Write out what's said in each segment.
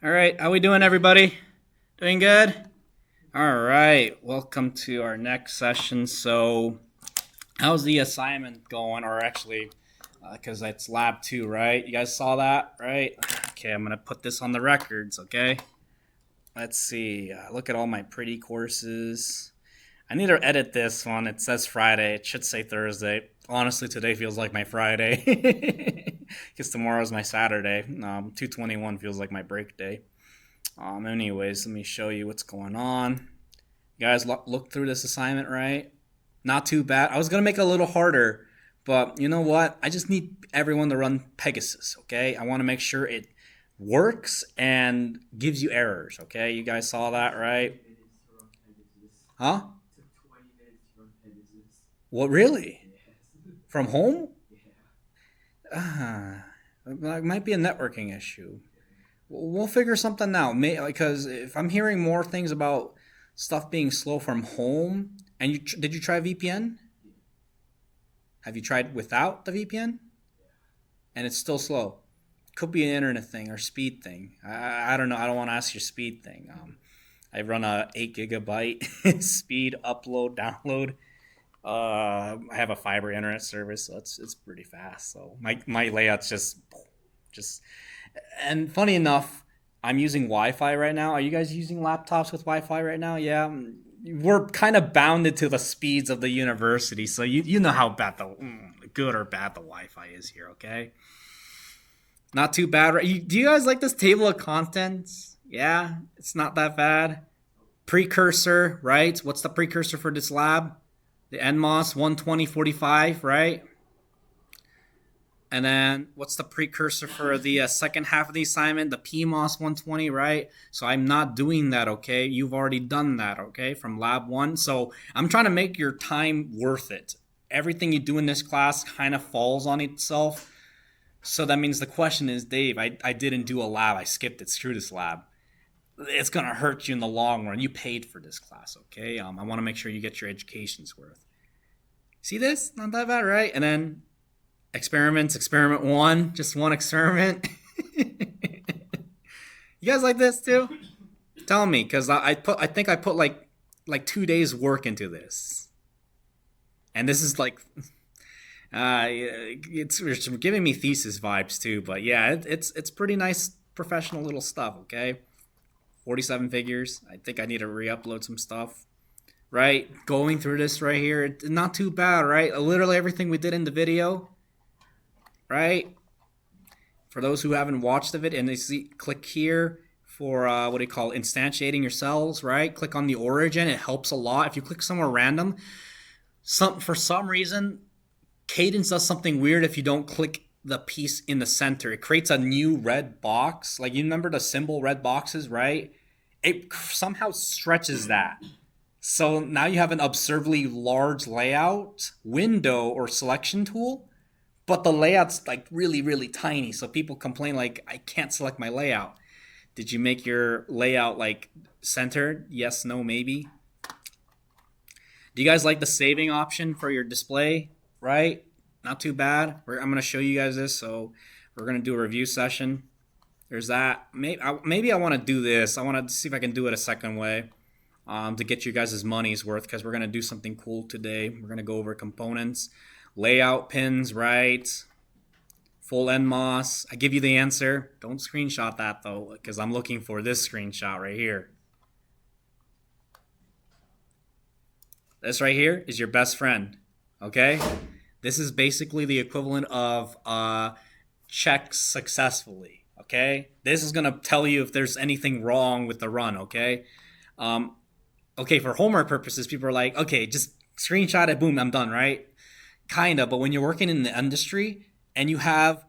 All right, how we doing, everybody? Doing good? All right, welcome to our next session. So, how's the assignment going? Or actually, because it's lab 2, right? You guys saw that, right? Okay, I'm going to put this on the records, okay? Let's see. Look at all my pretty courses. I need to edit this one. It says Friday. It should say Thursday. Honestly, today feels like my Friday. Because tomorrow's my Saturday. 221 feels like my break day. Anyways, let me show you what's going on. You guys look through this assignment, right? Not too bad. I was going to make it a little harder, but you know what? I just need everyone to run Pegasus, okay? I want to make sure it works and gives you errors, okay? You guys saw that, right? Huh? What, really? From home? That might be a networking issue. We'll figure something out. Because if I'm hearing more things about stuff being slow from home, and did you try VPN? Have you tried without the VPN? And it's still slow. Could be an internet thing or speed thing. I don't know. I don't want to ask your speed thing. I run a 8 GB speed upload download. I have a fiber internet service, so it's pretty fast. So my layout's just and funny enough, I'm using Wi-Fi right now. Are you guys using laptops with Wi-Fi right now? Yeah, we're kind of bounded to the speeds of the university, so you know how bad the good or bad the Wi-Fi is here. Okay, not too bad. Right? Do you guys like this table of contents? Yeah, it's not that bad. Precursor, right? What's the precursor for this lab? The NMOS 12045, right? And then what's the precursor for the second half of the assignment? The PMOS 120, right? So I'm not doing that, okay? You've already done that, okay, from lab 1. So I'm trying to make your time worth it. Everything you do in this class kind of falls on itself. So that means the question is, Dave, I didn't do a lab. I skipped it. Screw this lab. It's going to hurt you in the long run. You paid for this class, okay? I want to make sure you get your education's worth. See this? Not that bad, right? And then experiments, experiment 1, just one experiment. You guys like this too? Tell me, because I think I put like 2 days work into this, and this is like it's giving me thesis vibes too. But yeah, it's pretty nice professional little stuff. Okay, 47 figures. I think I need to re-upload some stuff. Right, going through this right here, it's not too bad, right? Literally everything we did in the video, right? For those who haven't watched the video, and they see, click here for what do you call it, instantiating your cells, right? Click on the origin. It helps a lot. If you click somewhere random, for some reason, Cadence does something weird if you don't click the piece in the center. It creates a new red box. Like, you remember the symbol red boxes, right? It somehow stretches that. So now you have an absurdly large layout window or selection tool, but the layout's like really, really tiny. So people complain like, I can't select my layout. Did you make your layout like centered? Yes, no, maybe. Do you guys like the saving option for your display? Right? Not too bad. I'm going to show you guys this. So we're going to do a review session. There's that. Maybe I want to do this. I want to see if I can do it a second way. To get you guys' money's worth, because we're going to do something cool today. We're going to go over components, layout pins, right? Full NMOS. I give you the answer. Don't screenshot that, though, because I'm looking for this screenshot right here. This right here is your best friend, okay? This is basically the equivalent of check successfully, okay? This is going to tell you if there's anything wrong with the run, okay? Okay, for homework purposes, people are like, okay, just screenshot it, boom, I'm done, right? Kinda, but when you're working in the industry and you have,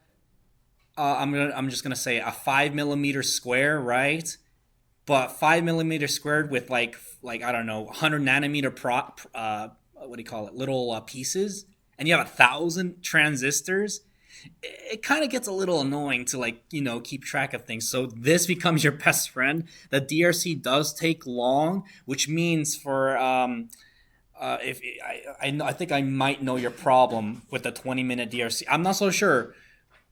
I'm just gonna say a 5 mm square, right? But 5 mm squared with like I don't know, 100 nanometer what do you call it, little pieces, and you have 1,000 transistors. It kind of gets a little annoying to keep track of things. So this becomes your best friend. The DRC does take long, which means for if I think I might know your problem with the 20-minute DRC. I'm not so sure,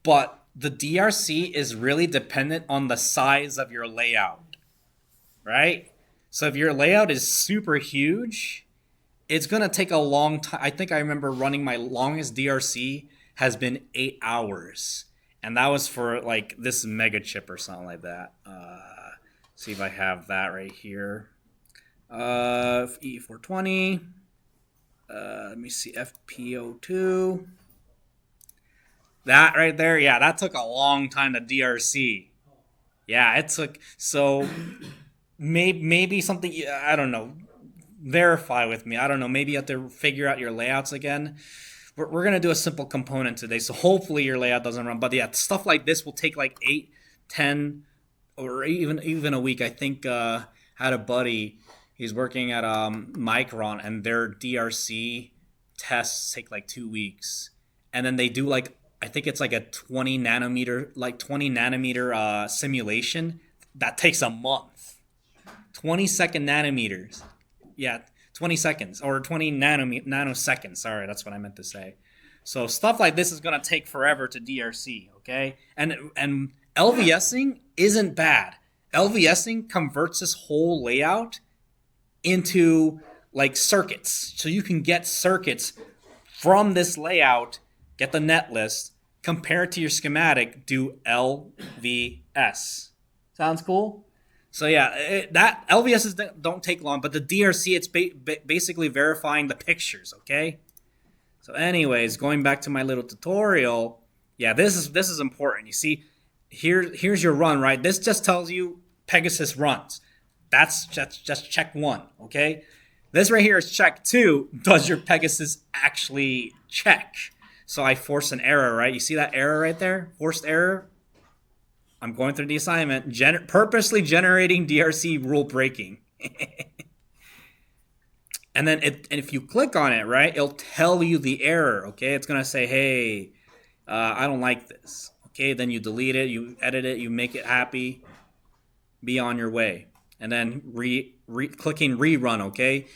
but the DRC is really dependent on the size of your layout, right? So if your layout is super huge, it's going to take a long time. I think I remember running my longest DRC has been 8 hours. And that was for like this mega chip or something like that. See if I have that right here. E420. Let me see, FPO2. That right there, yeah, that took a long time to DRC. Yeah, it took, so maybe something, I don't know, verify with me. I don't know, maybe you have to figure out your layouts again. We're going to do a simple component today, so hopefully your layout doesn't run. But yeah, stuff like this will take like 8, 10, or even a week. I think had a buddy, he's working at Micron, and their DRC tests take like 2 weeks. And then they do like, I think it's like a 20 nanometer simulation. That takes a month. 20-second nanometers. Yeah, 20 seconds or 20 nanoseconds. Sorry, that's what I meant to say. So stuff like this is going to take forever to DRC, okay? And LVSing isn't bad. LVSing converts this whole layout into like circuits. So you can get circuits from this layout, get the net list, compare it to your schematic, do LVS. Sounds cool? So yeah, that LVSs don't take long, but the DRC, it's basically verifying the pictures, okay? So anyways, going back to my little tutorial, yeah, this is important. You see, here's your run, right? This just tells you Pegasus runs. That's just check 1, okay? This right here is check 2. Does your Pegasus actually check? So I force an error, right? You see that error right there? Forced error. I'm going through the assignment. Purposely generating DRC rule breaking. And then if you click on it, right, it'll tell you the error, okay? It's going to say, hey, I don't like this. Okay, then you delete it, you edit it, you make it happy. Be on your way. And then clicking rerun, okay?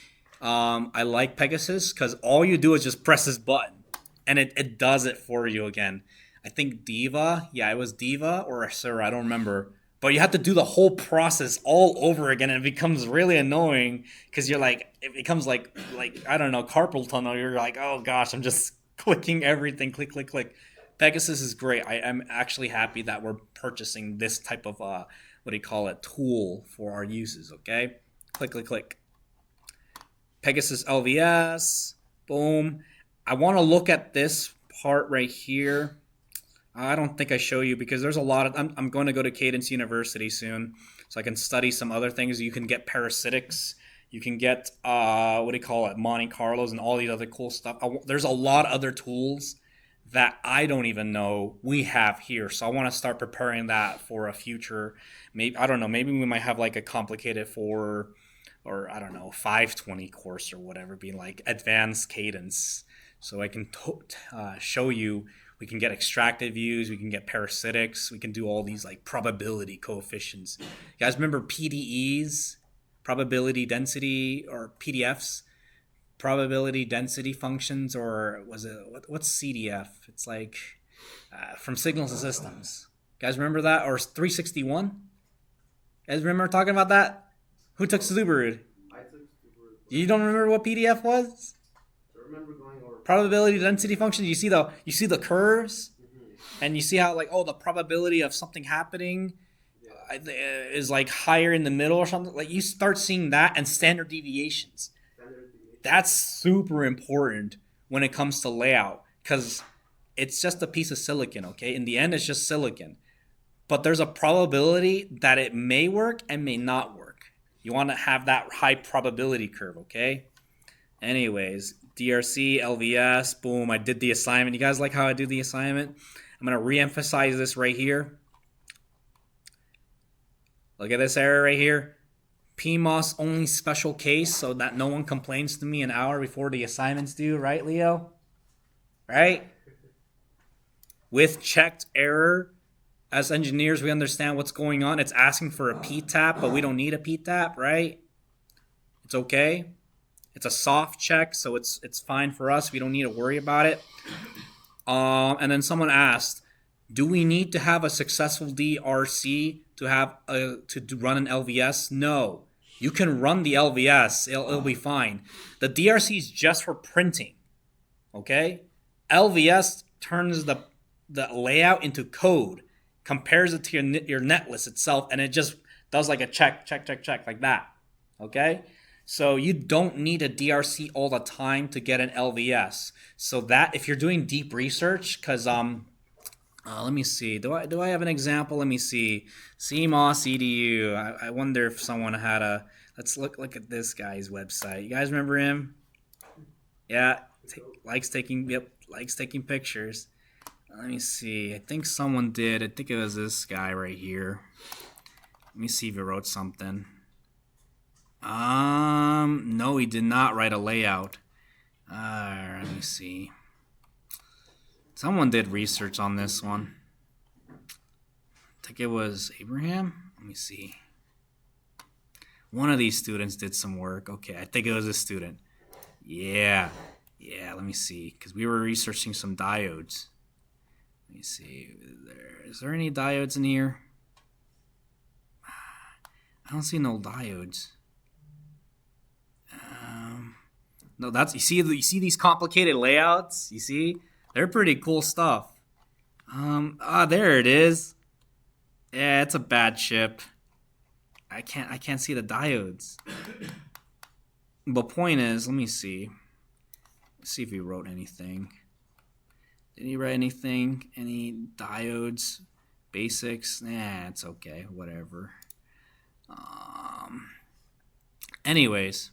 I like Pegasus because all you do is just press this button. And it does it for you again. I think Diva. Yeah, it was Diva or Sir. I don't remember. But you have to do the whole process all over again. And it becomes really annoying because you're like, it becomes like I don't know, carpal tunnel. You're like, oh gosh, I'm just clicking everything. Click, click, click. Pegasus is great. I am actually happy that we're purchasing this type of, tool for our uses, okay? Click, click, click. Pegasus LVS. Boom. I want to look at this part right here. I don't think I show you because there's a lot of... I'm going to go to Cadence University soon, so I can study some other things. You can get parasitics. You can get, Monte Carlos and all these other cool stuff. There's a lot of other tools that I don't even know we have here. So I want to start preparing that for a future. Maybe, I don't know, maybe we might have like a complicated 520 course or whatever, being like advanced cadence. So I can show you, we can get extracted views, we can get parasitics, we can do all these like probability coefficients. You guys remember PDEs, probability density, or PDFs, probability density functions, or was it, what's CDF? It's like from Signals and Systems. You guys remember that? Or 361? You guys remember talking about that? Who took Subaru? I took Subaru. You don't remember what PDF was? I remember going over Probability density function. You see the curves, and you see how like, oh, the probability of something happening is like higher in the middle or something. Like you start seeing that, and standard deviations. That's super important when it comes to layout because it's just a piece of silicon. Okay, in the end, it's just silicon, but there's a probability that it may work and may not work. You want to have that high probability curve. Okay. Anyways, DRC, LVS, boom, I did the assignment. You guys like how I do the assignment? I'm going to re-emphasize this right here. Look at this error right here. PMOS only special case so that no one complains to me an hour before the assignment's due, right, Leo? Right? With checked error, as engineers, we understand what's going on. It's asking for a P-tap, but we don't need a P-tap, right? It's okay. It's a soft check, so it's fine for us. We don't need to worry about it. And then someone asked, Do we need to have a successful DRC to run an LVS? No. You can run the LVS. It'll be fine. The DRC is just for printing. Okay? LVS turns the layout into code, compares it to your netlist itself, and it just does like a check like that. Okay? So you don't need a DRC all the time to get an LVS. So that if you're doing deep research, because let me see. Do I have an example? Let me see. CMOS EDU. I wonder if someone had a. Let's look at this guy's website. You guys remember him? Yeah, likes taking pictures. Let me see. I think someone did. I think it was this guy right here. Let me see if he wrote something. No, he did not write a layout. Let me see. Someone did research on this one. I think it was Abraham. Let me see. One of these students did some work. Okay, I think it was a student. Yeah, let me see. Because we were researching some diodes. Let me see. Is there any diodes in here? I don't see no diodes. No, that's you see these complicated layouts? You see? They're pretty cool stuff. There it is. Yeah, it's a bad chip. I can't see the diodes. The point is, let me see. Let's see if he wrote anything. Did he write anything? Any diodes? Basics? Nah, it's okay. Whatever. Anyways,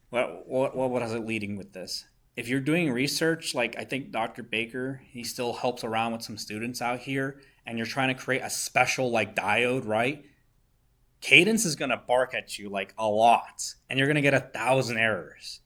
what was it leading with this? If you're doing research, like I think Dr. Baker, he still helps around with some students out here, and you're trying to create a special like diode, right? Cadence is going to bark at you like a lot, and you're going to get 1,000 errors.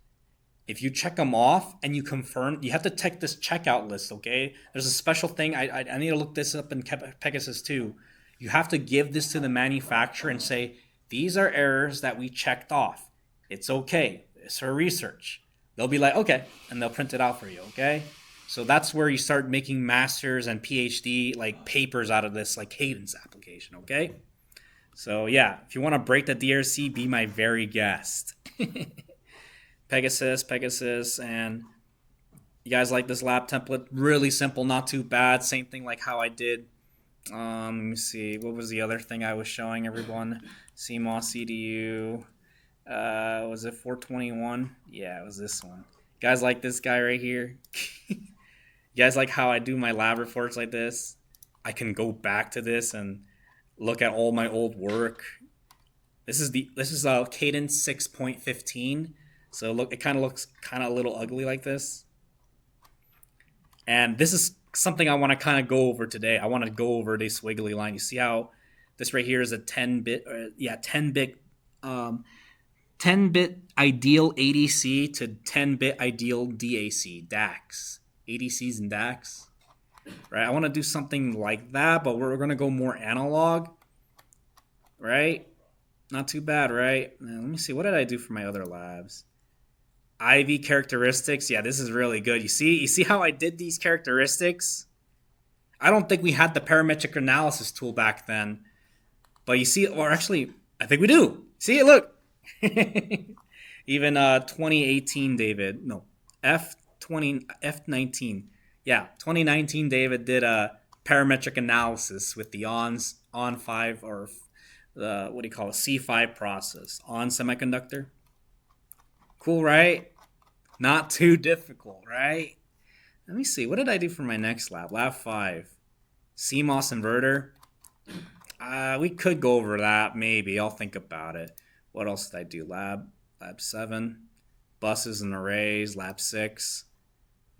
If you check them off and you confirm, you have to check this checkout list, okay? There's a special thing. I need to look this up in Pegasus too. You have to give this to the manufacturer and say, these are errors that we checked off. It's okay. It's for research. They'll be like, okay, and they'll print it out for you, okay? So that's where you start making masters and PhD like papers out of this like Cadence application, okay? So yeah, if you want to break the DRC, be my very guest. Pegasus, and you guys like this lab template? Really simple, not too bad. Same thing like how I did. Let me see. What was the other thing I was showing everyone? CMOS CDU. Was it 421? Yeah, it was this one. You guys like this guy right here? You guys like how I do my lab reports like this? I can go back to this and look at all my old work. This is Cadence 6.15. So look, it kind of looks kind of a little ugly like this. And this is something I want to kind of go over today. I want to go over this wiggly line. You see how this right here is a 10-bit ideal ADC to 10-bit ideal DAC, DACs. ADCs and DACs. Right? I want to do something like that, but we're going to go more analog. Right? Not too bad, right? Now, let me see. What did I do for my other labs? IV characteristics. Yeah, this is really good. You see how I did these characteristics? I don't think we had the parametric analysis tool back then. But you see, or actually, I think we do. See it? Look. Even 2018 David. No. F19. Yeah, 2019 David did a parametric analysis with the on 5 or the C5 process on semiconductor. Cool, right? Not too difficult, right? Let me see. What did I do for my next lab? Lab 5. CMOS inverter. We could go over that, maybe. I'll think about it. What else did I do? Lab 7. Buses and arrays. Lab 6.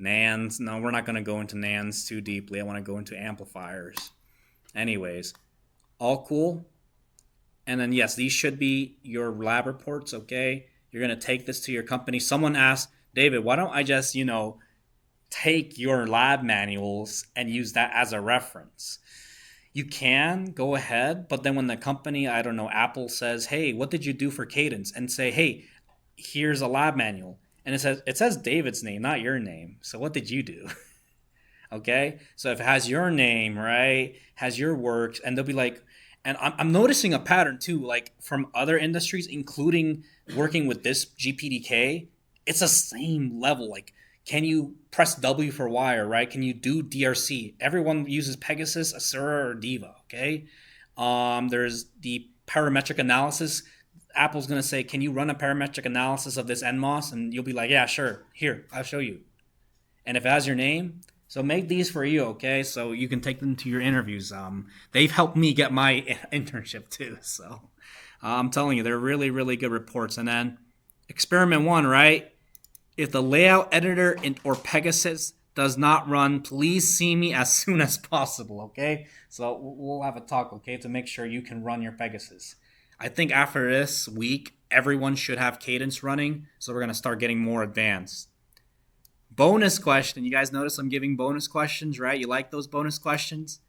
NANDs. No, we're not going to go into NANDs too deeply. I want to go into amplifiers. Anyways, all cool. And then, yes, these should be your lab reports, okay? You're going to take this to your company. Someone asked, David, why don't I just, take your lab manuals and use that as a reference? You can go ahead, but then when the company, I don't know, Apple says, hey, what did you do for Cadence? And say, hey, here's a lab manual. And it says David's name, not your name. So what did you do? Okay, so if it has your name, right, has your works, and they'll be like, and I'm noticing a pattern too, like from other industries, including working with this GPDK, it's the same level. Like, can you press W for wire, right? Can you do DRC? Everyone uses Pegasus, Asura, or Diva. Okay, there's the parametric analysis. Apple's gonna say, "Can you run a parametric analysis of this NMOS?" And you'll be like, "Yeah, sure. Here, I'll show you." And if it has your name, so make these for you, okay? So you can take them to your interviews. They've helped me get my internship too. So I'm telling you, they're really, really good reports. And then experiment one, right? If the layout editor or Pegasus does not run, please see me as soon as possible, okay? So we'll have a talk, okay, to make sure you can run your Pegasus. I think after this week, everyone should have Cadence running, so we're going to start getting more advanced. Bonus question. You guys notice I'm giving bonus questions, right? You like those bonus questions?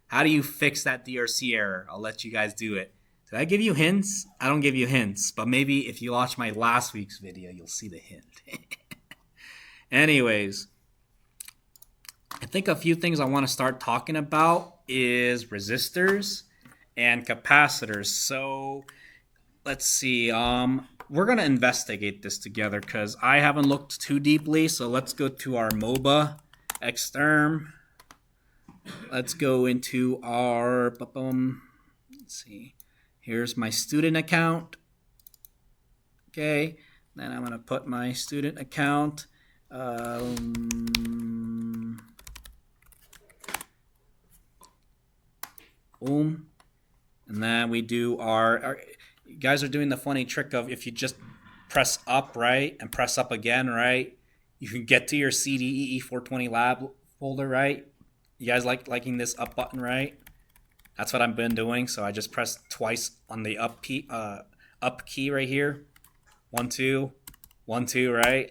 How do you fix that DRC error? I'll let you guys do it. Did I give you hints? I don't give you hints, but maybe if you watch my last week's video, you'll see the hint. Anyways, I think a few things I want to start talking about is resistors and capacitors. So let's see. We're going to investigate this together because I haven't looked too deeply. So let's go to our MOBA exterm. Let's go into our, let's see. Here's my student account. Okay. Then I'm going to put my student account. Boom. And then we do our you guys are doing the funny trick of if you just press up, right, and press up again, right, you can get to your CDEE 420 lab folder, right? You guys liking this up button, right? That's what I've been doing. So I just press twice on the up key right here. 1, 2, 1, 2, right?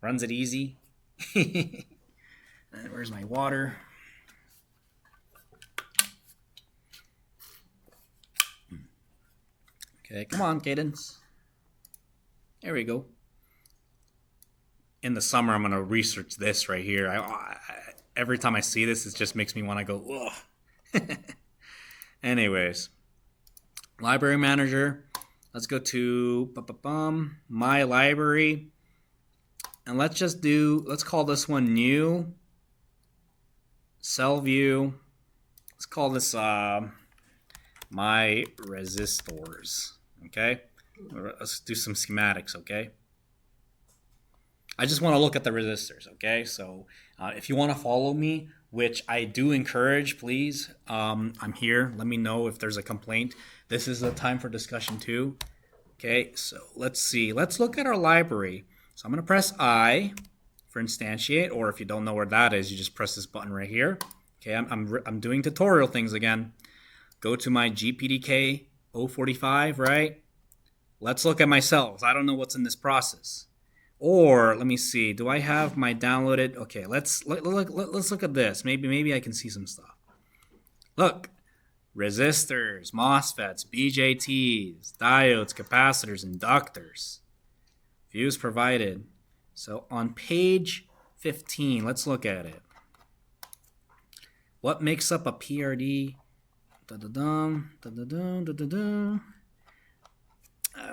Runs it easy. And where's my water? Okay, come on, Cadence. There we go. In the summer, I'm going to research this right here. Every time I see this, it just makes me want to go, ugh. Anyways, library manager. Let's go to my library. And let's call this one new. Cell view. Let's call this my resistors. Okay? Let's do some schematics, okay? I just want to look at the resistors, okay? So if you want to follow me, which I do encourage, please, I'm here. Let me know if there's a complaint. This is a time for discussion too. Okay, so let's see. Let's look at our library. So I'm going to press I for instantiate, or if you don't know where that is, you just press this button right here. Okay, I'm doing tutorial things again. Go to my GPDK 045, right? Let's look at my cells. I don't know what's in this process. Or let me see. Do I have my downloaded? Okay, let's look at this. Maybe I can see some stuff. Look, resistors, MOSFETs, BJTs, diodes, capacitors, inductors. Views provided. So on page 15, let's look at it. What makes up a PRD?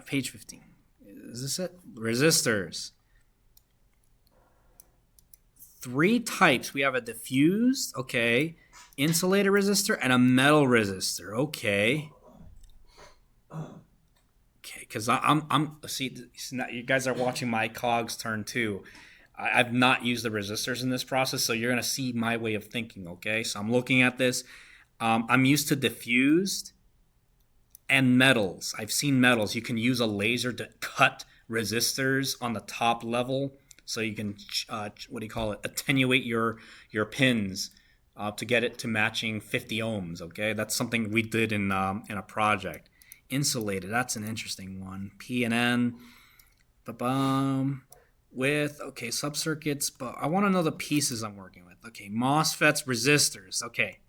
Page 15. Is this it? Resistors. 3 types. We have a diffused, okay, insulated resistor, and a metal resistor, okay. Okay, because see, you guys are watching my cogs turn too. I've not used the resistors in this process, so you're gonna see my way of thinking, okay? So I'm looking at this. I'm used to diffused and metals. I've seen metals. You can use a laser to cut resistors on the top level, so you can attenuate your pins to get it to matching 50 ohms. Okay, that's something we did in a project. Insulated. That's an interesting one. P and N. With subcircuits, but I want to know the pieces I'm working with. Okay, MOSFETs, resistors. Okay.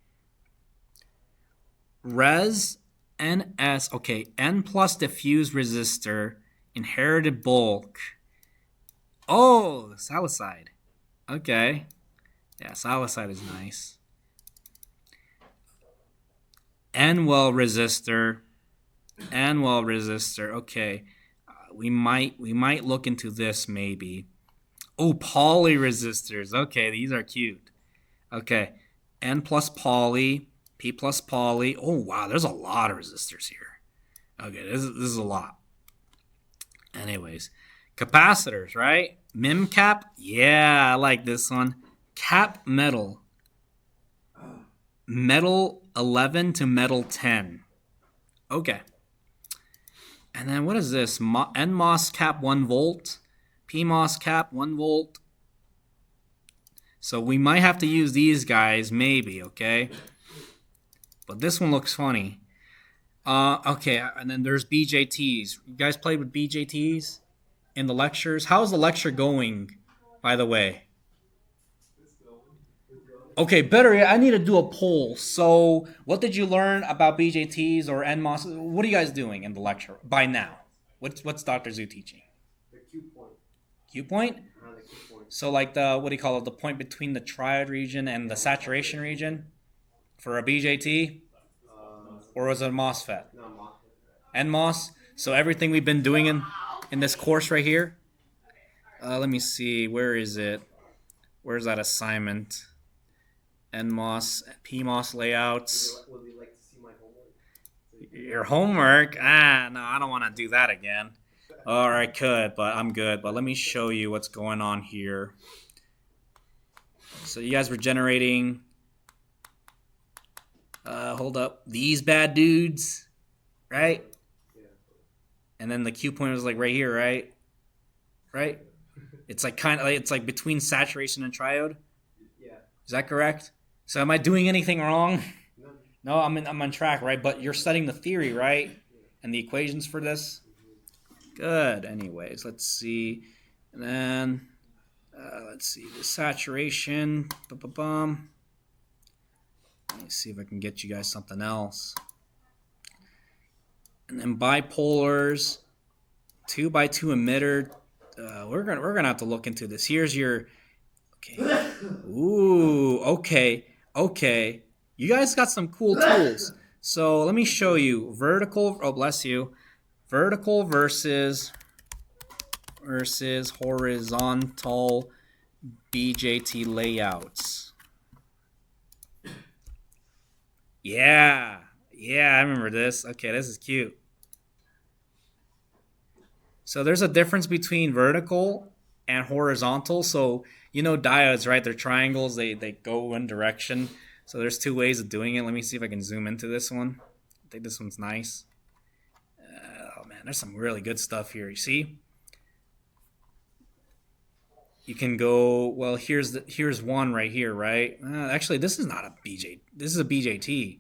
Res NS. Okay, N plus diffused resistor, inherited bulk. Oh, salicide. Okay. Yeah, solid side is nice. N-well resistor. N-well resistor. Okay. We might look into this maybe. Oh, poly resistors. Okay, these are cute. Okay. N plus poly, P plus poly. Oh, wow, there's a lot of resistors here. Okay, this is a lot. Anyways, capacitors, right? Mim cap. Yeah, I like this one. Cap metal. Metal 11 to metal 10. Okay. And then what is this? NMOS cap 1 volt. PMOS cap 1 volt. So we might have to use these guys, maybe, okay? But this one looks funny. Okay, and then there's BJTs. You guys played with BJTs in the lectures? How's the lecture going, by the way? Okay, better yet, I need to do a poll. So, what did you learn about BJTs or NMOS? What are you guys doing in the lecture by now? What's Dr. Zhu teaching? The Q point. Q point? The Q point. So, like the, what do you call it? The point between the triode region and the saturation region for a BJT? Or was it a MOSFET? No, MOSFET. NMOS. So, everything we've been doing in this course right here. Let me see. Where is it? Where's that assignment? NMOS, PMOS layouts. Would you like to see my homework? Your homework? No, I don't want to do that again. Or I could, but I'm good. But let me show you what's going on here. So you guys were generating, hold up, these bad dudes, right? Yeah. And then the Q point was like right here, right? Right? It's like it's like between saturation and triode. Yeah. Is that correct? So am I doing anything wrong? No. No, I'm on track, right? But you're studying the theory, right? And the equations for this? Good. Anyways, let's see. And then, let's see, the saturation. Let me see if I can get you guys something else. And then bipolars, 2x2 emitter. We're gonna have to look into this. Here's your, okay. Ooh, okay. Okay, you guys got some cool tools. So let me show you vertical. Oh, bless you. Vertical versus horizontal BJT layouts. Yeah, I remember this. Okay, this is cute. So there's a difference between vertical and horizontal. So you know diodes, right? They're triangles. They go one direction. So there's two ways of doing it. Let me see if I can zoom into this one. I think this one's nice. Oh man, there's some really good stuff here. You see? You can go, well, here's one right here, right? Actually, this is not a BJ. This is a BJT.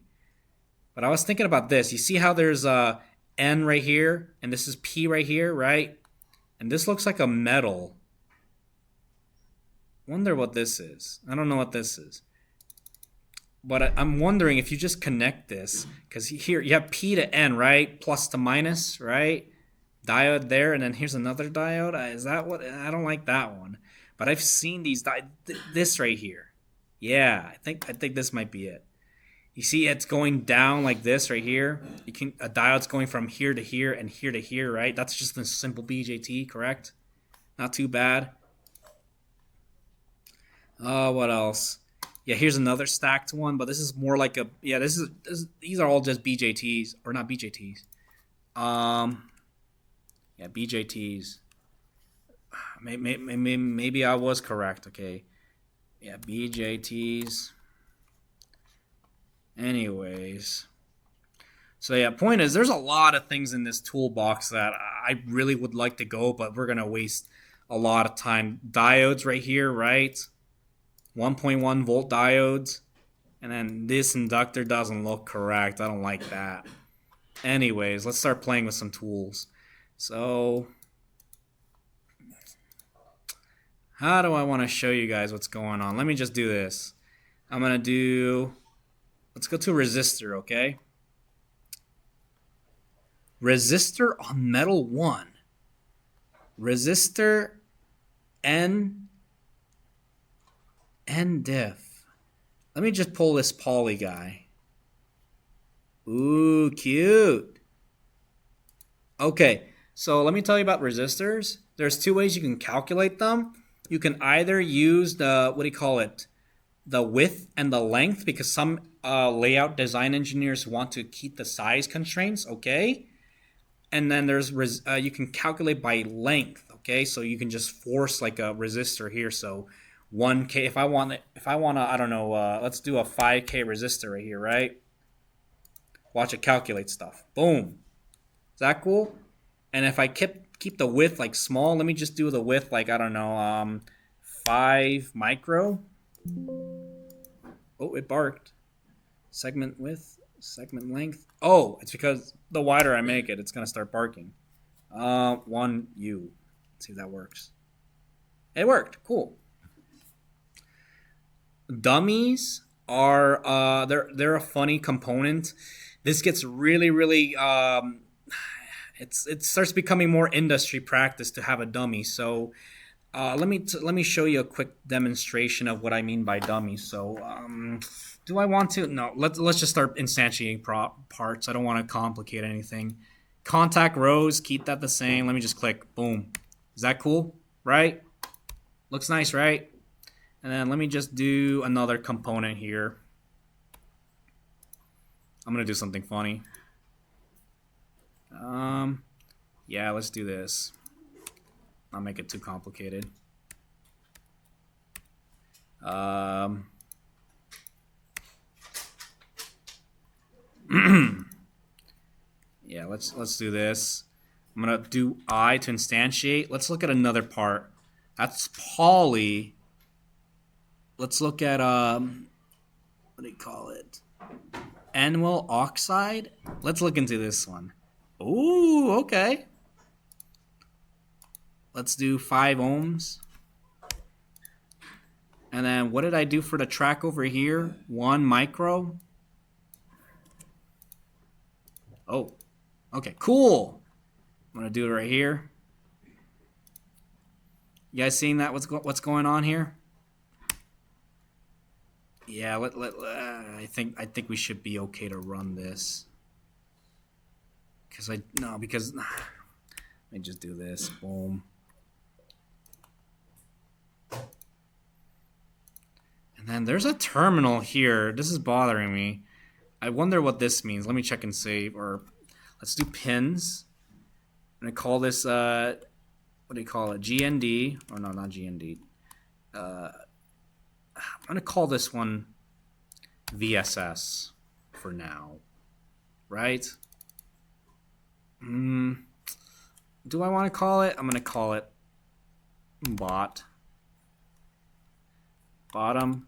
But I was thinking about this. You see how there's a N right here, and this is P right here, right? And this looks like a metal. Wonder what this is. I don't know what this is. But I'm wondering if you just connect this, because here you have P to N, right? Plus to minus, right? Diode there, and then here's another diode. Is that what? I don't like that one. But I've seen these this right here. Yeah, I think this might be it. You see, it's going down like this right here. A diode's going from here to here and here to here, right? That's just a simple BJT, correct? Not too bad. What else? Yeah, here's another stacked one, but this is more like a, yeah, these are all just BJTs, or not BJTs. Yeah, BJTs. Maybe I was correct, okay. Yeah, BJTs. Anyways. So yeah, point is, there's a lot of things in this toolbox that I really would like to go, but we're going to waste a lot of time. Diodes right here, right? 1.1 volt diodes. And then this inductor doesn't look correct. I don't like that. Anyways, let's start playing with some tools. So, how do I want to show you guys what's going on? Let me just do this. I'm going to do, let's go to resistor, okay? Resistor on metal 1. Resistor N N diff. Let me just pull this poly guy. Ooh, cute. Okay, so let me tell you about resistors. There's two ways you can calculate them. You can either use the, what do you call it? The width and the length, because some layout design engineers want to keep the size constraints, okay? And then there's you can calculate by length, okay? So you can just force like a resistor here. So 1K, if I want to, I don't know, let's do a 5K resistor right here, right? Watch it calculate stuff. Boom. Is that cool? And if I keep the width like small, let me just do the width like, I don't know, 5 micro. Oh, it barked. Segment width, segment length. Oh, it's because the wider I make it, it's gonna start barking. 1U. Let's see if that works. It worked. Cool. Dummies are they're a funny component. This gets really it starts becoming more industry practice to have a dummy. So let me show you a quick demonstration of what I mean by dummy. So do I want to? No, let's just start instantiating parts. I don't want to complicate anything. Contact rows, keep that the same. Let me just click. Boom. Is that cool? Right? Looks nice, right? And then let me just do another component here. I'm gonna do something funny. Yeah, let's do this. Not make it too complicated. Yeah, let's do this. I'm gonna do I to instantiate. Let's look at another part. That's poly. Let's look at what do you call it? Annual oxide. Let's look into this one. Ooh, okay. Let's do 5 ohms. And then what did I do for the track over here? 1 micro. Oh, okay, cool. I'm gonna do it right here. You guys seeing that? What's going on here? Yeah, I think we should be okay to run this. Because let me just do this. Boom. And then there's a terminal here. This is bothering me. I wonder what this means. Let me check and save. Or let's do pins. I'm gonna call this what do you call it? GND. Oh no, not GND. I'm gonna call this one VSS for now. Right? Do I want to call it? I'm gonna call it bottom.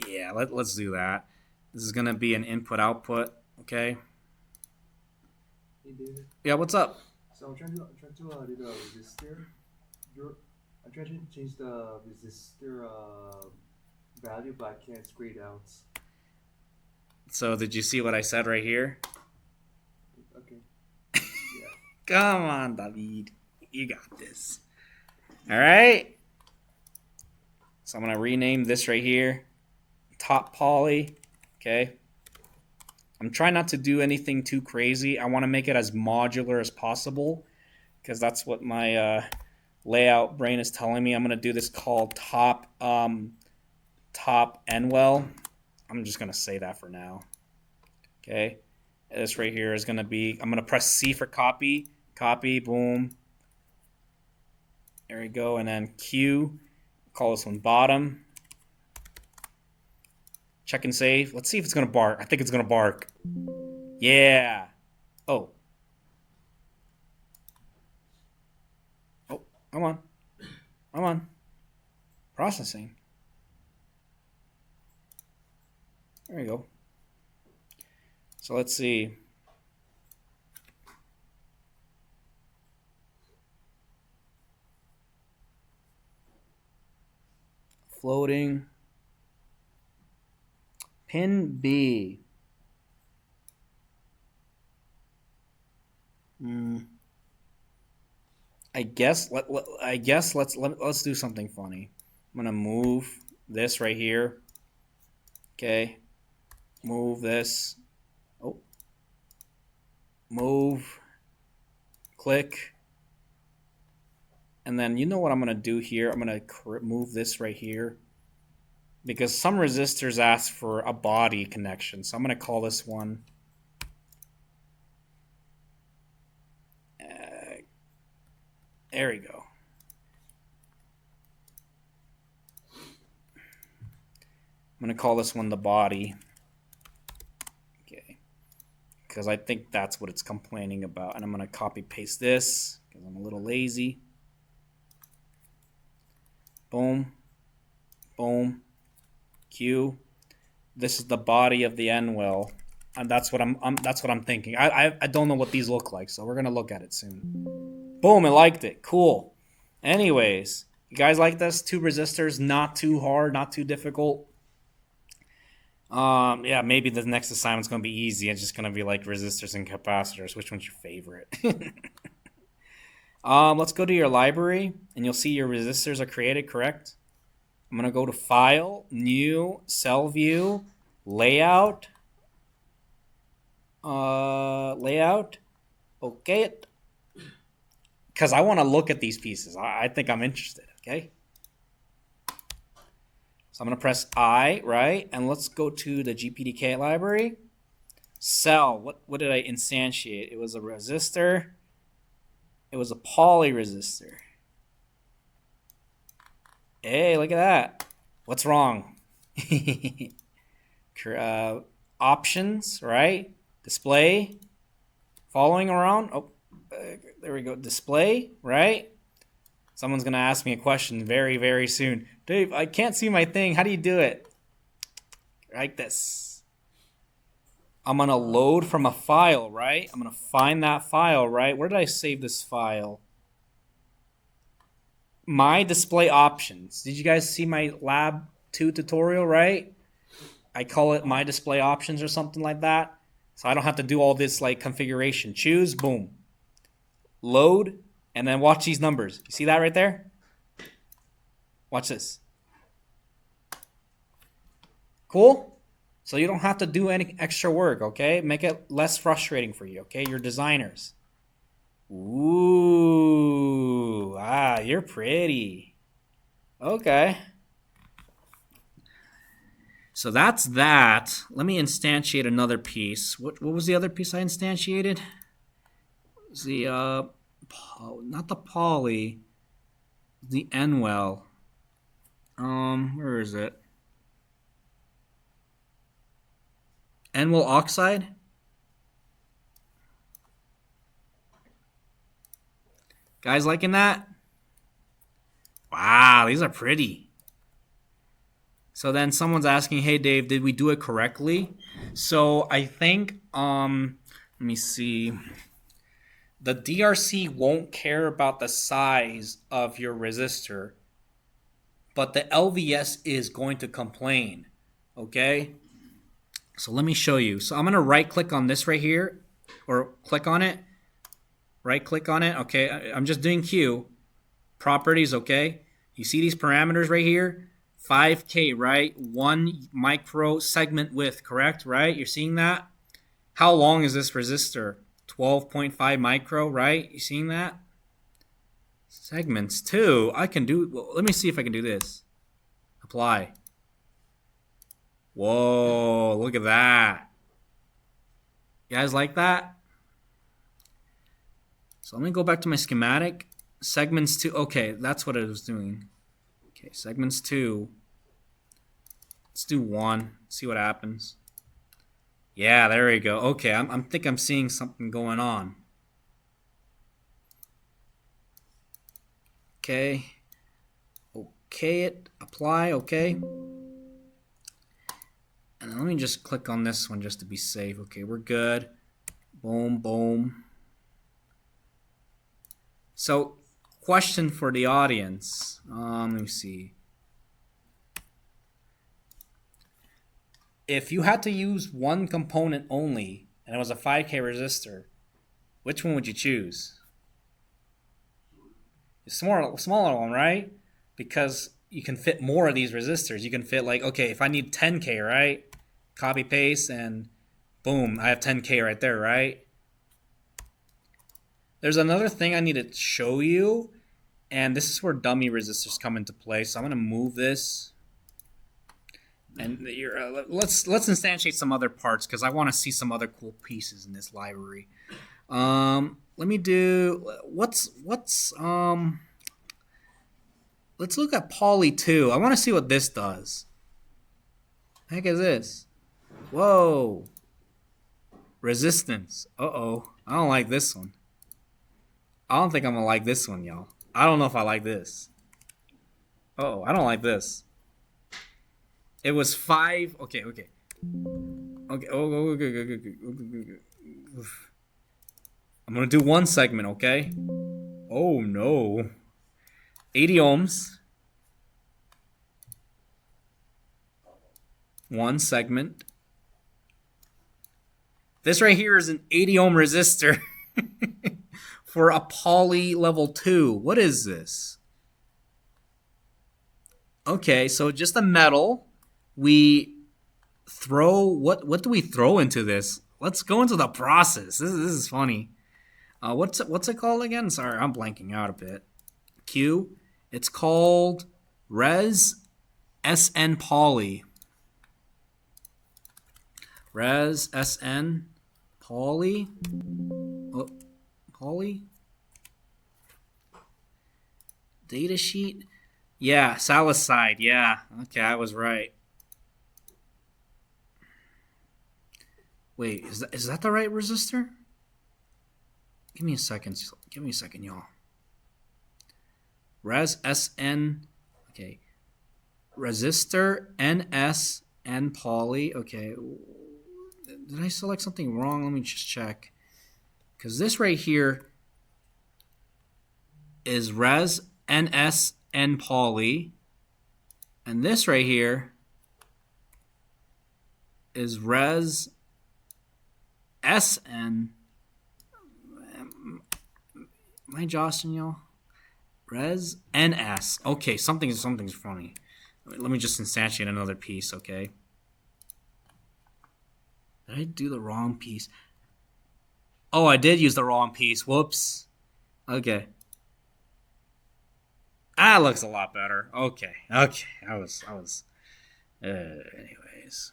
Yeah, let's do that. This is gonna be an input-output, okay? Hey, David. Yeah, what's up? So I'm trying to do a resistor. I'm trying to change the resistor value, but I can't it's grayed out. So did you see what I said right here? Okay. Yeah. Come on, David. You got this. All right. So I'm gonna rename this right here. Top poly. Okay. I'm trying not to do anything too crazy. I want to make it as modular as possible because that's what my layout brain is telling me. I'm gonna do this called top NWell. I'm just gonna say that for now. Okay. This right here is gonna be. I'm gonna press C for copy. Copy. Boom. There we go. And then Q. Call this one bottom. Check and save. Let's see if it's gonna bark. I think it's gonna bark. Yeah. Oh. Oh, come on. Come on. Processing. There we go. So let's see. Floating. Pin B. let's do something funny. I'm gonna move this right here. Okay, move this. Oh, move. Click. And then you know what I'm gonna do here? I'm gonna move this right here because some resistors ask for a body connection. So I'm gonna call this one. There we go. I'm going to call this one the body. Okay. Because I think that's what it's complaining about. And I'm going to copy paste this because I'm a little lazy. Boom. Boom. Q. This is the body of the N well. And that's what I'm thinking. I don't know what these look like, so we're going to look at it soon. Boom, I liked it. Cool. Anyways, you guys like this? 2 resistors, not too hard, not too difficult. Yeah, maybe the next assignment's going to be easy. It's just going to be like resistors and capacitors. Which one's your favorite? Let's go to your library, and you'll see your resistors are created, correct? I'm going to go to File, New, Cell View, Layout. Layout. Okay. Because I want to look at these pieces. I think I'm interested, okay? So I'm going to press I, right? And let's go to the GPDK library. Cell, what did I instantiate? It was a resistor. It was a poly resistor. Hey, look at that. What's wrong? Options, right? Display. Following around. Oh, there we go. Display, right? Someone's going to ask me a question very, very soon. Dave, I can't see my thing. How do you do it? Like this. I'm going to load from a file, right? I'm going to find that file, right? Where did I save this file? My display options. Did you guys see my lab 2 tutorial, right? I call it my display options or something like that. So I don't have to do all this like configuration. Choose, boom. Load, and then watch these numbers. You see that right there? Watch this. Cool? So you don't have to do any extra work, okay? Make it less frustrating for you, okay? You're designers. Ooh, you're pretty. Okay. So that's that. Let me instantiate another piece. What was the other piece I instantiated? The not the poly, the N well. Where is it? N well oxide. Guys liking that? Wow, these are pretty. So then someone's asking, hey Dave, did we do it correctly? So I think let me see. The DRC won't care about the size of your resistor, but the LVS is going to complain, okay? So let me show you. So I'm going to right-click on this right here, or click on it. Right-click on it, okay? I'm just doing Q. Properties, okay? You see these parameters right here? 5K, right? 1 micro segment width, correct? Right? You're seeing that? How long is this resistor? 12.5 micro, right? You seeing that? Segments too. I can do, well, let me see if I can do this. Apply. Whoa, look at that. You guys like that? So let me go back to my schematic. Segments 2. Okay, that's what it was doing. Okay, segments 2. Let's do 1. See what happens. Yeah, there we go. Okay, I think I'm seeing something going on. Okay. Okay it. Apply. Okay. And then let me just click on this one just to be safe. Okay, we're good. Boom, boom. So, question for the audience. Let me see. If you had to use one component only, and it was a 5K resistor, which one would you choose? Smaller one, right? Because you can fit more of these resistors. You can fit like, okay, if I need 10K, right? Copy paste and boom, I have 10K right there, right? There's another thing I need to show you, and this is where dummy resistors come into play. So I'm gonna move this, and let's instantiate some other parts because I want to see some other cool pieces in this library. Let me do let's look at Poly 2. I want to see what this does. The heck is this? Whoa. Resistance. Uh-oh. I don't like this one. I don't think I'm gonna like this one, y'all. I don't know if I like this. Uh-oh, I don't like this. It was 5. Okay. Okay. Okay. I'm gonna do one segment, okay? Oh no. 80 ohms. One segment. This right here is an 80 ohm resistor for a poly level 2. What is this? Okay, so just a metal. We throw, what do we throw into this? Let's go into the process. This is funny. What's it called again? Sorry, I'm blanking out a bit. Q. It's called Res SN Poly. Res SN Poly. Oh, Poly. Datasheet. Yeah, salicide. Yeah. Okay, I was right. Wait, is that the right resistor? Give me a second. Give me a second, y'all. Res SN. Okay. Resistor NS N poly. Okay. Did I select something wrong? Let me just check. Because this right here is Res NS N poly. And this right here is Res SN. Am I jostling y'all? Res NS. Okay, something's funny. Let me just instantiate another piece, okay? Did I do the wrong piece? Oh, I did use the wrong piece. Whoops. Okay. That looks a lot better. Okay. Okay. I was. Anyways.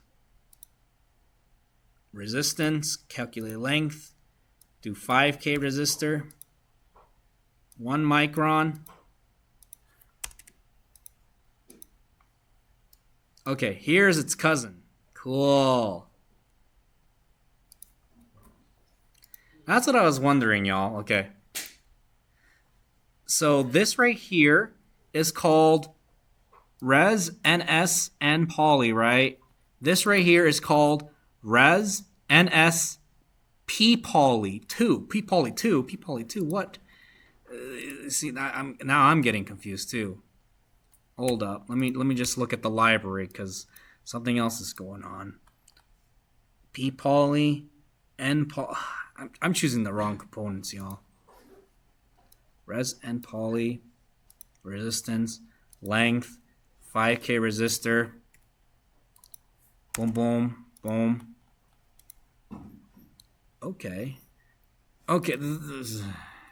Resistance. Calculate length. Do 5K resistor. 1 micron. Okay. Here's its cousin. Cool. That's what I was wondering, y'all. Okay. So this right here is called Res NS N Poly, right? This right here is called Res NS P Poly 2. P Poly 2. P Poly 2. What? See, now I'm getting confused too. Hold up. Let me just look at the library because something else is going on. P Poly N Poly. I'm choosing the wrong components, y'all. Res N poly, resistance, length, 5K resistor. Boom, boom, boom. Okay. Okay.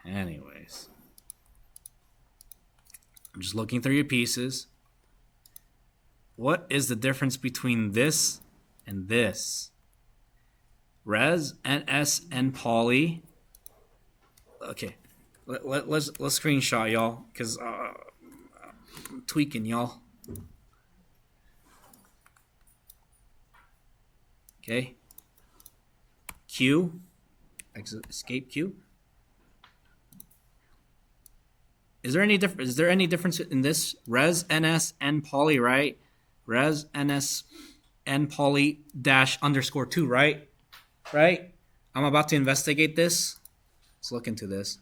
Anyways. I'm just looking through your pieces. What is the difference between this and this? Res NS N poly. Okay. Let's screenshot y'all because I'm tweaking y'all. Okay. Q. Exit, escape Q. Is there any difference? Is there any difference in this? Res NS N poly, right? Res NS N poly dash underscore 2, right? Right? I'm about to investigate this. Let's look into this.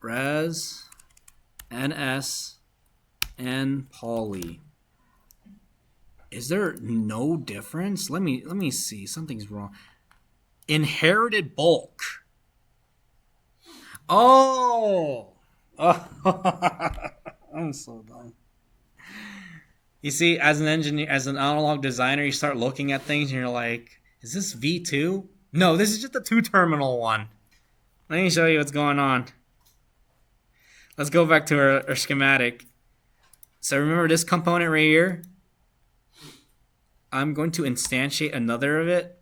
Res NS N poly. Is there no difference? Let me see. Something's wrong. Inherited bulk. Oh, Oh, I'm so dumb. You see, as an engineer, as an analog designer, you start looking at things and you're like, is this V2? No, this is just a two terminal one. Let me show you what's going on. Let's go back to our schematic. So remember this component right here? I'm going to instantiate another of it.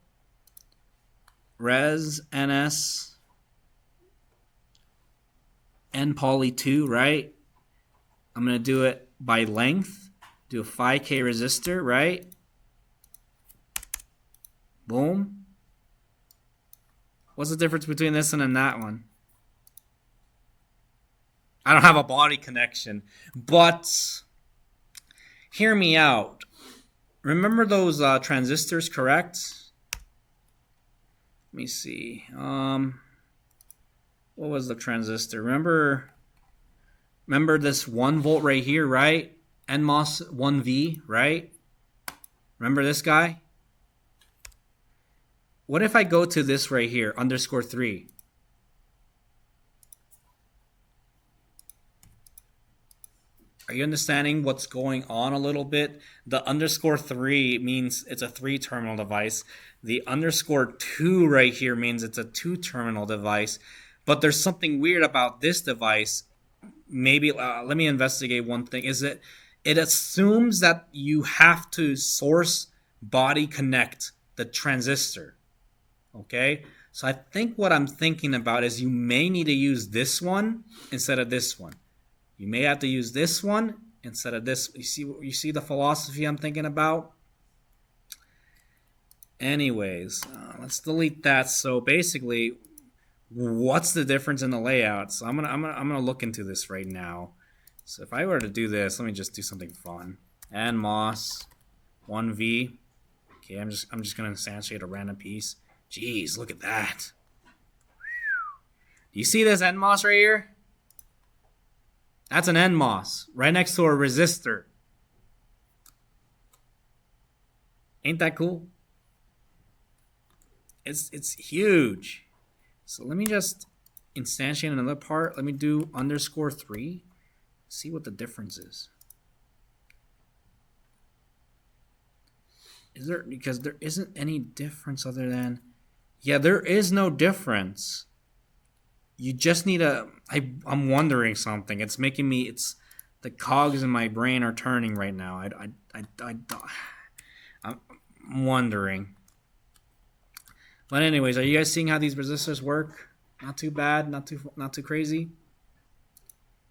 Res ns n poly 2, right? I'm going to do it by length. Do a 5K resistor, right? Boom. What's the difference between this one and that one? I don't have a body connection, but hear me out. Remember those transistors, correct? Let me see. What was the transistor? Remember this 1 volt right here, right? NMOS 1V, right? Remember this guy? What if I go to this right here, _3? Are you understanding what's going on a little bit? The _3 means it's a 3-terminal device. The _2 right here means it's a 2-terminal device. But there's something weird about this device. Maybe let me investigate one thing. Is it assumes that you have to source body connect the transistor. Okay? So I think what I'm thinking about is you may need to use this one instead of this one. You may have to use this one instead of this. You see the philosophy I'm thinking about? Anyways, let's delete that. So basically, what's the difference in the layout? So I'm gonna look into this right now. So if I were to do this, let me just do something fun. NMOS 1V. Okay, I'm just gonna instantiate a random piece. Jeez, look at that. Do you see this NMOS right here? That's an NMOS right next to a resistor. Ain't that cool? It's huge. So let me just instantiate another part. Let me do _3. See what the difference is. Is there, because there isn't any difference other than, yeah, there is no difference. You just need I'm wondering something. It's making me, the cogs in my brain are turning right now. I'm wondering. But anyways, are you guys seeing how these resistors work? Not too bad, not too crazy.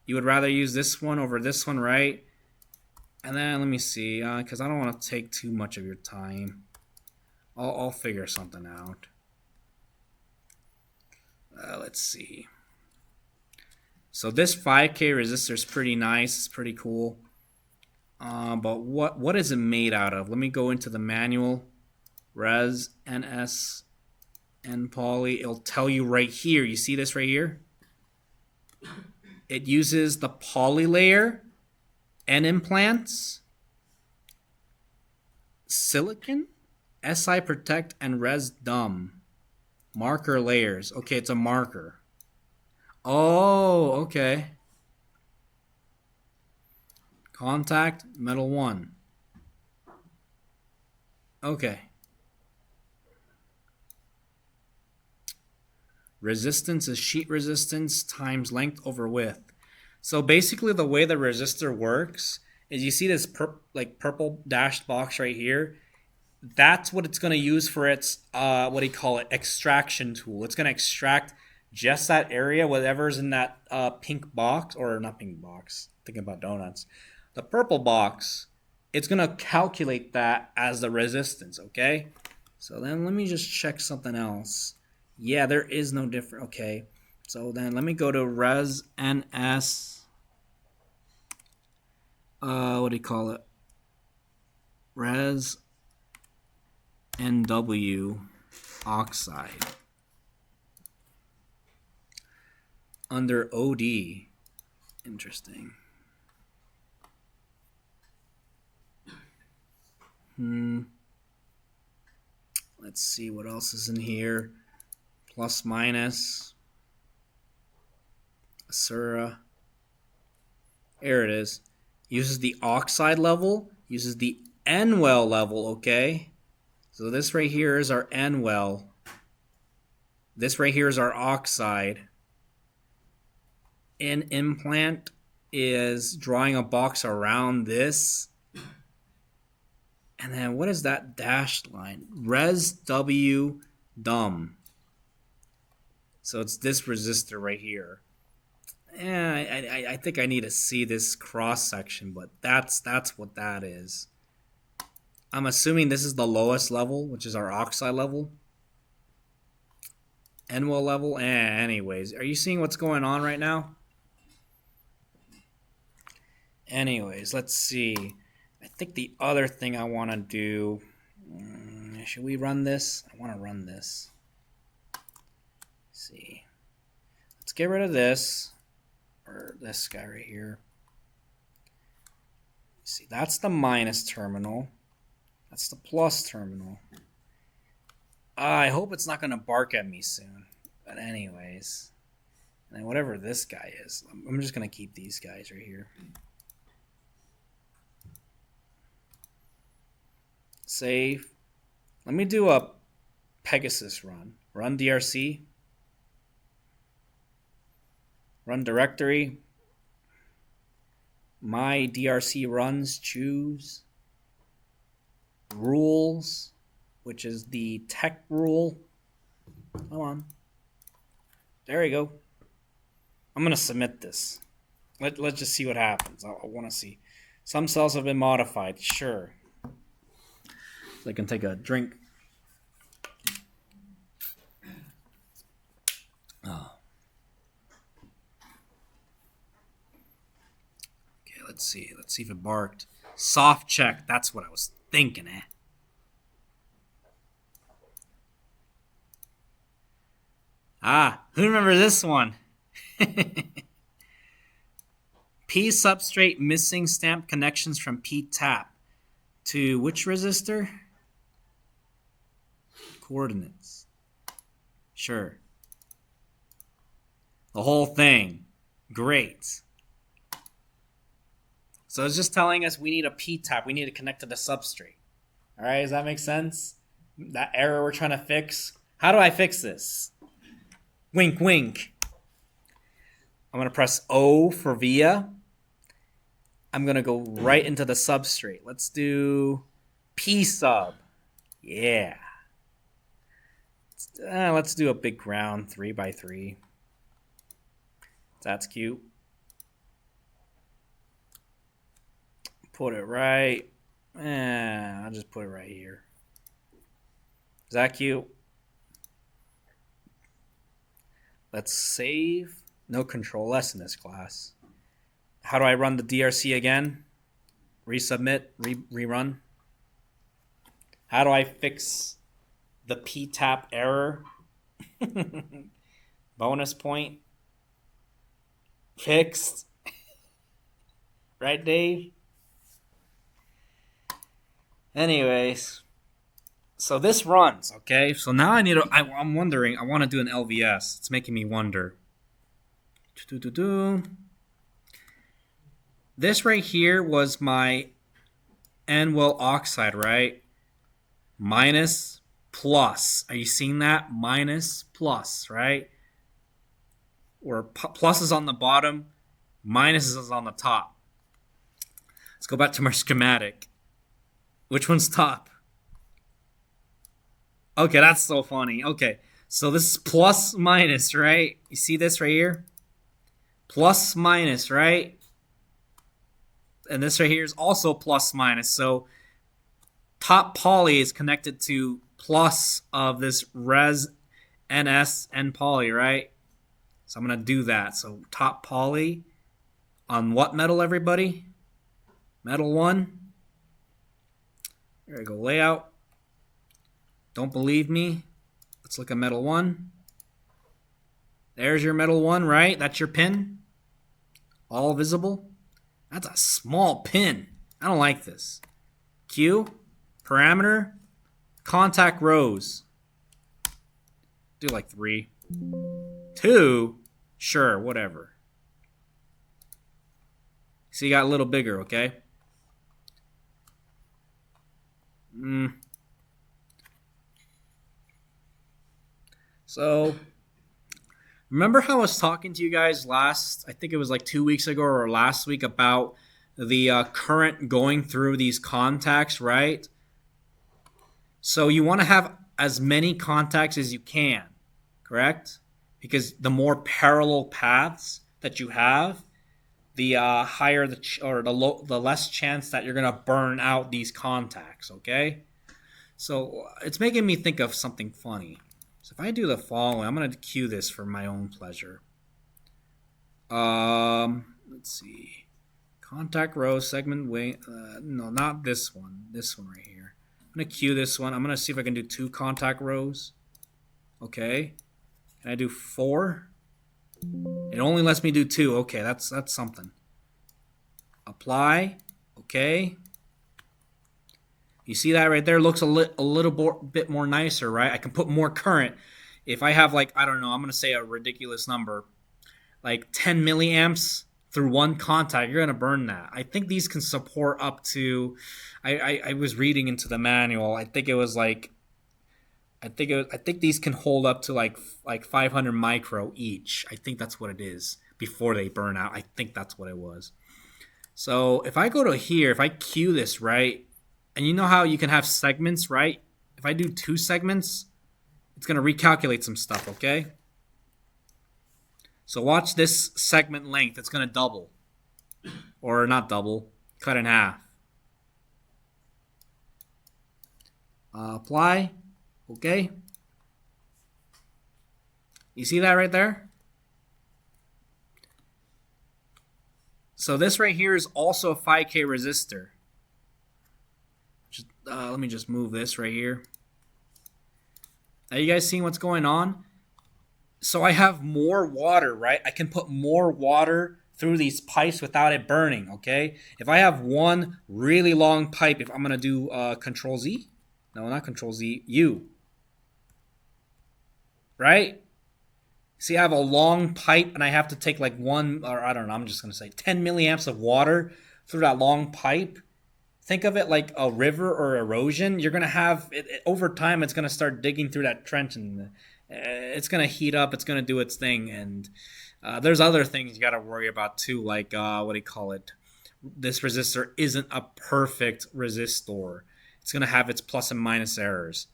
You would rather use this one over this one, right? And then let me see, because I don't want to take too much of your time. I'll figure something out. Let's see. So this 5K resistor is pretty nice. It's pretty cool. But what is it made out of? Let me go into the manual. Res ns n poly. It'll tell you right here. You see this right here? It uses the poly layer, N implants, silicon, SI protect, and res dum. Marker layers. Okay, it's a marker. Oh, okay. Contact, metal 1. Okay. Resistance is sheet resistance times length over width. So basically the way the resistor works is you see this purple dashed box right here. That's what it's going to use for its, extraction tool. It's going to extract just that area, whatever's in that pink box, or not pink box, thinking about donuts. The purple box, it's going to calculate that as the resistance, okay? So then let me just check something else. Yeah, there is no difference. Okay, so then let me go to res ns. Res NW oxide under OD. Interesting. Let's see what else is in here. Plus minus Asura. Here it is. Uses the oxide level, uses the N-well level, okay? So this right here is our N-well. This right here is our oxide. In implant is drawing a box around this. And then what is that dashed line? Res W dumb. So it's this resistor right here. Yeah, I think I need to see this cross section, but that's what that is. I'm assuming this is the lowest level, which is our oxide level. N-well level. Anyways, are you seeing what's going on right now? Anyways, let's see. I think the other thing I want to do... should we run this? I want to run this. Let's see. Let's get rid of this. Or this guy right here. See, that's the minus terminal. That's the plus terminal. I hope it's not going to bark at me soon. But anyways. And then whatever this guy is. I'm just going to keep these guys right here. Save. Let me do a Pegasus run. Run DRC. Run directory. My DRC runs. Choose. Rules, which is the tech rule. Come on. There we go. I'm going to submit this. Let's just see what happens. I want to see. Some cells have been modified. Sure. So I can take a drink. Oh. Okay, let's see. Let's see if it barked. Soft check. That's what I was thinking, eh? Who remembers this one? P substrate missing stamp connections from P tap to which resistor? Coordinates. Sure. The whole thing. Great. So it's just telling us we need a P-tap. We need to connect to the substrate. All right, does that make sense? That error we're trying to fix. How do I fix this? Wink, wink. I'm going to press O for via. I'm going to go right into the substrate. Let's do P sub. Yeah. Let's do a big ground 3x3. That's cute. Put it right. I'll just put it right here. Is that cute? Let's save. No control S in this class. How do I run the DRC again? Resubmit, rerun. How do I fix the P-tap error? Bonus point. Fixed. Right, Dave? Anyways, so this runs, okay? So now I'm wondering, I want to do an LVS. It's making me wonder. This right here was my N-well oxide, right? Minus, plus. Are you seeing that? Minus, plus, right? Or plus is on the bottom, minus is on the top. Let's go back to my schematic. Which one's top? Okay, that's so funny. Okay, so this is plus minus, right? You see this right here? Plus minus, right? And this right here is also plus minus. So top poly is connected to plus of this res ns n poly, right? So I'm going to do that. So top poly on what metal, everybody? Metal 1. There we go, layout. Don't believe me? Let's look at metal 1. There's your metal 1, right? That's your pin. All visible. That's a small pin. I don't like this. Q, parameter, contact rows. Do like 3. 2, sure, whatever. See, it got a little bigger, okay? So, remember how I was talking to you guys I think it was like 2 weeks ago or last week about the current going through these contacts, right? So you want to have as many contacts as you can, correct? Because the more parallel paths that you have, the higher the less chance that you're gonna burn out these contacts. Okay, so it's making me think of something funny. So if I do the following, I'm gonna cue this for my own pleasure. Let's see, contact row segment wing. No, not this one. This one right here. I'm gonna cue this one. I'm gonna see if I can do 2 contact rows. Okay, can I do 4? It only lets me do 2. Okay, that's something. Apply. Okay. You see that right there? Looks a little bit more nicer, right? I can put more current. If I have like, I don't know, I'm going to say a ridiculous number, like 10 milliamps through one contact, you're going to burn that. I think these can support up to, I was reading into the manual. I think it was like, I think these can hold up to like 500 micro each. I think that's what it is before they burn out. I think that's what it was. So if I go to here, if I cue this, right, and you know how you can have segments, right? If I do 2 segments, it's going to recalculate some stuff, okay? So watch this segment length. It's going to double. Or not double, cut in half. Apply. Okay. You see that right there? So this right here is also a 5K resistor. Let me just move this right here. Are you guys seeing what's going on? So I have more water, right? I can put more water through these pipes without it burning, okay? If I have one really long pipe, if I'm going to do Control Z. No, not Control Z. U. Right? See, I have a long pipe and I have to take like or I don't know, I'm just going to say 10 milliamps of water through that long pipe. Think of it like a river or erosion. You're going to have, over time, it's going to start digging through that trench and it's going to heat up. It's going to do its thing. And there's other things you got to worry about too, like, what do you call it? This resistor isn't a perfect resistor. It's going to have its plus and minus errors.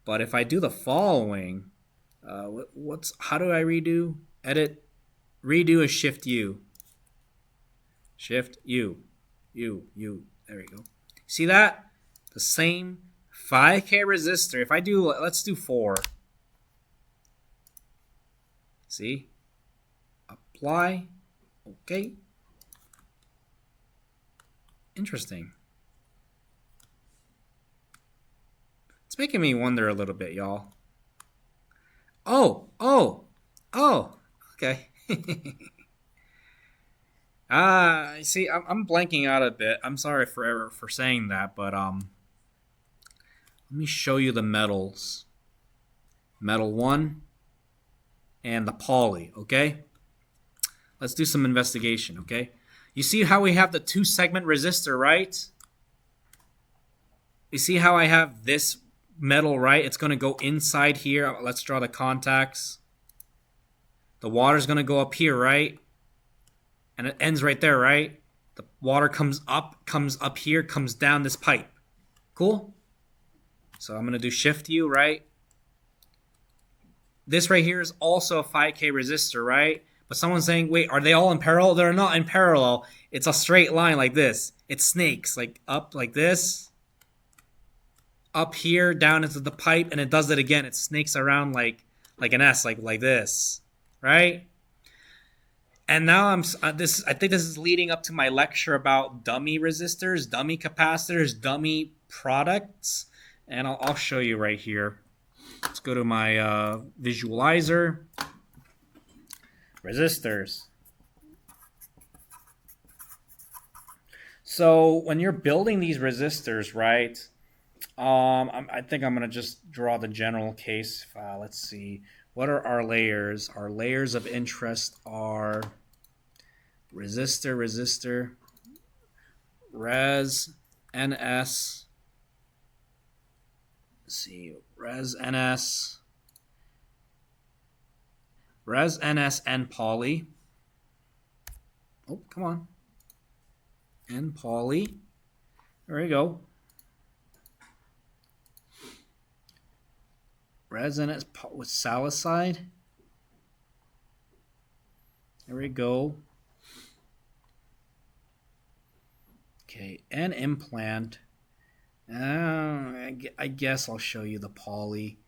But if I do the following, how do I redo? Edit. Redo is Shift U. Shift U. U. There we go. See that? The same 5K resistor. If I do, let's do 4. See? Apply. Okay. Interesting. It's making me wonder a little bit, y'all. Oh. Okay. See, I'm blanking out a bit. I'm sorry for saying that, but let me show you the metals. Metal 1 and the poly, okay? Let's do some investigation, okay? You see how we have the 2-segment resistor, right? You see how I have this metal, right? It's going to go inside here. Let's draw the contacts. The water's going to go up here, right? And it ends right there, right? The water comes up here, comes down this pipe. Cool? So I'm going to do Shift U, right? This right here is also a 5K resistor, right? But someone's saying, wait, are they all in parallel? They're not in parallel. It's a straight line like this. It snakes, like up like this. Up here, down into the pipe, and it does it again. It snakes around like an S, like this, right? And now I think this is leading up to my lecture about dummy resistors, dummy capacitors, dummy products, and I'll show you right here. Let's go to my visualizer. Resistors. So when you're building these resistors, right? I think I'm gonna just draw the general case. Let's see. What are our layers? Our layers of interest are resistor. res ns. Let's see, res ns and poly. Oh, come on. And poly. There we go. Res ns with salicide. There we go. Okay, and implant. I guess I'll show you the poly.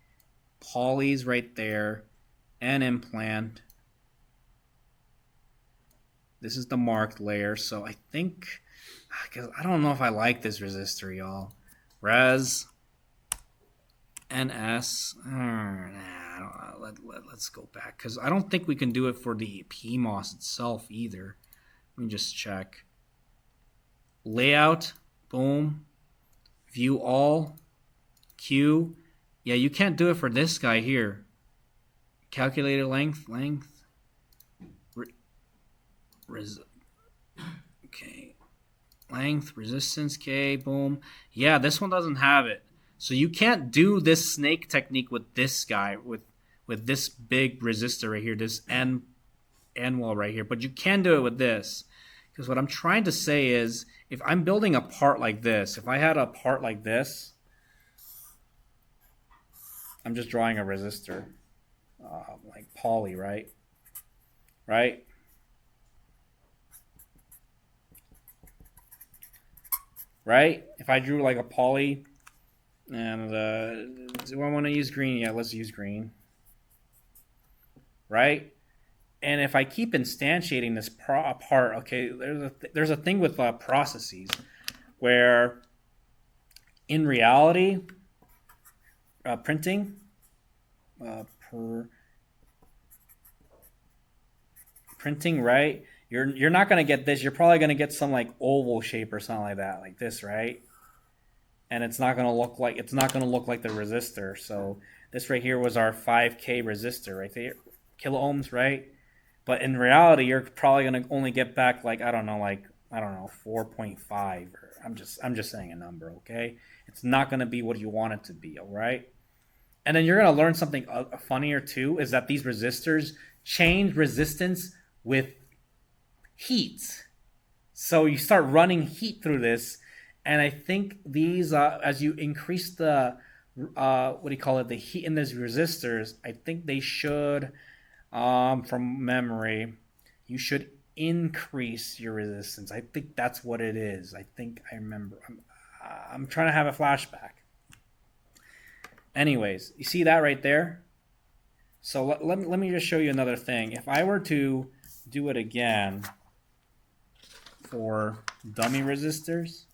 Poly's right there. And implant. This is the marked layer. So I think, because I don't know if I like this resistor, y'all. Res NS. Let's go back, because I don't think we can do it for the PMOS itself either. Let me just check. Layout. Boom. View all. Q. Yeah, you can't do it for this guy here. Calculated length. Okay. Length, resistance, K, boom. Yeah, this one doesn't have it. So you can't do this snake technique with this guy, with this big resistor right here, this N wall right here. But you can do it with this. Because what I'm trying to say is, if I'm building a part like this, if I had a part like this, I'm just drawing a resistor, like poly, right? Right? Right? If I drew like a poly, and do I want to use green? Yeah, let's use green. Right? And if I keep instantiating this part, okay, there's a thing with processes where, in reality, printing, printing, right? You're not gonna get this. You're probably gonna get some like oval shape or something like that, like this, right? And it's not gonna look like the resistor. So this right here was our 5K resistor right there, kilo ohms, right? But in reality, you're probably gonna only get back like I don't know, 4.5. Or I'm just saying a number, okay? It's not gonna be what you want it to be, all right? And then you're gonna learn something funnier too, is that these resistors change resistance with heat. So you start running heat through this, and I think these, as you increase the the heat in these resistors, I think they should, from memory, you should increase your resistance. I think that's what it is. I think I remember. I'm trying to have a flashback. Anyways, you see that right there? So let me just show you another thing. If I were to do it again for dummy resistors,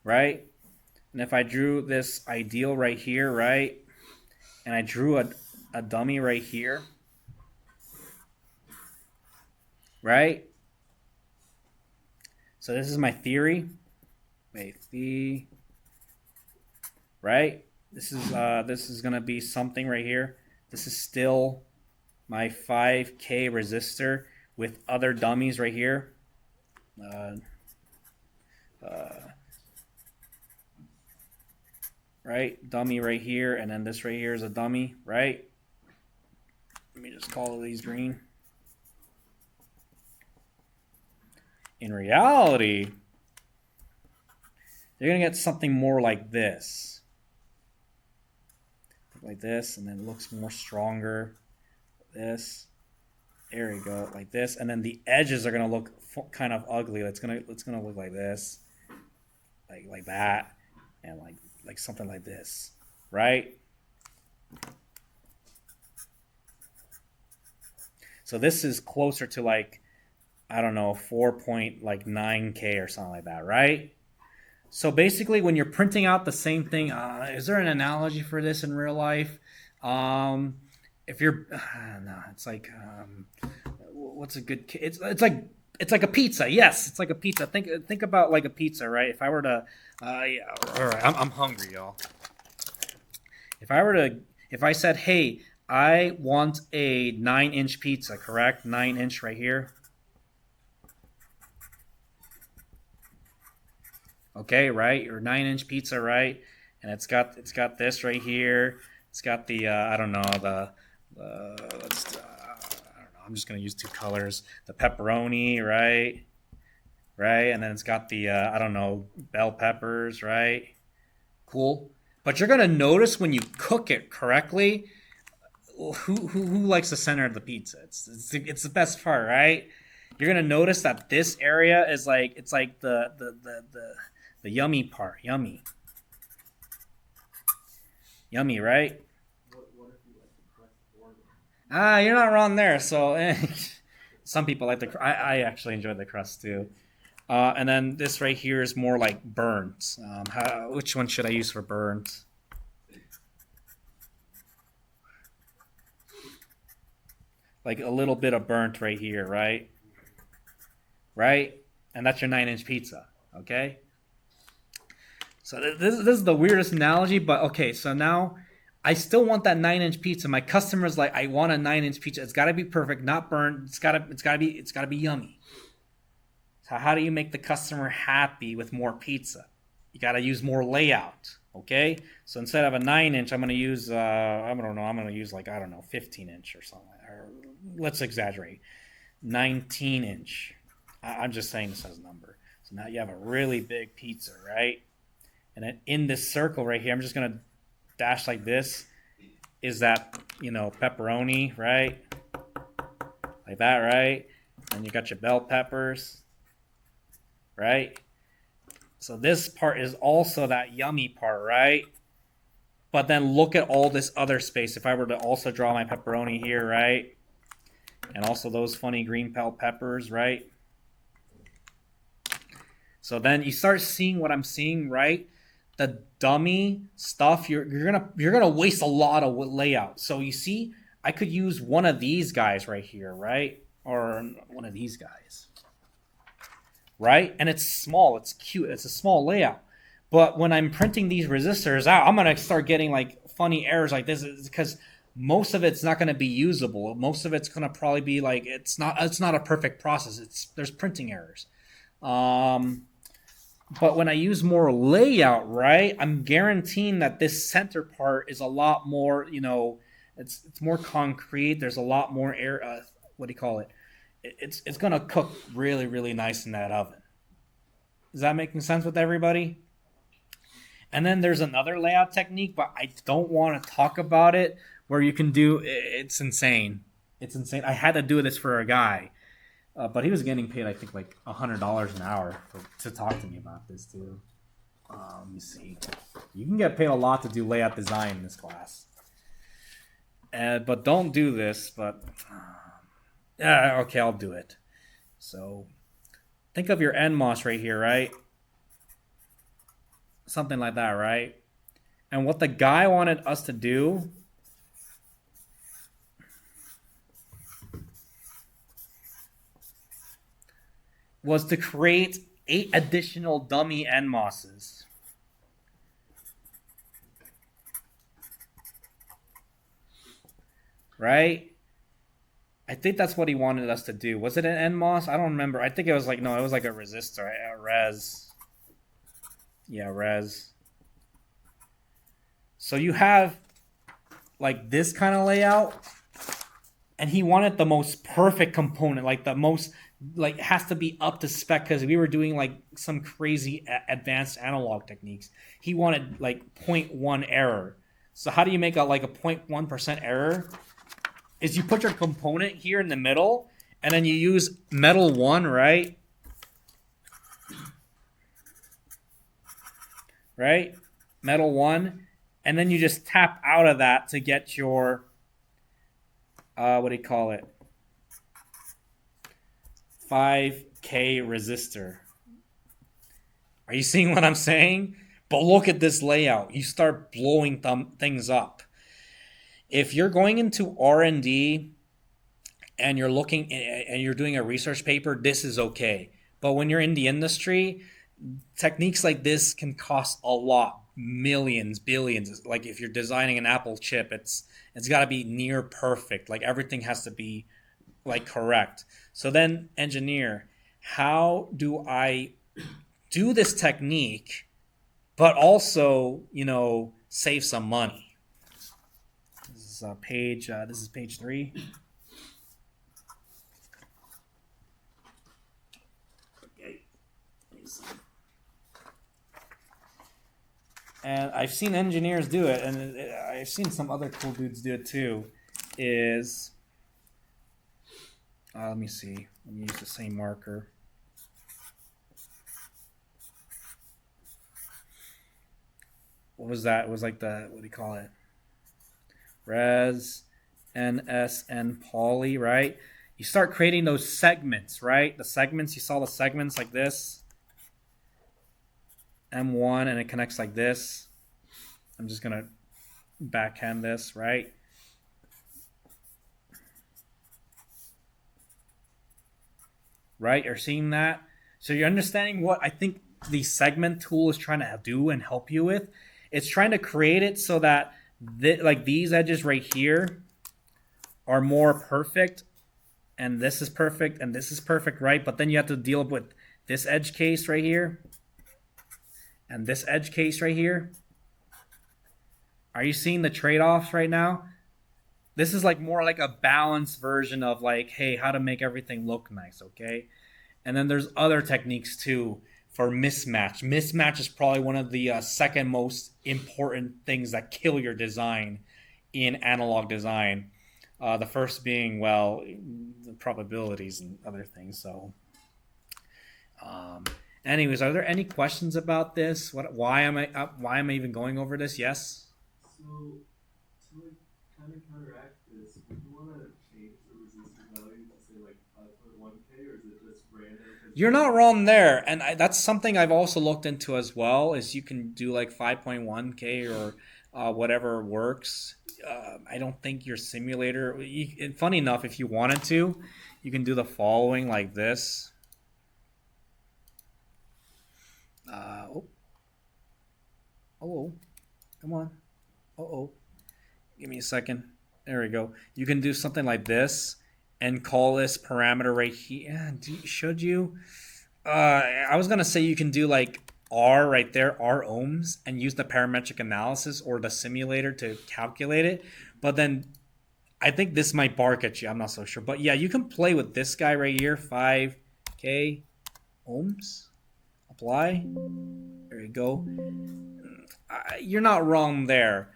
right? And if I drew this ideal right here, right? And I drew a dummy right here, right? So this is my theory. Right? This is gonna be something right here. This is still my 5K resistor with other dummies right here. Right? Dummy right here, and then this right here is a dummy, right? Let me just call these green. In reality, you're going to get something more like this. Like this, and then it looks more stronger. This. There we go, like this. And then the edges are going to look kind of ugly. It's going to look like this. Like that. And like something like this. Right? So this is closer to like, I don't know, 4.9K or something like that, right? So basically, when you're printing out the same thing, is there an analogy for this in real life? If you're, no, it's like, what's a good? It's like a pizza. Yes, it's like a pizza. Think about like a pizza, right? If I were to, yeah, all right, I'm hungry, y'all. If I said, hey, I want a 9-inch pizza, correct? 9-inch right here. Okay, right? Your 9-inch pizza, right? And it's got this right here. It's got the I don't know let's I don't know. I'm just gonna use two colors. The pepperoni, right? Right, and then it's got the I don't know, bell peppers, right? Cool. But you're gonna notice when you cook it correctly, who likes the center of the pizza? It's the best part, right? You're gonna notice that this area is like it's like the yummy part, yummy, yummy, right? What if you like the crust more? Ah, you're not wrong there. So some people like the. I actually enjoy the crust too. And then this right here is more like burnt. Which one should I use for burnt? Like a little bit of burnt right here, right? Right? And that's your 9-inch pizza, okay? So this is the weirdest analogy, but okay, so now I still want that 9-inch pizza. My customer's like, I want a 9-inch pizza. It's gotta be perfect, not burnt. It's gotta be yummy. So how do you make the customer happy with more pizza? You gotta use more layout, okay? So instead of a 9-inch, I'm gonna use I don't know, I'm gonna use like I don't know, 15-inch or something. Or let's exaggerate, 19-inch. I'm just saying this as a number. So now you have a really big pizza, right? And then in this circle right here, I'm just gonna dash like this. Is that pepperoni, right? Like that, right? And you got your bell peppers, right? So this part is also that yummy part, right? But then look at all this other space. If I were to also draw my pepperoni here, right? And also those funny green bell peppers, right? So then you start seeing what I'm seeing, right? The dummy stuff, you're gonna waste a lot of layout. So you see, I could use one of these guys right here, right? Or one of these guys, right? And it's small, it's cute, it's a small layout. But when I'm printing these resistors out, I'm gonna start getting like funny errors like this because most of it's not gonna be usable. Most of it's gonna probably be like it's not a perfect process. There's printing errors. But when I use more layout, right, I'm guaranteeing that this center part is a lot more, it's more concrete. There's a lot more air. What do you call it? It's gonna cook really, really nice in that oven. Is that making sense with everybody? And then there's another layout technique, but I don't want to talk about it. Where you can do it's insane. It's insane. I had to do this for a guy. But he was getting paid, I think, like $100 an hour to talk to me about this, too. Let me see. You can get paid a lot to do layout design in this class. But don't do this, but... yeah, okay, I'll do it. So, think of your NMOS right here, right? Something like that, right? And what the guy wanted us to do... was to create 8 additional dummy NMOSs. Right? I think that's what he wanted us to do. Was it an NMOS? I don't remember. I think it was like, no, it was like a resistor. A res. Yeah, res. So you have like this kind of layout. And he wanted the most perfect component, like the most... like has to be up to spec because we were doing like some crazy advanced analog techniques. He wanted like 0.1 error. So how do you make a 0.1% error? Is you put your component here in the middle and then you use metal 1, right? Right? Metal 1. And then you just tap out of that to get your what do you call it? 5K resistor. Are you seeing what I'm saying? But look at this layout. You start blowing things up. If you're going into R&D and you're looking and you're doing a research paper, this is okay. But when you're in the industry, techniques like this can cost a lot. millions, billions. Like if you're designing an Apple chip, it's got to be near perfect. Like everything has to be like correct. So then engineer, how do I do this technique but also, save some money? This is page 3. Okay. And I've seen engineers do it, and I've seen some other cool dudes do it too. Let me see. Let me use the same marker. What was that? It was like what do you call it? Res, NS, and poly, right? You start creating those segments, right? The segments, you saw the segments like this. M1, and it connects like this. I'm just going to backhand this, right? Right? You're seeing that? So you're understanding what I think the segment tool is trying to do and help you with. It's trying to create it so that like these edges right here are more perfect, and this is perfect, and this is perfect, right? But then you have to deal with this edge case right here and this edge case right here. Are you seeing the trade-offs right now? This is like more like a balanced version of like, hey, how to make everything look nice, okay? And then there's other techniques too for mismatch. Mismatch is probably one of the second most important things that kill your design in analog design. The first being, well, the probabilities and other things. So, anyways, are there any questions about this? Why am I even going over this? Yes. So, to like kind of counteract this, would you want to change the resistor value to say like 5.1K, or is it just random? You're not wrong there, and that's something I've also looked into as well. Is you can do like 5.1K or whatever works. I don't think your simulator. And funny enough, if you wanted to, you can do the following like this. Come on. Give me a second. There we go. You can do something like this and call this parameter right here. Should you? I was going to say you can do like R right there, R ohms, and use the parametric analysis or the simulator to calculate it. But then I think this might bark at you. I'm not so sure. But yeah, you can play with this guy right here, 5K ohms. Apply. There you go. You're not wrong there.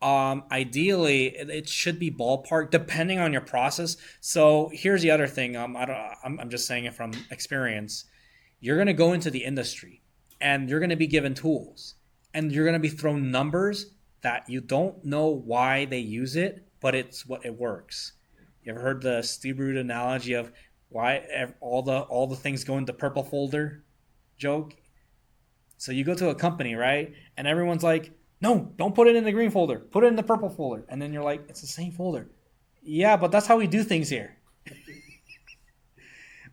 Ideally, it should be ballpark depending on your process. So here's the other thing. I'm just saying it from experience. You're going to go into the industry and you're going to be given tools and you're going to be thrown numbers that you don't know why they use it, but it's what it works. You ever heard the Steve Root analogy of why all the things go into purple folder joke? So you go to a company, right? And everyone's like, no, don't put it in the green folder. Put it in the purple folder. And then you're like, it's the same folder. Yeah, but that's how we do things here.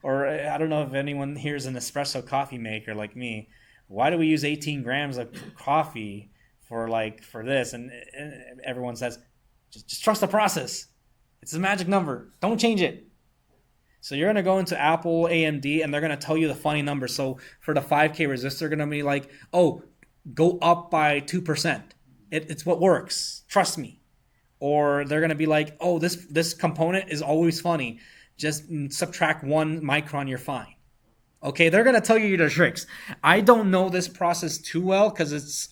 Or I don't know if anyone here is an espresso coffee maker like me. Why do we use 18 grams of coffee for this? And everyone says, just trust the process. It's a magic number. Don't change it. So you're going to go into Apple, AMD, and they're going to tell you the funny number. So for the 5K resistor, they're going to be like, oh, go up by 2%. It's what works. Trust me. Or they're going to be like, oh, this component is always funny. Just subtract 1 micron, you're fine. Okay, they're going to tell you the tricks. I don't know this process too well because it's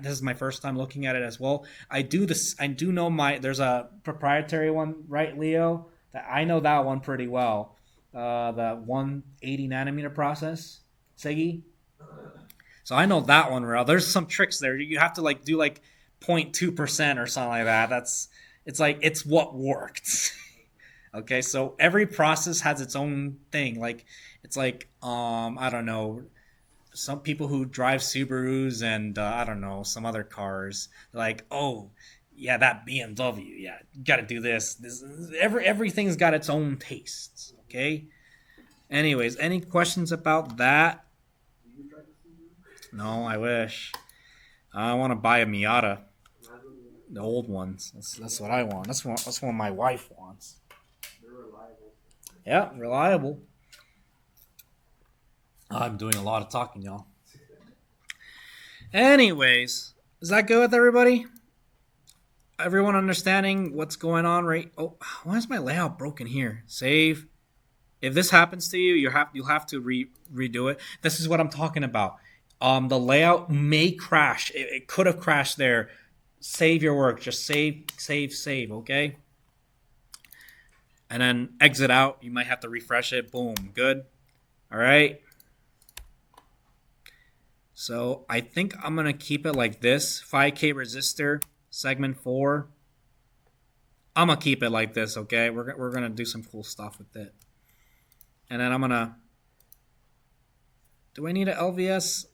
this is my first time looking at it as well. I do know there's a proprietary one, right, Leo? That I know that one pretty well. The 180 nanometer process, Segi. So I know that one well. There's some tricks there. You have to do 0.2% or something like that. It's what worked. Okay, so every process has its own thing. I don't know, some people who drive Subarus and I don't know, some other cars, like, oh yeah, that BMW, yeah, you got to do this. Everything's got its own tastes. Okay. Anyways, any questions about that? No, I wish. I want to buy a Miata. The old ones. That's what I want. That's what my wife wants. They're reliable. Yeah, reliable. I'm doing a lot of talking, y'all. Anyways, is that good with everybody? Everyone understanding what's going on, right? Oh, why is my layout broken here? Save. If this happens to you, you'll have to redo it. This is what I'm talking about. The layout may crash. It could have crashed there. Save your work. Just save. Okay. And then exit out. You might have to refresh it. Boom. Good. All right. So I think I'm gonna keep it like this. 5K resistor, segment 4. I'm gonna keep it like this. Okay. We're gonna do some cool stuff with it. And then I'm gonna. Do I need an LVS?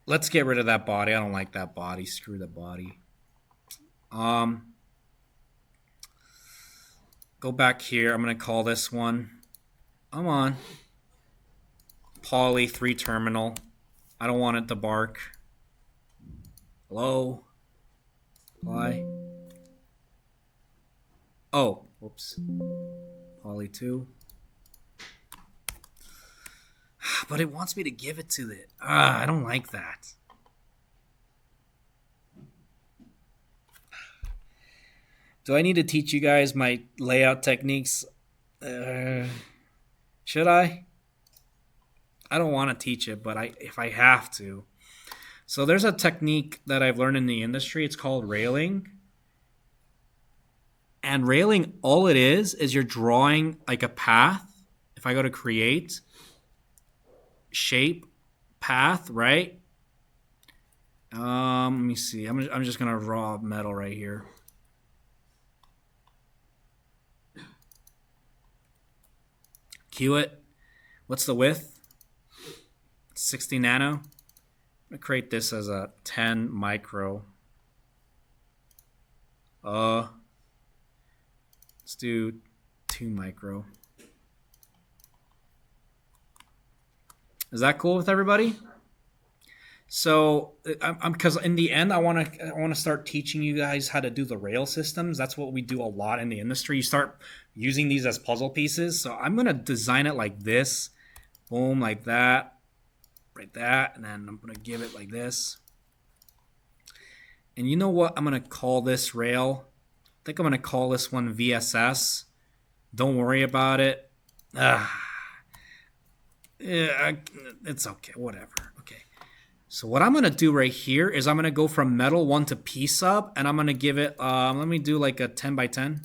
Let's get rid of that body. I don't like that body. Screw the body. Go back here. I'm gonna call this one. Come on. Poly 3 terminal. I don't want it to bark. Hello. Apply. Oh, whoops. Poly 2. But it wants me to give it to it. I don't like that. Do I need to teach you guys my layout techniques? Should I? I don't want to teach it, but if I have to. So there's a technique that I've learned in the industry. It's called railing. And railing, all it is you're drawing like a path. If I go to create, shape, path, right? Let me see. I'm just gonna draw metal right here. Cue it. What's the width? 60 nano. I'm gonna create this as a 10 micro. Let's do 2 micro. Is that cool with everybody? So, I'm because in the end, I want to start teaching you guys how to do the rail systems. That's what we do a lot in the industry. You start using these as puzzle pieces. So I'm gonna design it like this, boom, like that, right that, and then I'm gonna give it like this. And you know what? I'm gonna call this rail. I think I'm gonna call this one VSS. Don't worry about it. Yeah, it's okay. Whatever. Okay. So what I'm going to do right here is I'm going to go from metal 1 to P sub, and I'm going to give it, let me do like a 10 by 10.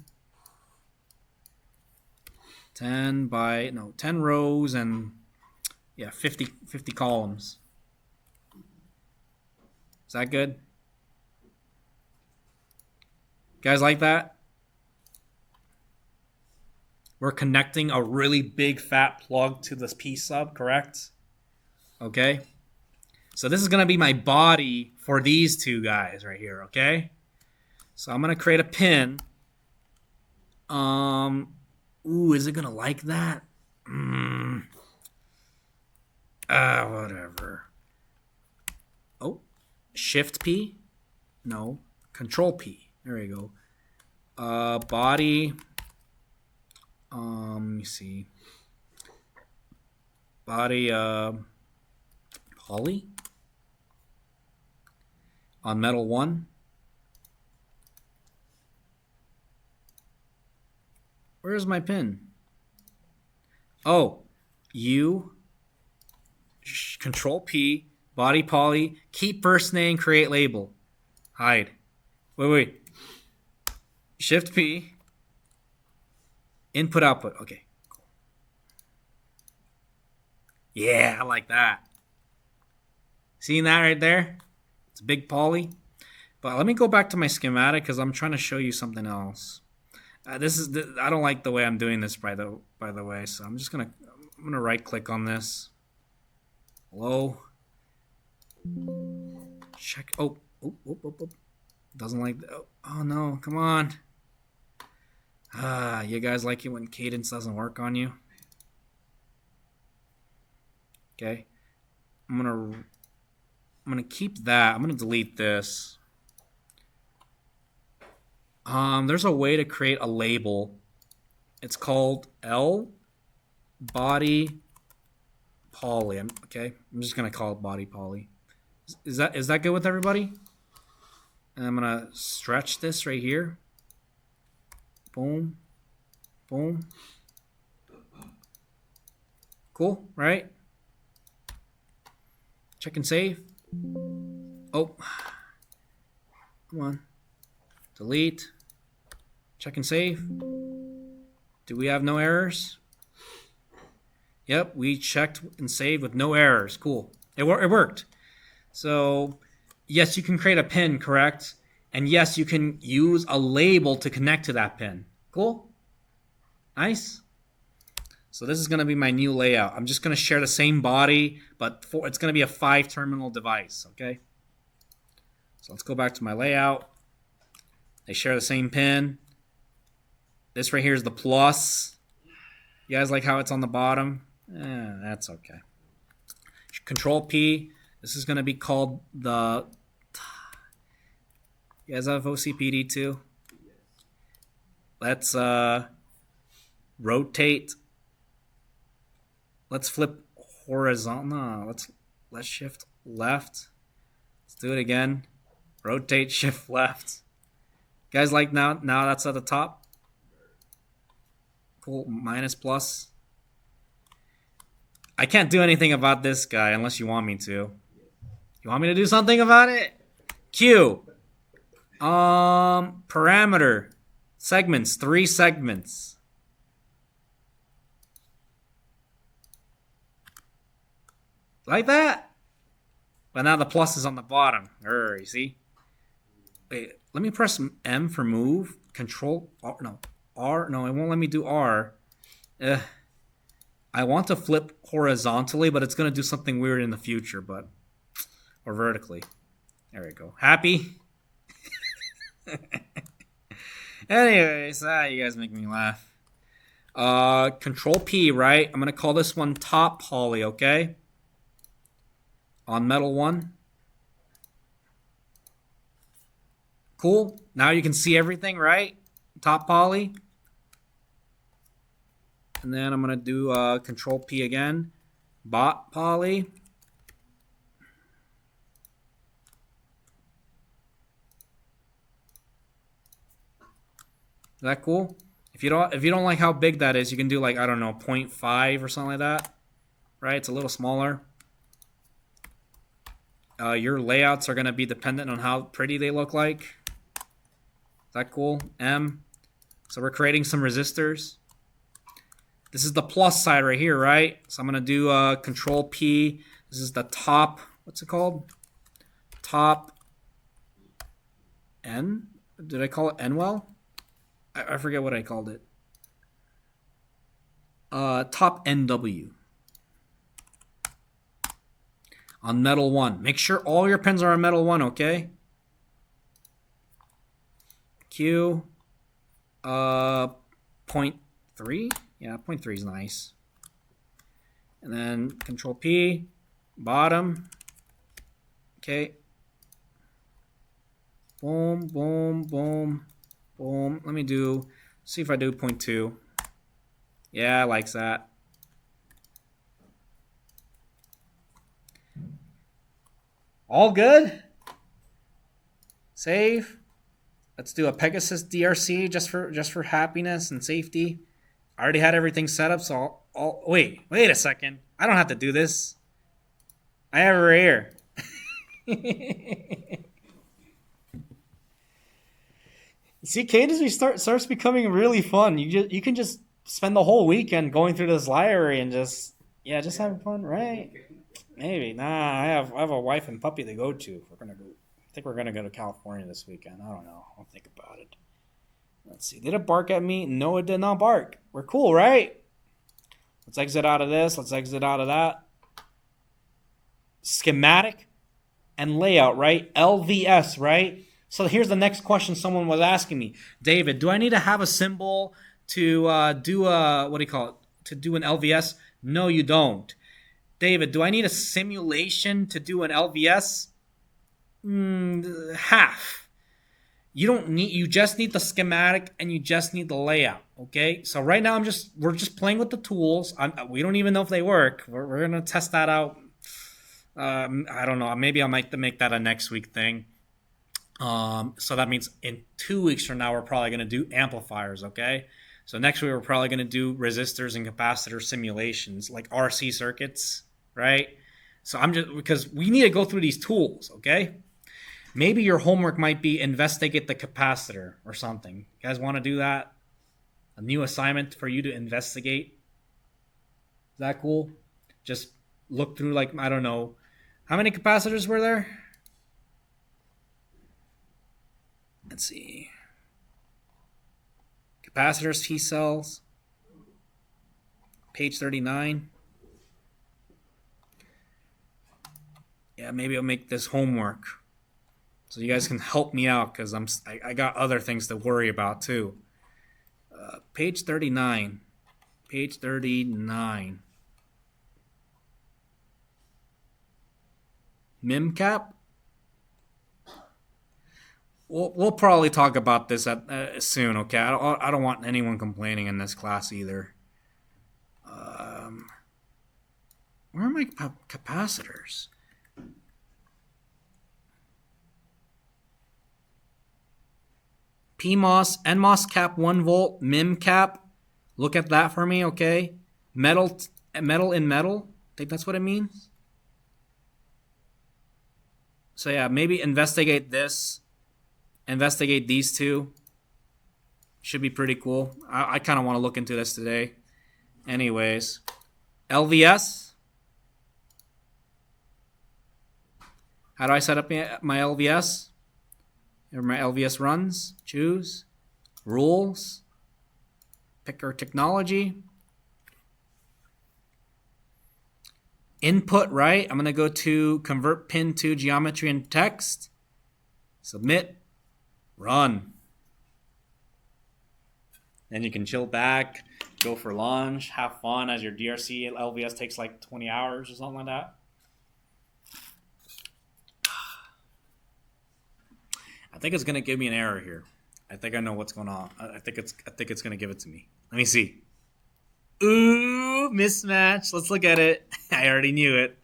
10 rows and, yeah, 50 columns. Is that good? You guys like that? We're connecting a really big fat plug to this P sub, correct? Okay. So this is going to be my body for these two guys right here, okay? So I'm going to create a pin. Is it going to like that? Whatever. Oh, Shift P? No, Control P. There you go. Body. Let me see. Body, poly. On metal 1. Where's my pin? Oh, U, Control P, body poly, keep first name, create label, hide. Wait. Shift P, input output. Okay, cool. Yeah, I like that. Seeing that right there? It's a big poly. But let me go back to my schematic because I'm trying to show you something else. I don't like the way I'm doing this by the way. So I'm gonna right click on this. Hello. Check. Oh. Doesn't like. Oh no! Come on. You guys like it when Cadence doesn't work on you? Okay. I'm gonna keep that. I'm gonna delete this. There's a way to create a label. It's called L body poly. Okay, I'm just gonna call it body poly. Is that good with everybody? And I'm gonna stretch this right here. Boom, boom. Cool, right? Check and save. Oh, come on. Delete. Check and save. Do we have no errors? Yep, we checked and saved with no errors. Cool. It worked. So, yes, you can create a pin, correct? And yes, you can use a label to connect to that pin. Cool? Nice. So this is going to be my new layout. I'm just going to share the same body, but it's going to be a 5-terminal device, okay? So let's go back to my layout. They share the same pin. This right here is the plus. You guys like how it's on the bottom? That's okay. Control P. This is going to be called the... You guys have OCPD too? Let's rotate. Let's flip horizontal. No, let's shift left. Let's do it again. Rotate, shift left. Guys like now that's at the top? Cool. Minus plus. I can't do anything about this guy unless you want me to. You want me to do something about it? Q. Parameter. Segments. 3 segments. Like that? But now the plus is on the bottom. You see? Wait, let me press M for move. Control R. No, it won't let me do R. I want to flip horizontally, but it's going to do something weird in the future, or vertically. There we go. Happy? Anyways, you guys make me laugh. Control P, right? I'm going to call this one top poly, okay? On metal 1. Cool. Now you can see everything, right? Top poly. And then I'm going to do Control P again. Bot poly. Is that cool? If you don't like how big that is, you can do like, I don't know, 0.5 or something like that. Right? It's a little smaller. Your layouts are going to be dependent on how pretty they look like. Is that cool? M. So we're creating some resistors. This is the plus side right here, right? So I'm going to do Control P. This is the top. What's it called? Top N? Did I call it N well? I forget what I called it. Top NW. On metal 1. Make sure all your pins are on metal 1, okay? Q. 0.3. Yeah, 0.3 is nice. And then Control P. Bottom. Okay. Boom, boom, boom, boom. Let me see if I do 0.2. Yeah, I like that. All good? Save. Let's do a Pegasus DRC just for happiness and safety. I already had everything set up, so I'll wait a second. I don't have to do this. I have it right here. See, Cadence starts becoming really fun. You can just spend the whole weekend going through this library and just having fun, right? Maybe. Nah, I have a wife and puppy to go to. I think we're gonna go to California this weekend. I don't know. I'll think about it. Let's see. Did it bark at me? No, it did not bark. We're cool, right? Let's exit out of this. Let's exit out of that. Schematic and layout, right? LVS, right? So here's the next question someone was asking me. David, do I need to have a symbol to do an LVS? No, you don't. David, do I need a simulation to do an LVS? Half. You just need the schematic and you just need the layout. Okay. So right now we're just playing with the tools. We don't even know if they work. We're going to test that out. I don't know. Maybe I'll make that a next week thing. So that means in 2 weeks from now, we're probably going to do amplifiers. Okay. So next week, we're probably going to do resistors and capacitor simulations, like RC circuits, right? So because we need to go through these tools, okay? Maybe your homework might be investigate the capacitor or something. You guys want to do that? A new assignment for you to investigate? Is that cool? Just look through, like, I don't know. How many capacitors were there? Let's see. Capacitors, T cells, page 39. Yeah, maybe I'll make this homework so you guys can help me out because I got other things to worry about too. Page 39. Page 39. MIMCAP? We'll probably talk about this soon, okay? I don't want anyone complaining in this class either. Where are my capacitors? PMOS, NMOS cap 1 volt, MIM cap. Look at that for me, okay? Metal in metal. I think that's what it means. So yeah, maybe investigate this. Investigate these two. Should be pretty cool. I kind of want to look into this today. Anyways, LVS. How do I set up my LVS? Here are my LVS runs. Choose. Rules. Pick our technology. Input, right? I'm going to go to convert pin to geometry and text. Submit. Run. Then you can chill back, go for lunch, have fun as your DRC LVS takes like 20 hours or something like that. I think it's gonna give me an error here. I think I know what's going on. I think it's gonna give it to me. Let me see. Ooh, mismatch. Let's look at it. I already knew it.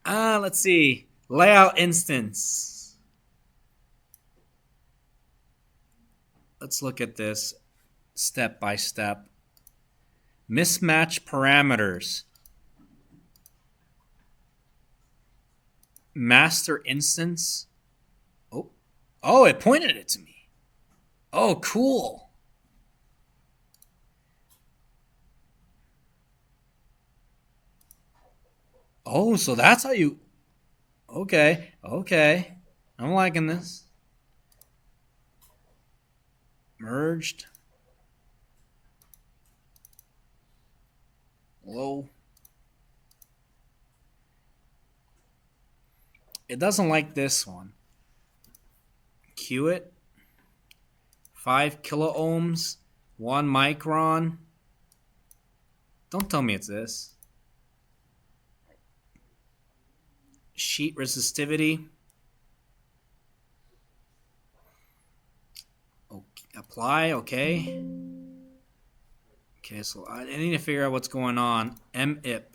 Let's see. Layout instance. Let's look at this step by step. Mismatch parameters. Master instance. Oh, it pointed it to me. Oh, cool. Oh, so that's how you... Okay. I'm liking this. Merged. Low. It doesn't like this one. Cue it. 5 kilo ohms. 1 micron. Don't tell me it's this. Sheet resistivity. Okay, apply, okay. Okay, so I need to figure out what's going on. MIP. It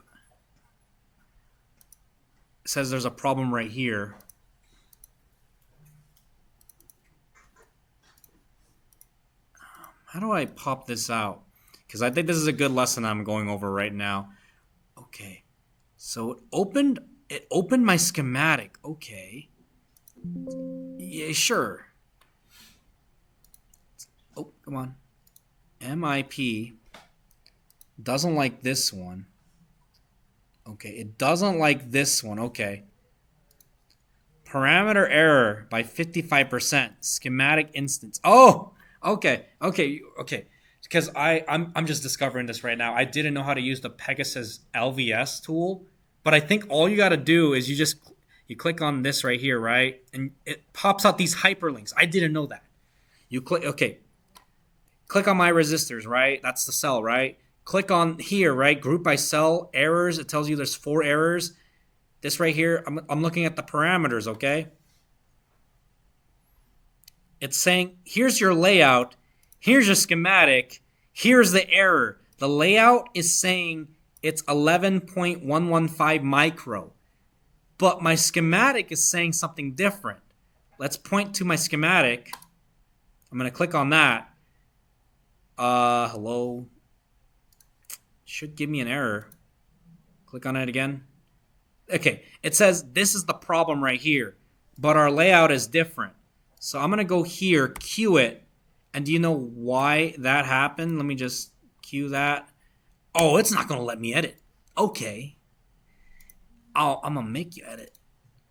says there's a problem right here. How do I pop this out? Because I think this is a good lesson I'm going over right now. Okay, so it opened my schematic. Okay. Yeah, sure. Oh, come on. MIP doesn't like this one. Okay, it doesn't like this one. Okay. Parameter error by 55%. Schematic instance. Oh, okay. Because I'm just discovering this right now. I didn't know how to use the Pegasus LVS tool. But I think all you got to do is you click on this right here, right? And it pops out these hyperlinks. I didn't know that. You click, okay. Click on my resistors, right? That's the cell, right? click on here, right? Group by cell, errors. It tells you there's 4 errors. This right here, I'm looking at the parameters, okay? It's saying, here's your layout, here's your schematic, here's the error. The layout is saying it's 11.115 micro, but my schematic is saying something different. Let's point to my schematic. I'm going to click on that. Hello. Should give me an error. Click on it again. Okay, it says this is the problem right here, but our layout is different. So I'm going to go here, queue it, and do you know why that happened? Let me just queue that. Oh, it's not going to let me edit. Okay. I'm going to make you edit.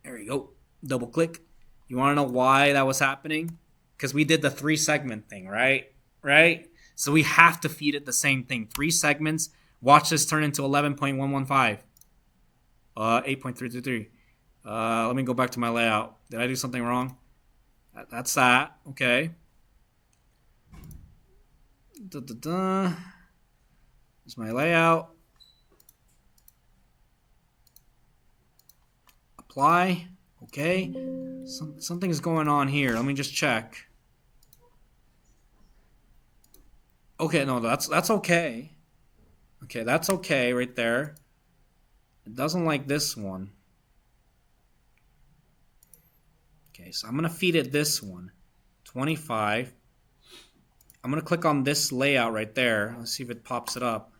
There you go. Double click. You want to know why that was happening? Because we did the 3 segment thing, right? Right? So we have to feed it the same thing. 3 segments. Watch this turn into 11.115. 8.333. Let me go back to my layout. Did I do something wrong? That's that. Okay. Here's my layout. Apply. Okay. Something's going on here. Let me just check. Okay, no, that's okay. Okay, that's okay right there. It doesn't like this one. Okay, so I'm going to feed it this one. 25. I'm going to click on this layout right there. Let's see if it pops it up.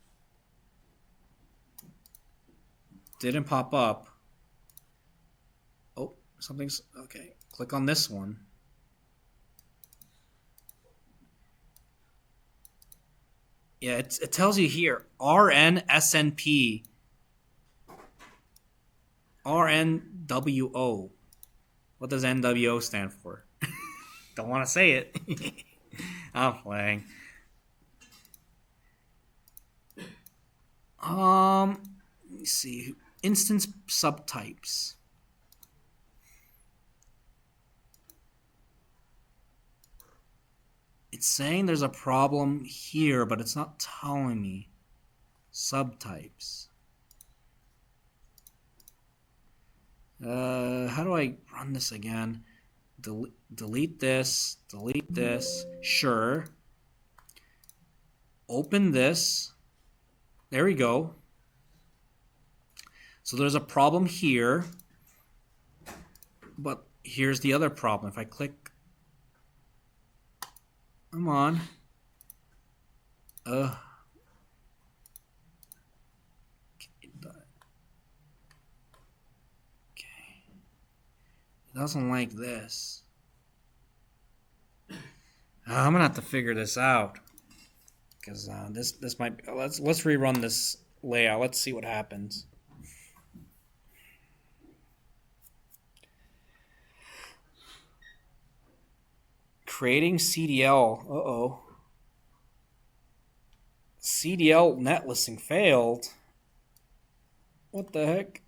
Didn't pop up. Oh, something's... Okay, click on this one. Yeah, it tells you here, RNSNP, RNWO. What does NWO stand for? Don't want to say it. I'm playing. Let me see. Instance subtypes. It's saying there's a problem here, but it's not telling me. Subtypes. How do I run this again? Delete this. Delete this. Sure. Open this. There we go. So there's a problem here. But here's the other problem. If I click... Come on. Okay. It doesn't like this. I'm gonna have to figure this out. Because this might be, let's rerun this layout. Let's see what happens. Creating CDL. Uh-oh. CDL net listing failed. What the heck?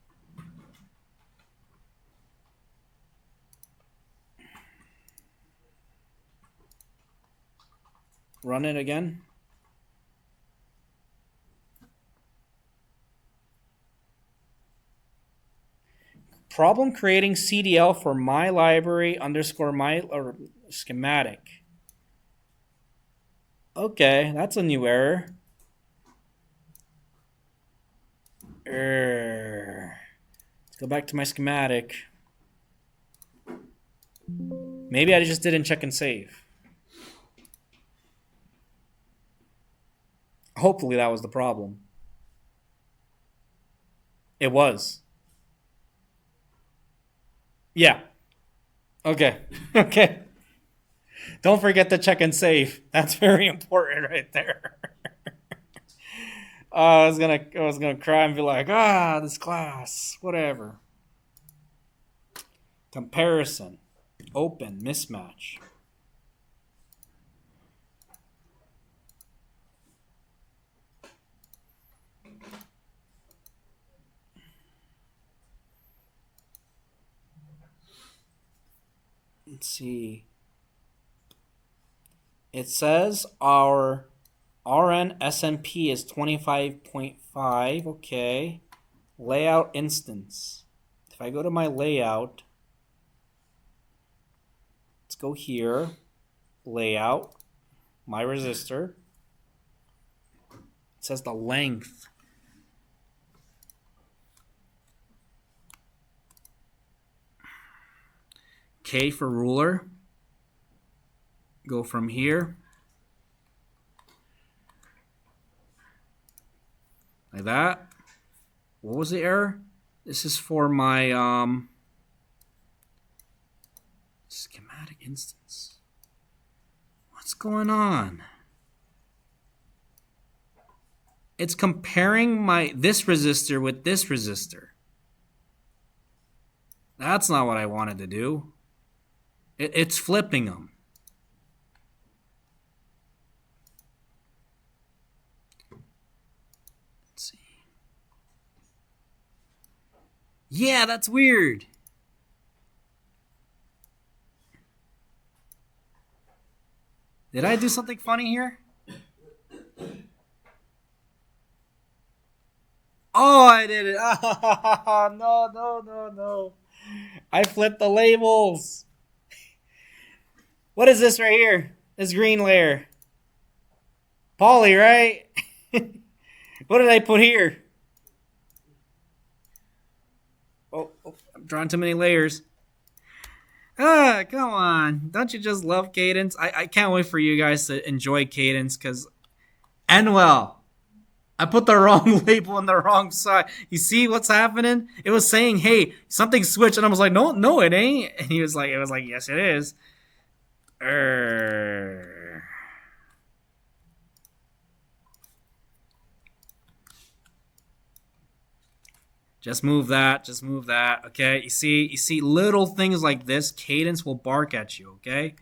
Run it again. Problem creating CDL for my library _ my or schematic. Okay, that's a new error. Let's go back to my schematic. Maybe I just didn't check and save. Hopefully that was the problem. It was. Yeah. Okay. Okay. Don't forget to check and save. That's very important right there. I was gonna cry and be like, this class, whatever. Comparison. Open. Mismatch. Let's see. It says our RN SMP is 25.5. Okay. Layout instance. If I go to my layout, let's go here. Layout. My resistor. It says the length. K for ruler. Go from here. Like that. What was the error? This is for my schematic instance. What's going on? It's comparing this resistor with this resistor. That's not what I wanted to do. It's flipping them. Let's see. Yeah, that's weird. Did I do something funny here? Oh, I did it. Oh, no. I flipped the labels. What is this right here? This green layer. Poly, right? What did I put here? Oh, I'm drawing too many layers. Come on. Don't you just love Cadence? I can't wait for you guys to enjoy Cadence because... Well, I put the wrong label on the wrong side. You see what's happening? It was saying, hey, something switched. And I was like, no, it ain't. And it was like, yes, it is. Just move that. Okay. You see little things like this. Cadence will bark at you. Okay.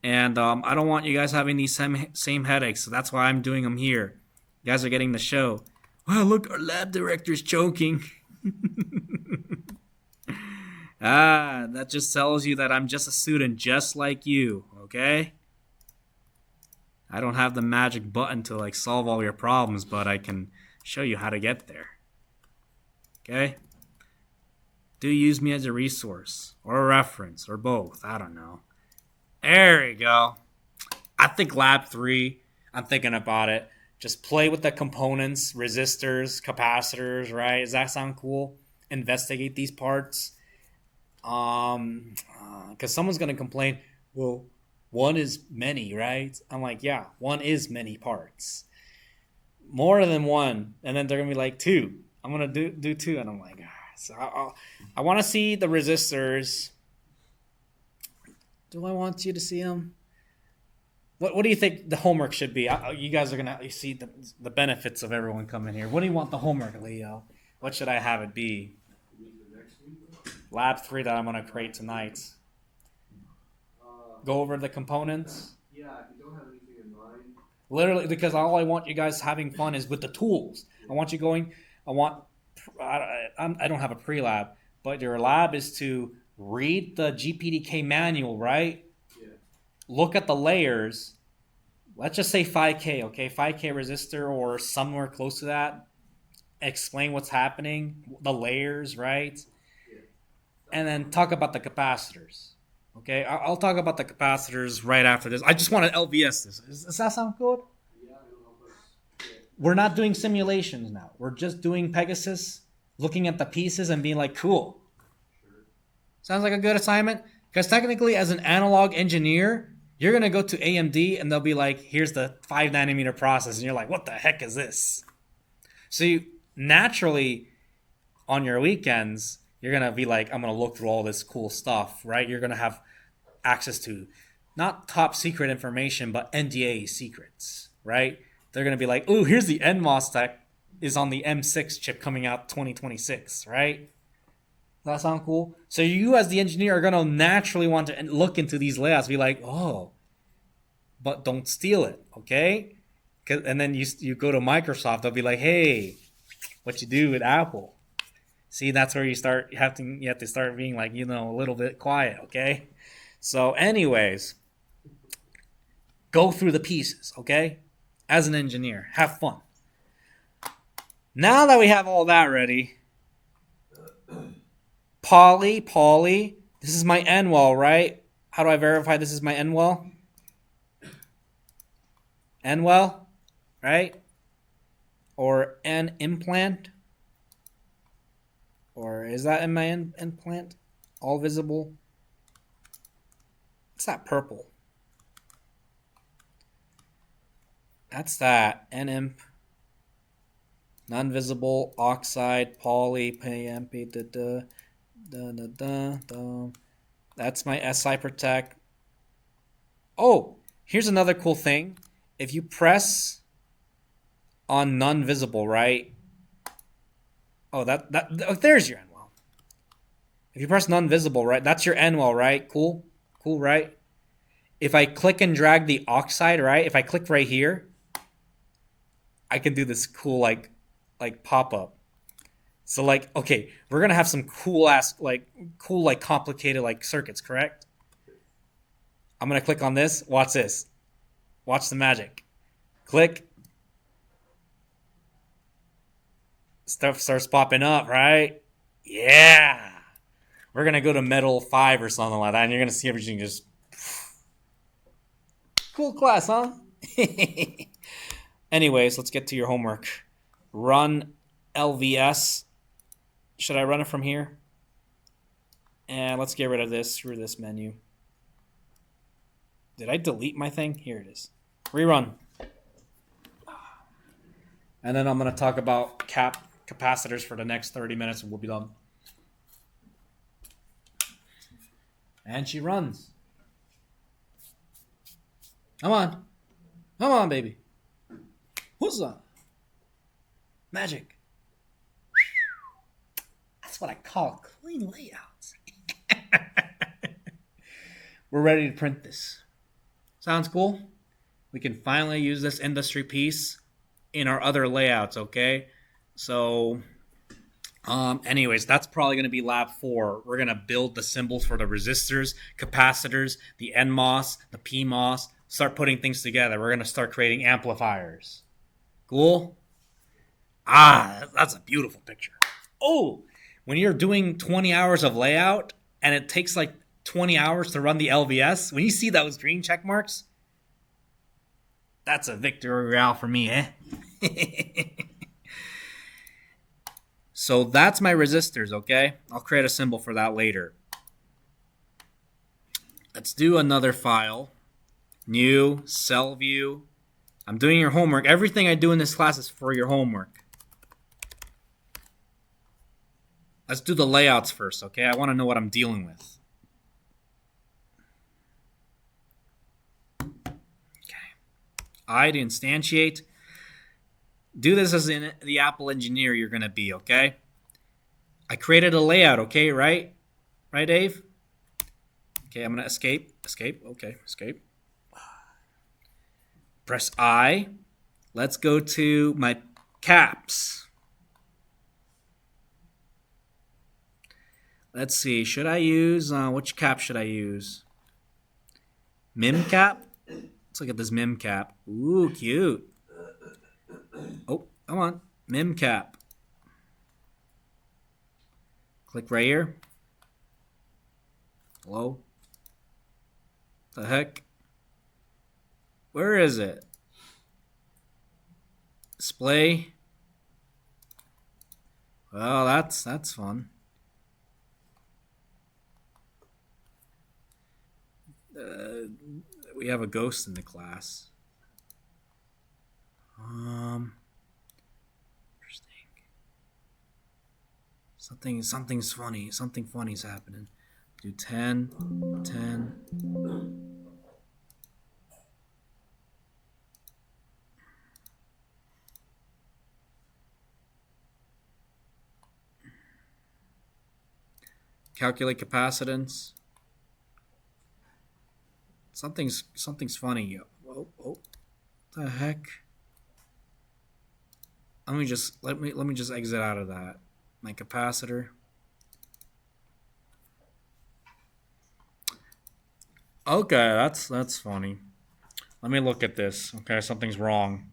And I don't want you guys having these same headaches. So that's why I'm doing them here. You guys are getting the show. Wow, look, our lab director's choking. That just tells you that I'm just a student just like you, okay? I don't have the magic button to like solve all your problems, but I can show you how to get there. Okay? Do use me as a resource or a reference or both. I don't know. There we go. I think lab 3, I'm thinking about it. Just play with the components, resistors, capacitors, right? Does that sound cool? Investigate these parts. Because someone's going to complain, well, one is many, right? I'm like, yeah, one is many parts. More than one. And then they're going to be like, 2. I'm going to do 2. And I'm like, so I want to see the resistors. Do I want you to see them? What do you think the homework should be? You guys are going to see the benefits of everyone coming here. What do you want the homework, Leo? What should I have it be? Lab 3 that I'm going to create tonight. Go over the components. Yeah, if you don't have anything in mind. Literally, because all I want you guys having fun is with the tools. I want you going, I don't have a pre-lab, but your lab is to read the GPDK manual, right? Yeah. Look at the layers. Let's just say 5K, okay? 5K resistor or somewhere close to that. Explain what's happening, the layers, right? And then talk about the capacitors. Okay, I'll talk about the capacitors right after this. I just want to LVS this. Does that sound good? Yeah, it'll help us. We're not doing simulations now. We're just doing Pegasus, looking at the pieces and being like, cool. Sure. Sounds like a good assignment? Because technically, as an analog engineer, you're going to go to AMD and they'll be like, here's the 5 nanometer process. And you're like, what the heck is this? So you naturally, on your weekends, you're going to be like, I'm going to look through all this cool stuff, right? You're going to have access to not top secret information, but NDA secrets, right? They're going to be like, ooh, here's the NMOS tech is on the M6 chip coming out 2026, right? Does that sound cool? So you as the engineer are going to naturally want to look into these layouts, be like, oh, but don't steal it, okay? And then you go to Microsoft, they'll be like, hey, what you do with Apple? See, that's where you have to start being like, a little bit quiet, okay? So anyways, go through the pieces, okay? as an engineer. Have fun. Now that we have all that ready, Poly, this is my end well, right? How do I verify this is my end well? End well, right? Or an implant? Or is that in my implant? All visible? What's that purple? That's that. N-imp. Non-visible, oxide, poly, PMP, That's my SI protect. Oh, here's another cool thing. If you press on non-visible, right? Oh, there's your end well. If you press non-visible, right? That's your end well, right? Cool, right? If I click and drag the oxide, right? If I click right here, I can do this cool like pop-up. So like, okay, we're gonna have some cool complicated like circuits, correct? I'm gonna click on this. Watch this. Watch the magic. Click. Stuff starts popping up, right? Yeah. We're gonna go to metal 5 or something like that, and you're gonna see everything just cool class, huh? Anyways, let's get to your homework. Run LVS. Should I run it from here? And let's get rid of this. Screw this menu. Did I delete my thing? Here it is. Rerun. And then I'm going to talk about capacitors for the next 30 minutes and we'll be done. And she runs. Come on. Come on, baby. What's up? Magic. That's what I call clean layouts. We're ready to print this. Sounds cool? We can finally use this industry piece in our other layouts, okay? So, anyways, that's probably going to be lab 4. We're going to build the symbols for the resistors, capacitors, the NMOS, the PMOS, start putting things together. We're going to start creating amplifiers. Cool? That's a beautiful picture. Oh, when you're doing 20 hours of layout and it takes like 20 hours to run the LVS, when you see those green check marks, that's a victory royale for me, eh? So that's my resistors, okay? I'll create a symbol for that later. Let's do another file. New, cell view. I'm doing your homework. Everything I do in this class is for your homework. Let's do the layouts first, okay? I want to know what I'm dealing with. Okay. I to instantiate. Do this as in the Apple engineer you're going to be, okay? I created a layout, okay, right? Right, Dave? Okay, I'm going to escape. Okay, escape. Press I. Let's go to my caps. Let's see. Should I use, which cap should I use? Mim cap? Let's look at this Mim cap. Ooh, cute. Oh, come on. Mim cap. Click right here. Hello? The heck? Where is it? Display. Well, that's fun. We have a ghost in the class. Interesting. Something's funny. Something funny's happening. Do 10. Calculate capacitance. Something's funny. Oh, what the heck? Let me just exit out of that. My capacitor. Okay, that's funny. Let me look at this. Okay, something's wrong.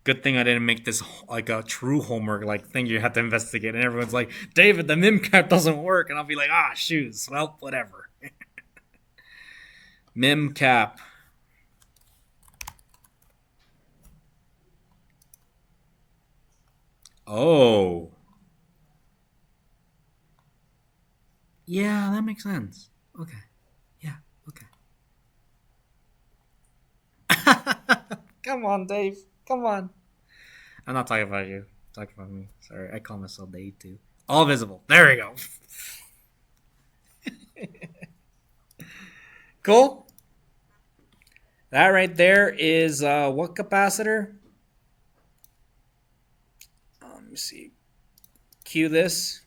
good thing I didn't make this like a true homework like thing you have to investigate. And everyone's like, David, the mim cap doesn't work. And I'll be like, shoes. Well, whatever. Mim cap. Oh. Yeah, that makes sense. Okay. Yeah, okay. Come on, Dave. Come on. I'm not talking about you. I'm talking about me. Sorry, I call myself Dave too. All visible. There we go. Cool. That right there is what capacitor? Let me see. Cue this.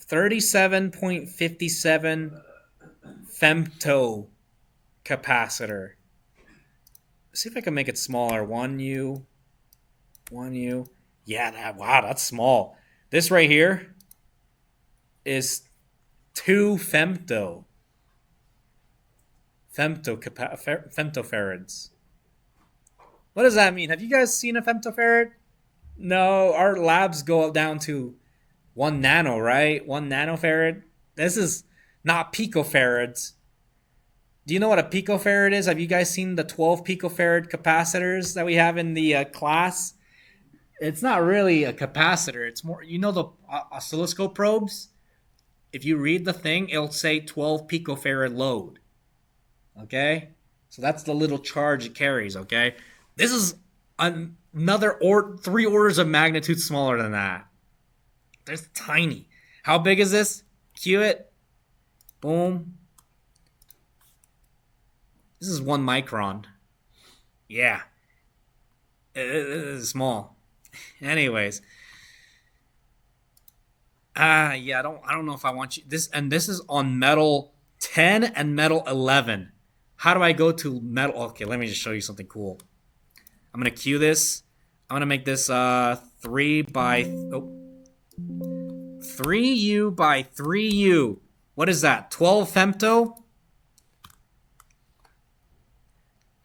37.57 femto capacitor. See if I can make it smaller. 1U. Yeah, that's small. This right here is 2 femtofarads. What does that mean? Have you guys seen a femtofarad? No, our labs go down to 1 nano, right? 1 nanofarad. This is not picofarads. Do you know what a picofarad is? Have you guys seen the 12 picofarad capacitors that we have in the class? It's not really a capacitor. It's more, the oscilloscope probes? If you read the thing, it'll say 12 picofarad load. Okay? So that's the little charge it carries, okay? This is another 3 orders of magnitude smaller than that. It's tiny. How big is this? Cue it. Boom. This is 1 micron. Yeah. It is small. Anyways. Yeah, I don't know if I want you this, and this is on metal 10 and metal 11. How do I go to metal? Okay, let me just show you something cool. I'm gonna cue this. I'm gonna make this 3U by 3U. What is that? 12 femto?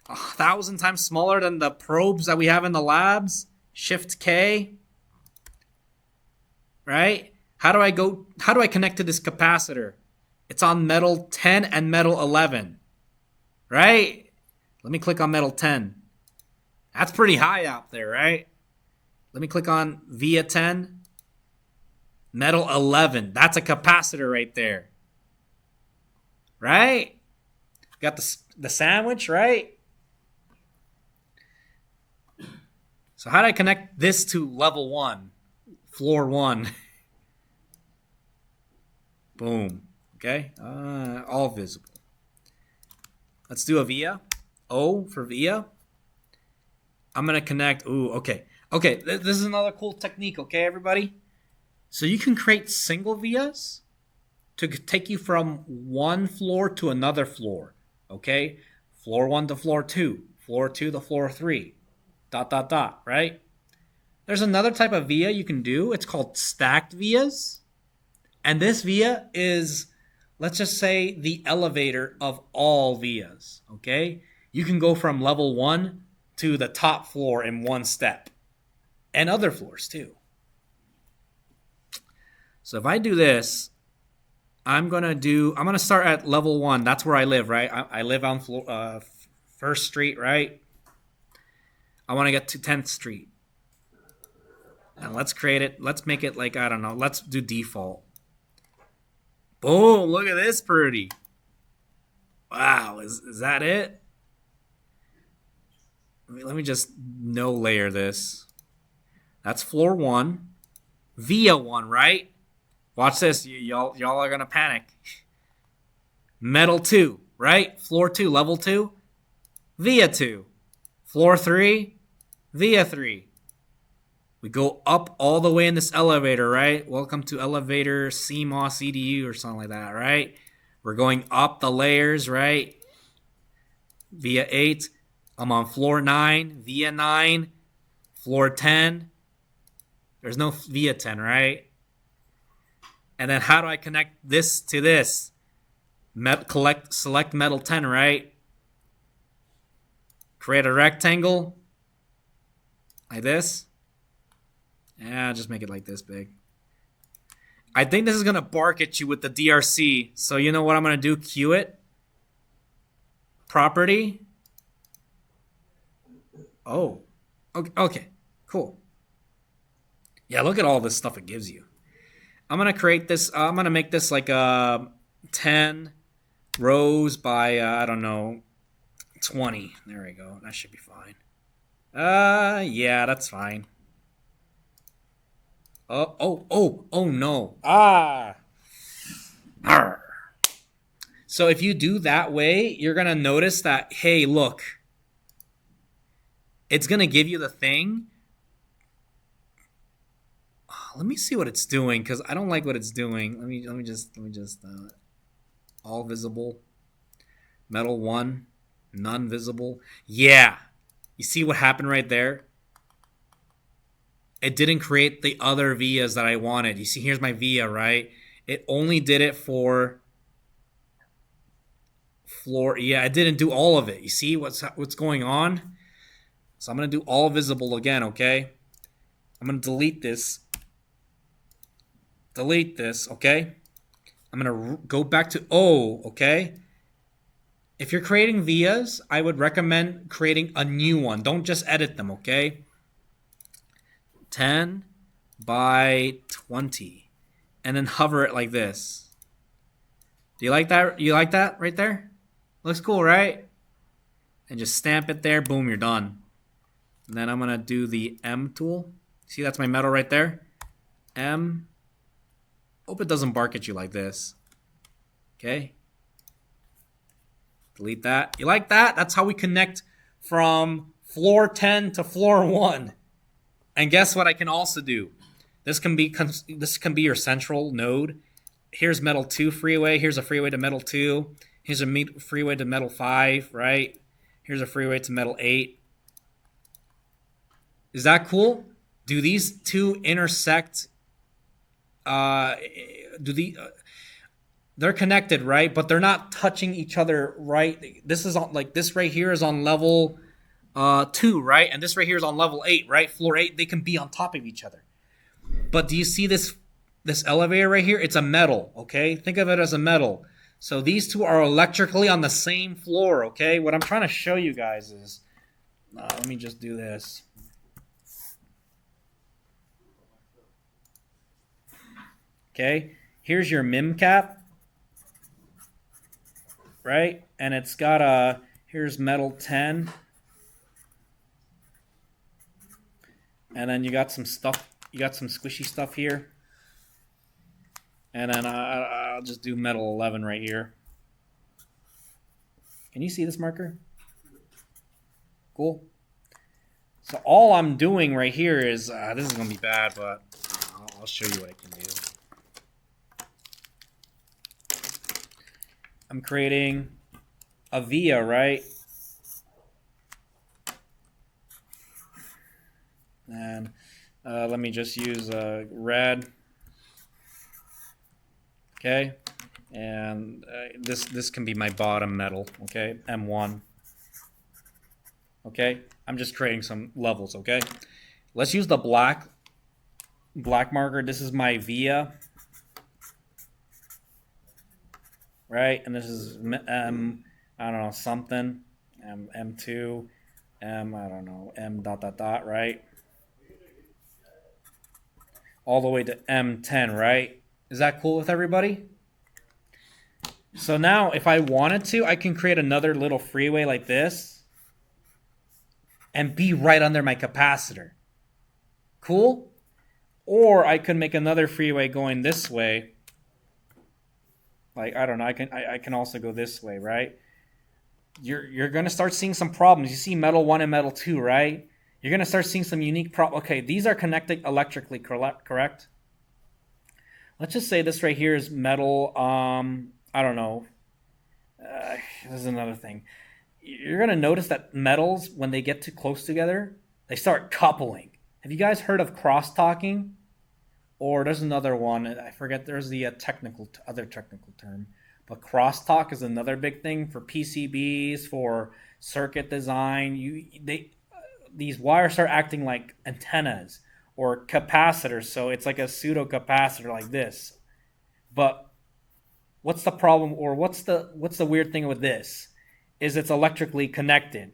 1,000 times smaller than the probes that we have in the labs. Shift K. Right? How do I connect to this capacitor? It's on metal 10 and metal 11. Right? Let me click on metal 10. That's pretty high out there, right? Let me click on via 10. Metal 11. That's a capacitor right there. Right? Got the sandwich, right? So how do I connect this to level 1? Floor 1. Boom. Okay? All visible. Let's do a via. O for via. I'm going to connect. Ooh, okay. Okay, this is another cool technique, okay, everybody? So you can create single vias to take you from one floor to another floor, okay? Floor 1 to floor 2, floor 2 to floor 3, ... right? There's another type of via you can do. It's called stacked vias. And this via is, let's just say, the elevator of all vias, okay? You can go from level 1 to the top floor in one step. And other floors too. So if I do this, I'm going to start at level 1. That's where I live, right? I live on First Street, right? I want to get to 10th Street. And let's create it. Let's make it like, I don't know. Let's do default. Boom, look at this pretty. Wow, is that it? Let me just no layer this. That's floor 1. Via 1, right? Watch this. Y'all are going to panic. Metal 2, right? Floor 2, level 2. Via 2. Floor 3. Via 3. We go up all the way in this elevator, right? Welcome to elevator CMOS EDU or something like that, right? We're going up the layers, right? Via 8. I'm on floor 9. Via 9. Floor 10. There's no via 10, right? And then how do I connect this to this? Select metal 10, right? Create a rectangle like this. Yeah, just make it like this big. I think this is going to bark at you with the DRC. So you know what I'm going to do? Queue it. Property. Oh. Okay. Cool. Yeah, look at all this stuff it gives you. I'm going to create this. I'm going to make this like 10 rows by, I don't know, 20. There we go. That should be fine. Yeah, that's fine. Oh no. Arr. So if you do that way, you're going to notice that, hey, look, it's going to give you the thing. Let me see what it's doing, because I don't like what it's doing. Let me just all visible. Metal 1, none visible. Yeah. You see what happened right there? It didn't create the other vias that I wanted. You see, here's my via, right? It only did it for floor. Yeah, it didn't do all of it. You see what's going on? So I'm going to do all visible again, okay? I'm going to delete this. Delete this, okay? I'm going to go back to O, okay? If you're creating vias, I would recommend creating a new one. Don't just edit them, okay? 10 by 20. And then hover it like this. Do you like that? You like that right there? Looks cool, right? And just stamp it there. Boom, you're done. And then I'm going to do the M tool. See, that's my metal right there. M. Hope it doesn't bark at you like this. Okay. Delete that. You like that? That's how we connect from floor 10 to floor 1. And guess what I can also do? This can be your central node. Here's metal 2 freeway. Here's a freeway to metal 2. Here's a freeway to metal 5, right? Here's a freeway to metal 8. Is that cool? Do these two intersect? They're connected, right? But they're not touching each other, right? This is on, like, this right here is on level 2, right? And this right here is on level 8, right? Floor 8. They can be on top of each other. But do you see this elevator right here? It's a metal, okay? Think of it as a metal. So these two are electrically on the same floor, okay? What I'm trying to show you guys is, let me just do this. Okay, here's your MIM cap, right? And it's got here's metal 10. And then you got some stuff, you got some squishy stuff here. And then I'll just do metal 11 right here. Can you see this marker? Cool. So all I'm doing right here is, this is going to be bad, but I'll show you what I can do. I'm creating a via, right? And let me just use red. Okay, and this can be my bottom metal. Okay, M1. Okay, I'm just creating some levels. Okay, let's use the black marker. This is my via. Right, and this is M, I don't know, something, M2, M, I don't know, M ... right? All the way to M10, right? Is that cool with everybody? So now, if I wanted to, I can create another little freeway like this and be right under my capacitor. Cool? Or I could make another freeway going this way. Like, I don't know, I can also go this way, right? You're going to start seeing some problems. You see metal 1 and metal 2, right? You're going to start seeing some unique problems. Okay, these are connected electrically, correct? Let's just say this right here is metal, I don't know. This is another thing. You're going to notice that metals, when they get too close together, they start coupling. Have you guys heard of crosstalking? Or there's another one. I forget. There's the other technical term. But crosstalk is another big thing for PCBs, for circuit design, these wires start acting like antennas or capacitors. So it's like a pseudo capacitor like this. But what's the problem, or what's the weird thing with this? Is it's electrically connected.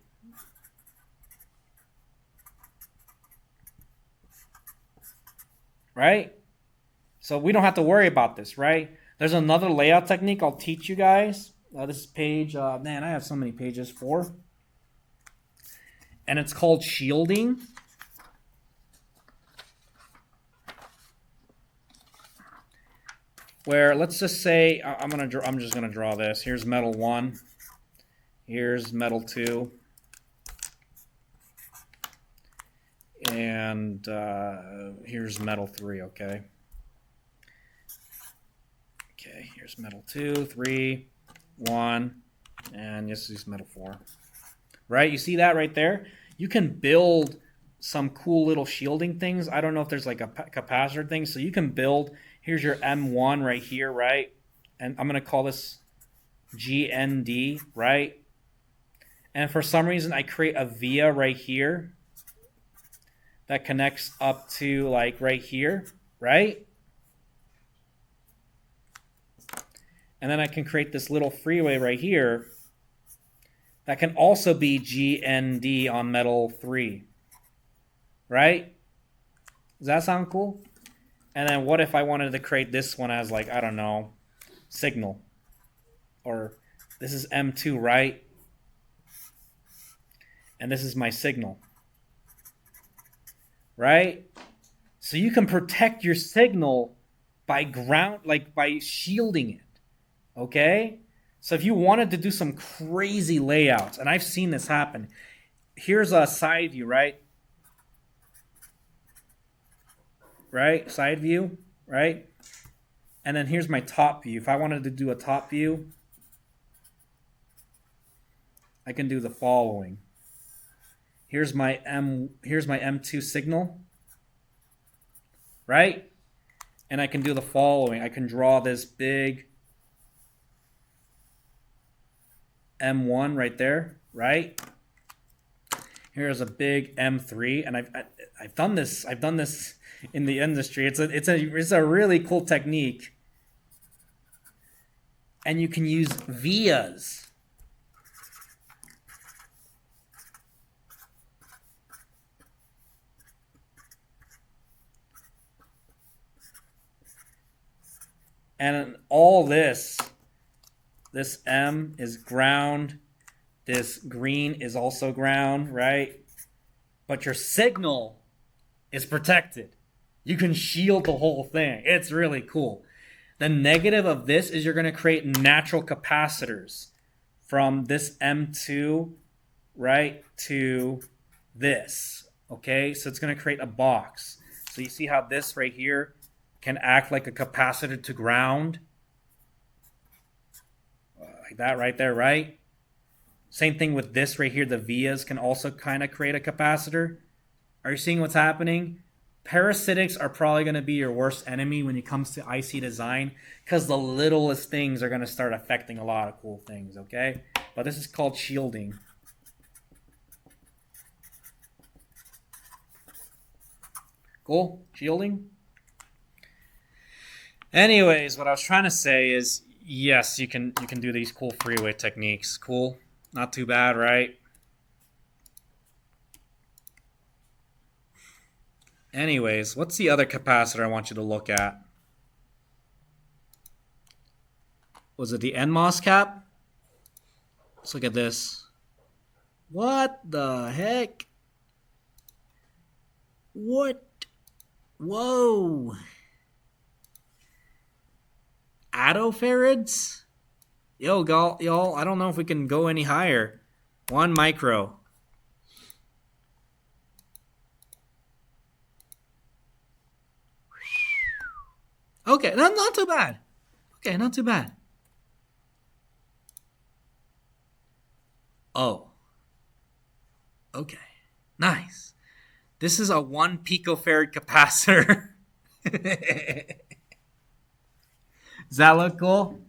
Right? So we don't have to worry about this, right? There's another layout technique I'll teach you guys. This is page, man, I have so many pages, 4. And it's called shielding. Where, let's just say, I'm just gonna draw this. Here's metal 1. Here's metal 2. And here's metal 3, okay? Okay, here's metal 2, 3, 1, and this is metal 4. Right? You see that right there? You can build some cool little shielding things. I don't know if there's like a capacitor thing. So you can build, here's your M1 right here, right? And I'm going to call this GND, right? And for some reason, I create a via right here that connects up to like right here, right? And then I can create this little freeway right here that can also be GND on metal 3, right? Does that sound cool? And then what if I wanted to create this one as like, I don't know, signal? Or this is M2, right? And this is my signal, right? So you can protect your signal by by shielding it. Okay? So if you wanted to do some crazy layouts, and I've seen this happen. Here's a side view, right? Right? Side view, right? And then here's my top view. If I wanted to do a top view, I can do the following. Here's my M2 signal, right? And I can do the following. I can draw this big M1 right there, right? Here's a big M3, and I've done this. I've done this in the industry. It's a really cool technique, and you can use vias. And all this M is ground. This green is also ground, right? But your signal is protected. You can shield the whole thing. It's really cool. The negative of this is you're going to create natural capacitors from this M2, right, to this, okay? So it's going to create a box. So you see how this right here can act like a capacitor to ground? Like that right there, right? Same thing with this right here. The vias can also kind of create a capacitor. Are you seeing what's happening? Parasitics are probably going to be your worst enemy when it comes to IC design, because the littlest things are going to start affecting a lot of cool things, okay? But this is called shielding. Cool? Shielding? Anyways, what I was trying to say is, yes, you can do these cool freeway techniques. Cool? Not too bad, right? Anyways, what's the other capacitor I want you to look at? Was it the NMOS cap? Let's look at this. What the heck? What? Whoa. Attofarads? Yo, y'all, I don't know if we can go any higher. 1 micro. Okay, not too bad. Okay, not too bad. Oh. Okay. Nice. This is a 1 picofarad capacitor. Does that look cool?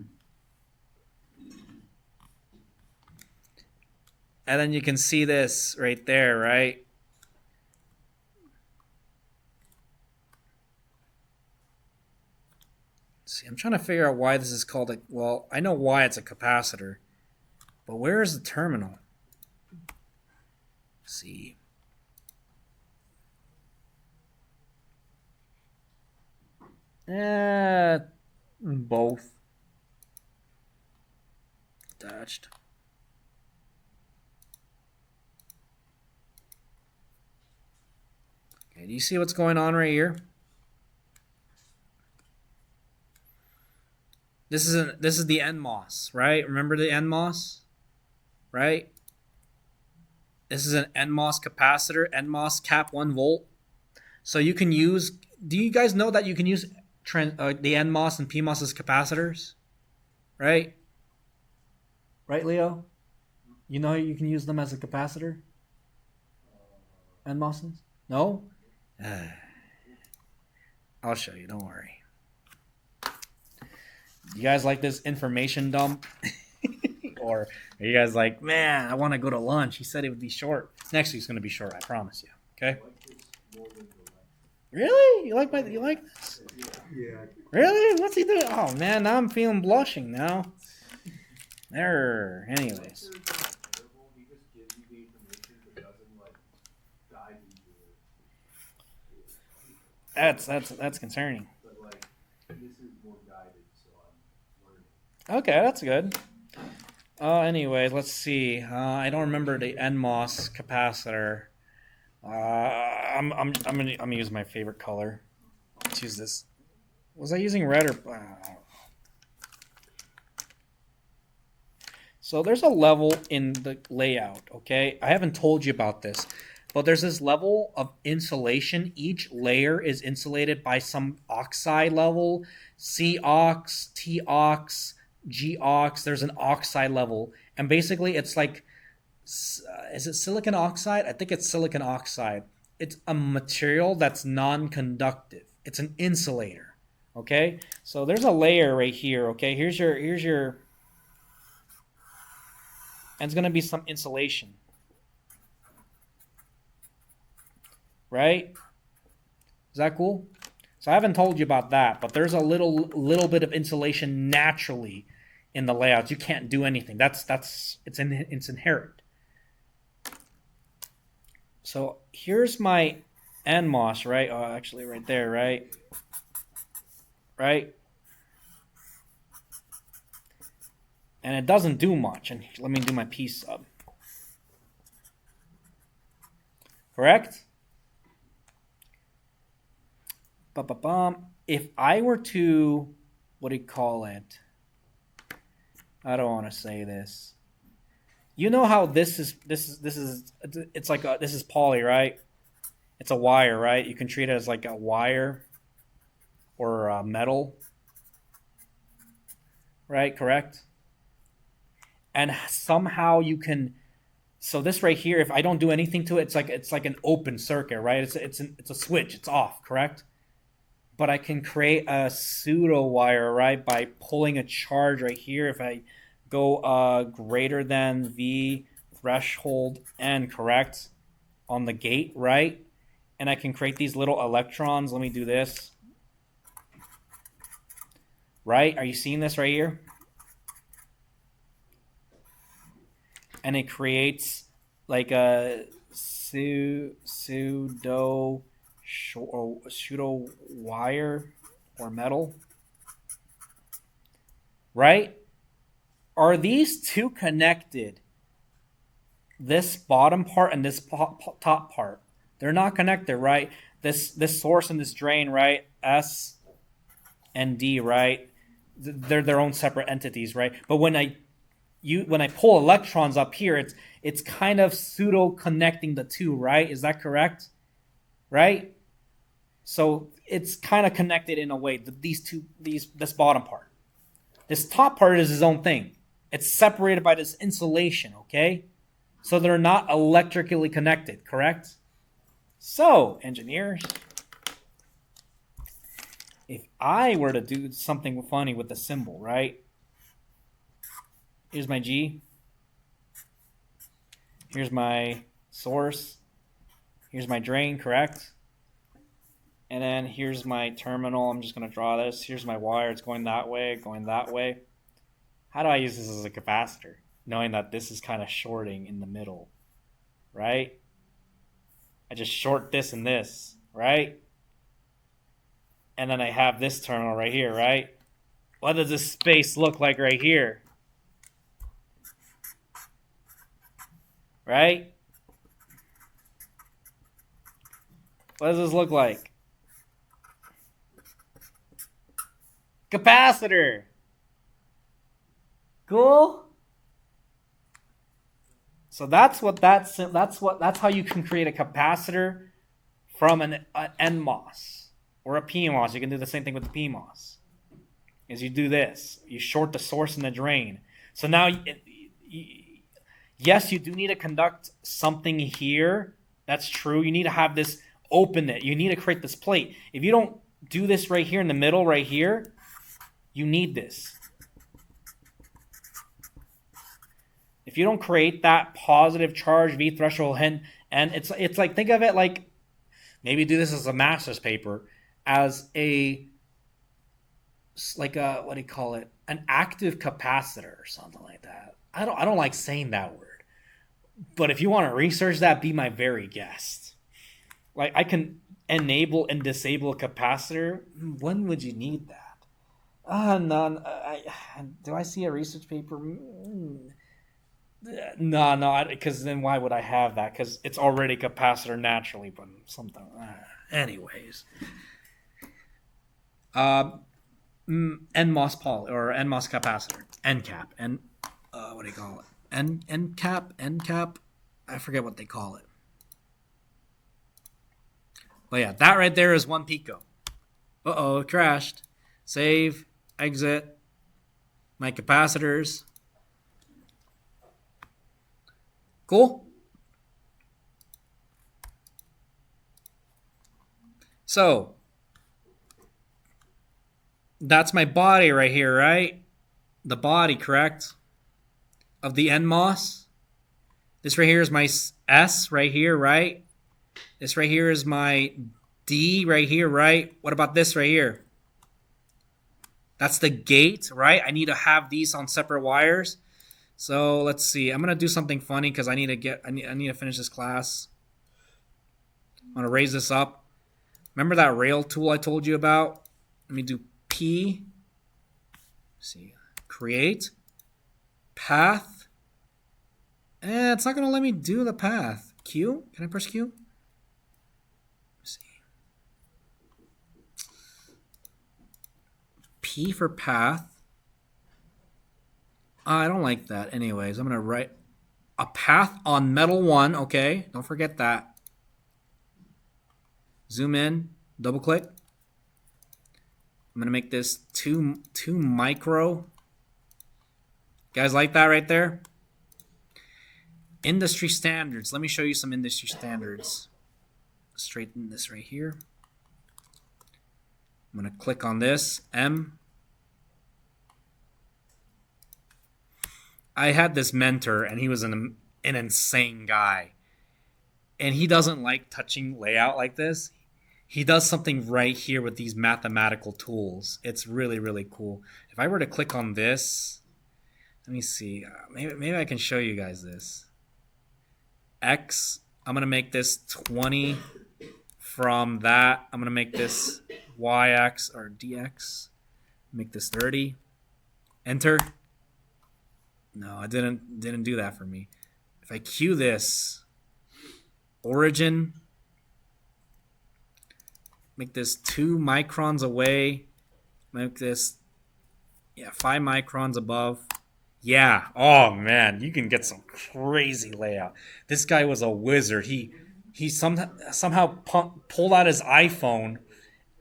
And then you can see this right there, right? See, I'm trying to figure out why this is called a, well, I know why it's a capacitor, but where is the terminal? Let's see. Both. Attached. Okay, do you see what's going on right here? This is the NMOS, right? Remember the NMOS? Right? This is an NMOS capacitor, NMOS cap 1 volt. So you can use, do you guys know that you can use the NMOS and PMOS as capacitors? Right? Right, Leo? You know you can use them as a capacitor? NMOSs? No? I'll show you, don't worry. You guys like this information dump? Or are you guys like, man, I want to go to lunch? He said it would be short. Next week's going to be short, I promise you. Okay? Really? You like this? Yeah. Really? What's he doing? Oh man, now I'm feeling blushing now. There. Anyways. That's concerning. Okay, that's good. Anyway, let's see. I don't remember the NMOS capacitor. I'm gonna use my favorite color. Let's use this. Was I using red or? So there's a level in the layout. Okay, I haven't told you about this, but there's this level of insulation. Each layer is insulated by some oxide level, C-ox, T-ox, G-ox. There's an oxide level, and basically it's like, is it silicon oxide? I think it's silicon oxide. It's a material that's non-conductive. It's an insulator. Okay, so there's a layer right here. Okay, here's your, and it's gonna be some insulation, right? Is that cool? So I haven't told you about that, but there's a little bit of insulation naturally in the layouts. You can't do anything. It's inherent. So here's my NMOS, right? Oh, actually, right there, right? Right? And it doesn't do much. And let me do my P sub. Correct? If I were to, what do you call it? I don't want to say this. You know how this is it's like this is poly, right? It's a wire, right? You can treat it as like a wire or a metal, right? Correct? And somehow you can, so this right here, if I don't do anything to it, it's like an open circuit, right? It's a switch, it's off, correct? But I can create a pseudo wire, right, by pulling a charge right here. If I go greater than V threshold N, correct, on the gate, right? And I can create these little electrons. Let me do this. Right? Are you seeing this right here? And it creates like a pseudo wire or metal. Right? Are these two connected? This bottom part and this top part. They're not connected, right? This source and this drain, right? S and D, right? They're their own separate entities, right? But when I pull electrons up here, it's kind of pseudo connecting the two, right? Is that correct? Right? So it's kind of connected in a way. This bottom part. This top part is its own thing. It's separated by this insulation, okay? So they're not electrically connected, correct? So, engineers, if I were to do something funny with the symbol, right? Here's my G. Here's my source. Here's my drain, correct? And then here's my terminal. I'm just going to draw this. Here's my wire. It's going that way, going that way. How do I use this as a capacitor? Knowing that this is kind of shorting in the middle, right? I just short this and this, right? And then I have this terminal right here, right? What does this space look like right here? Right? What does this look like? Capacitor. Cool? So that's how you can create a capacitor from an NMOS or a PMOS. You can do the same thing with the PMOS. Is you do this. You short the source and the drain. So now yes, you do need to conduct something here. That's true. You need to have this open it. You need to create this plate. If you don't do this right here in the middle, right here, you need this. If you don't create that positive charge V threshold and it's like, think of it like, maybe do this as a master's paper, as a, like a, what do you call it? An active capacitor or something like that. I don't like saying that word. But if you want to research that, be my very guest. Like, I can enable and disable a capacitor. When would you need that? No. Do I see a research paper? No, because then why would I have that? Because it's already capacitor naturally, but something. Anyways. NMOS poly or NMOS capacitor. NCAP. What do you call it? NCAP? I forget what they call it. But yeah, that right there is 1 pico. Uh-oh, it crashed. Save, exit, my capacitors. Cool? So, that's my body right here, right? The body, correct? Of the NMOS. This right here is my S right here, right? This right here is my D right here, right? What about this right here? That's the gate, right? I need to have these on separate wires. So let's see. I'm gonna do something funny because I need to finish this class. I'm gonna raise this up. Remember that rail tool I told you about? Let me do P. Let's see, create path. It's not gonna let me do the path. Q? Can I press Q? Let's see. P for path. I don't like that. Anyways, I'm going to write a path on metal 1. Okay, don't forget that. Zoom in, double click. I'm going to make this 2 micro. Guys like that right there? Industry standards. Let me show you some industry standards. Straighten this right here. I'm going to click on this, M. I had this mentor, and he was an insane guy. And he doesn't like touching layout like this. He does something right here with these mathematical tools. It's really, really cool. If I were to click on this, let me see. Maybe I can show you guys this. X, I'm going to make this 20 from that. I'm going to make this YX or DX. Make this 30. Enter. No, I didn't do that for me. If I Q this, origin, make this 2 microns away, make this 5 microns above. Yeah, oh man, you can get some crazy layout. This guy was a wizard. He somehow pulled out his iPhone,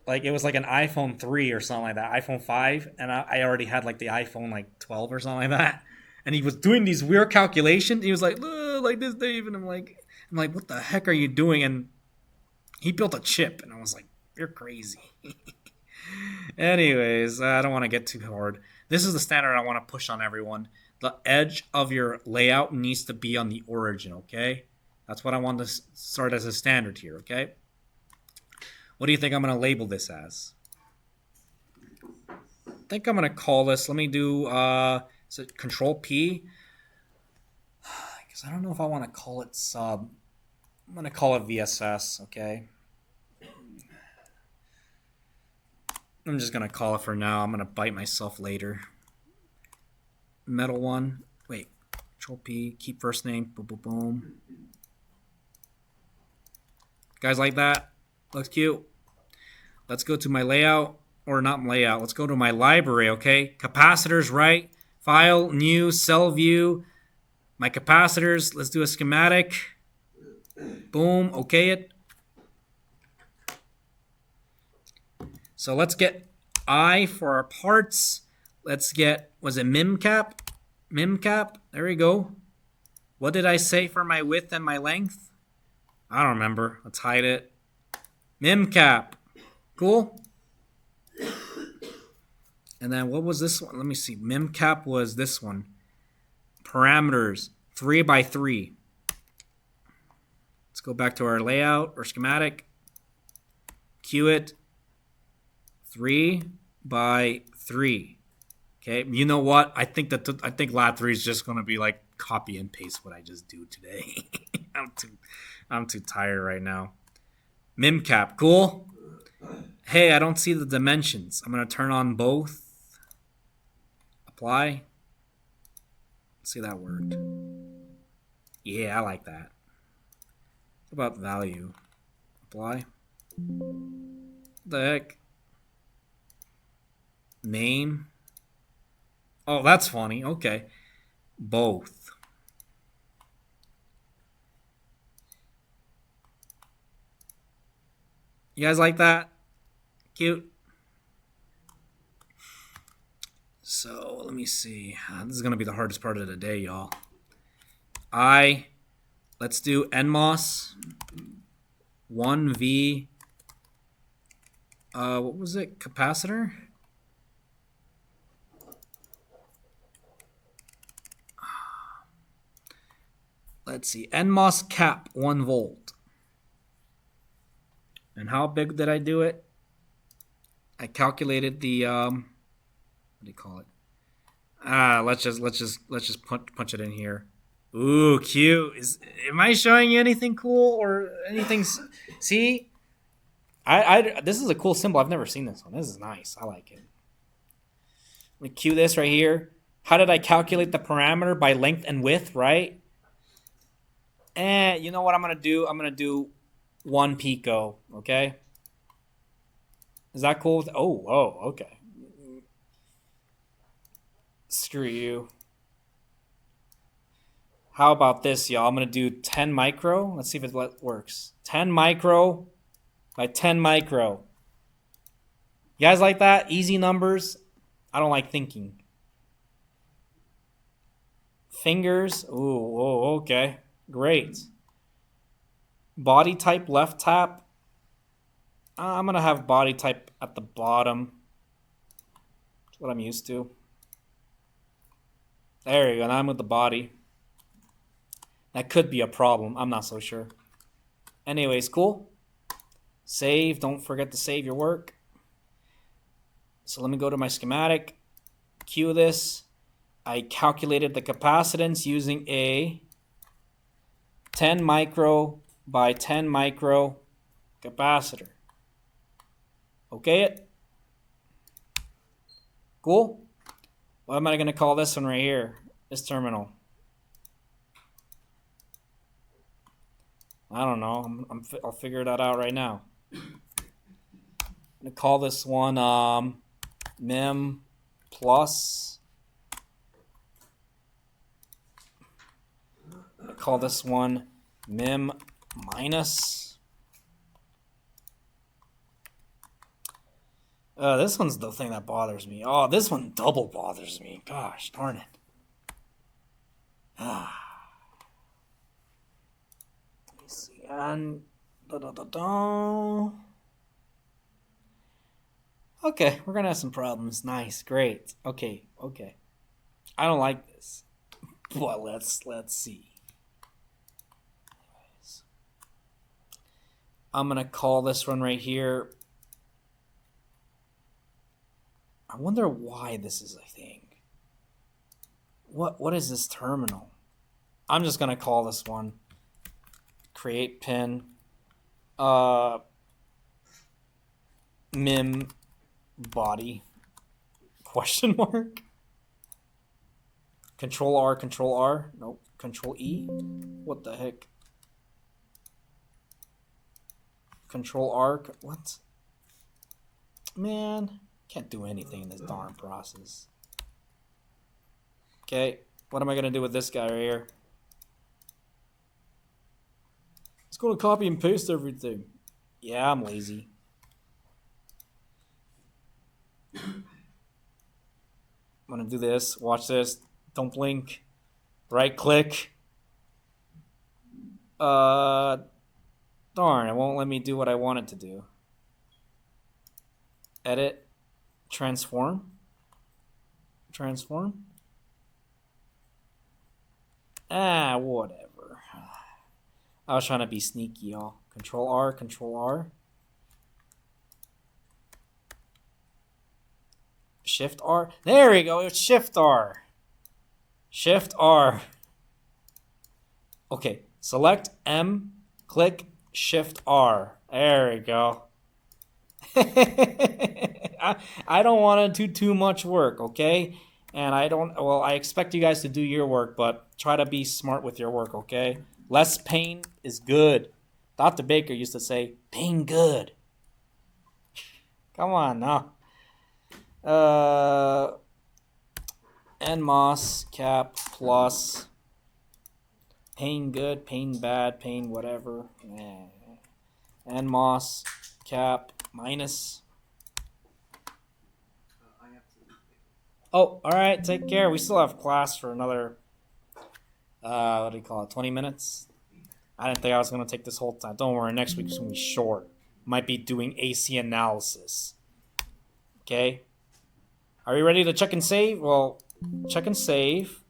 like it was like an iPhone 3 or something like that, iPhone 5, and I already had like the iPhone like 12 or something like that. And he was doing these weird calculations. He was like this, Dave. And I'm like, what the heck are you doing? And he built a chip. And I was like, you're crazy. Anyways, I don't want to get too hard. This is the standard I want to push on everyone. the edge of your layout needs to be on the origin, okay? That's what I want to start as a standard here, okay? What do you think I'm going to label this as? I think I'm going to call this, let me do, is it Control P? Because I don't know if I want to call it sub. I'm going to call it VSS, okay? I'm just going to call it for now. I'm going to bite myself later. Metal one. Wait. Control P. Keep first name. Boom, boom, boom. Guys like that? Looks cute. Let's go to my layout. Or not layout. Let's go to my library, okay? Capacitors, right? File, new, cell view. My capacitors. Let's do a schematic. Boom. Okay it. So let's get I for our parts. Let's get, was it mimcap? Mimcap, there we go. What did I say for my width and my length? I don't remember. Let's hide it. Mimcap. Cool. And then what was this one? Let me see. Mimcap was this one. Parameters, 3 by 3. Let's go back to our layout or schematic. Cue it. 3 by 3. Okay, you know what? I think lat 3 is just gonna be like copy and paste what I just do today. I'm too tired right now. Mimcap, cool. Hey, I don't see the dimensions. I'm gonna turn on both. Apply. Let's see that worked. Yeah, I like that. What about value? Apply. What the heck? Name. Oh, that's funny. Okay. Both. You guys like that? Cute. So, let me see. This is going to be the hardest part of the day, y'all. Let's do NMOS 1V. What was it? Capacitor? Let's see. NMOS cap 1 volt. And how big did I do it? I calculated the what do you call it? Let's just punch it in here. Ooh, cute. Am I showing you anything cool or anything? See, this is a cool symbol. I've never seen this one. This is nice. I like it. Let me cue this right here. How did I calculate the parameter? By length and width, right? And you know what I'm gonna do? I'm gonna do 1 pico. Okay. Is that cool? Oh, okay. Screw you. How about this, y'all? I'm going to do 10 micro. Let's see if it works. 10 micro by 10 micro. You guys like that? Easy numbers. I don't like thinking. Fingers. Ooh, okay. Great. Body type, left tap. I'm going to have body type at the bottom. That's what I'm used to. There you go. Now I'm with the body. That could be a problem. I'm not so sure. Anyways, cool. Save. Don't forget to save your work. So let me go to my schematic. Cue this. I calculated the capacitance using a 10 micro by 10 micro capacitor. Okay it? Cool. What am I going to call this one right here? This terminal. I don't know. I'll figure that out right now. I'm going to call this one mem plus. I'm going to call this one mem minus. This one's the thing that bothers me. Oh, this one double bothers me. Gosh, darn it. Let me see. And okay, we're gonna have some problems. Nice, great. Okay. I don't like this. But let's see. I'm gonna call this one right here. I wonder why this is a thing. What is this terminal? I'm just gonna call this one create pin mim body question mark. Control R. Nope. Control E. What the heck? Control R. What? Man, can't do anything in this darn process. Okay, what am I gonna do with this guy right here? It's gonna copy and paste everything. Yeah, I'm lazy. I'm gonna do this. Watch this. Don't blink. Right click. Darn, it won't let me do what I want it to do. Edit. Transform. Whatever. I was trying to be sneaky, y'all. Control R. Shift R. There we go. It's Shift R. Okay. Select M. Click Shift R. There we go. I don't want to do too much work, okay? And I expect you guys to do your work, but try to be smart with your work, okay? Less pain is good. Dr. Baker used to say, pain good. Come on now. NMOS cap plus pain good, pain bad, pain whatever. NMOS cap minus. Oh, all right. Take care. We still have class for another, 20 minutes? I didn't think I was going to take this whole time. Don't worry. Next week's going to be short. Might be doing AC analysis. Okay. Are you ready to check and save? Well, check and save.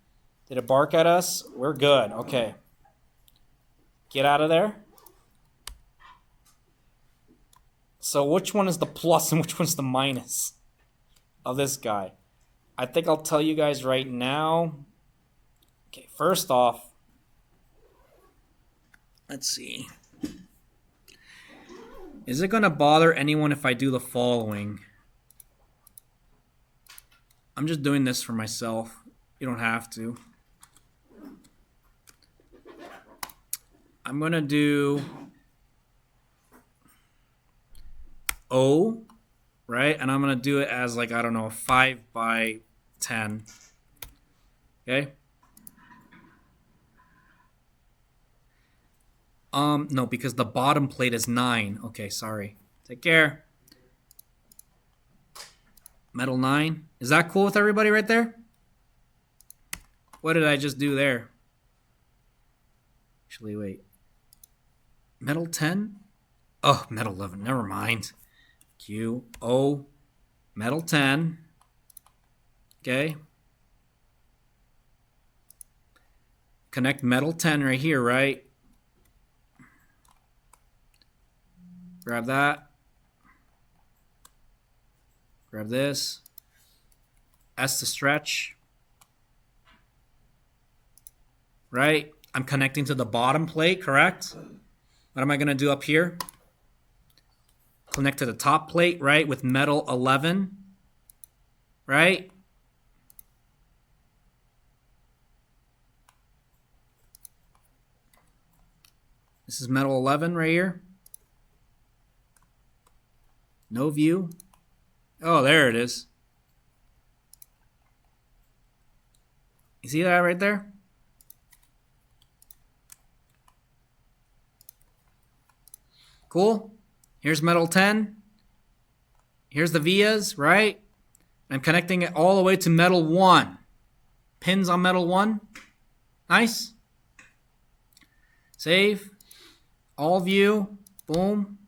Did it bark at us? We're good. Okay. Get out of there. So which one is the plus and which one's the minus of this guy? I think I'll tell you guys right now. Okay, first off, let's see. Is it going to bother anyone if I do the following? I'm just doing this for myself. You don't have to. I'm going to do O, right? And I'm going to do it as like, I don't know, 5 by 10. Okay? No, because the bottom plate is 9. Okay, sorry. Take care. Metal 9. Is that cool with everybody right there? What did I just do there? Actually, wait. Metal 10? Oh, metal 11. Never mind. Q, O, metal 10. Okay. Connect metal 10 right here, right? Grab that. Grab this. S to stretch. Right? I'm connecting to the bottom plate, correct? What am I going to do up here? Connect to the top plate, right, with metal 11. Right? This is metal 11 right here. No view. Oh, there it is. You see that right there? Cool. Here's metal 10. Here's the vias, right? I'm connecting it all the way to metal 1. Pins on metal 1. Nice. Save. All view. Boom.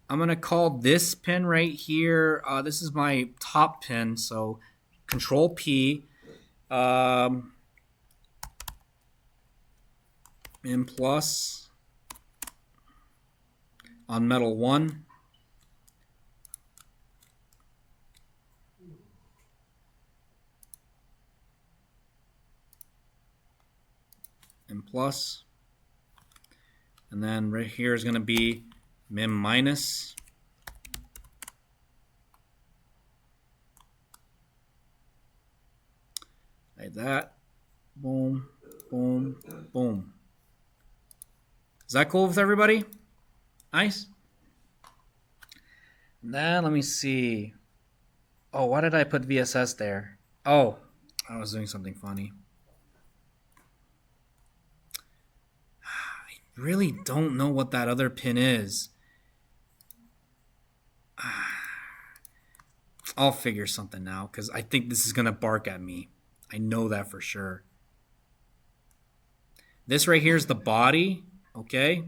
I'm going to call this pin right here. This is my top pin, so Control P. min plus on metal 1. Min plus. And then right here is going to be min minus. Like that. Boom, boom, boom. Is that cool with everybody? Nice. And then let me see. Oh, why did I put VSS there? Oh, I was doing something funny. I really don't know what that other pin is. I'll figure something out because I think this is going to bark at me. I know that for sure. This right here is the body, okay?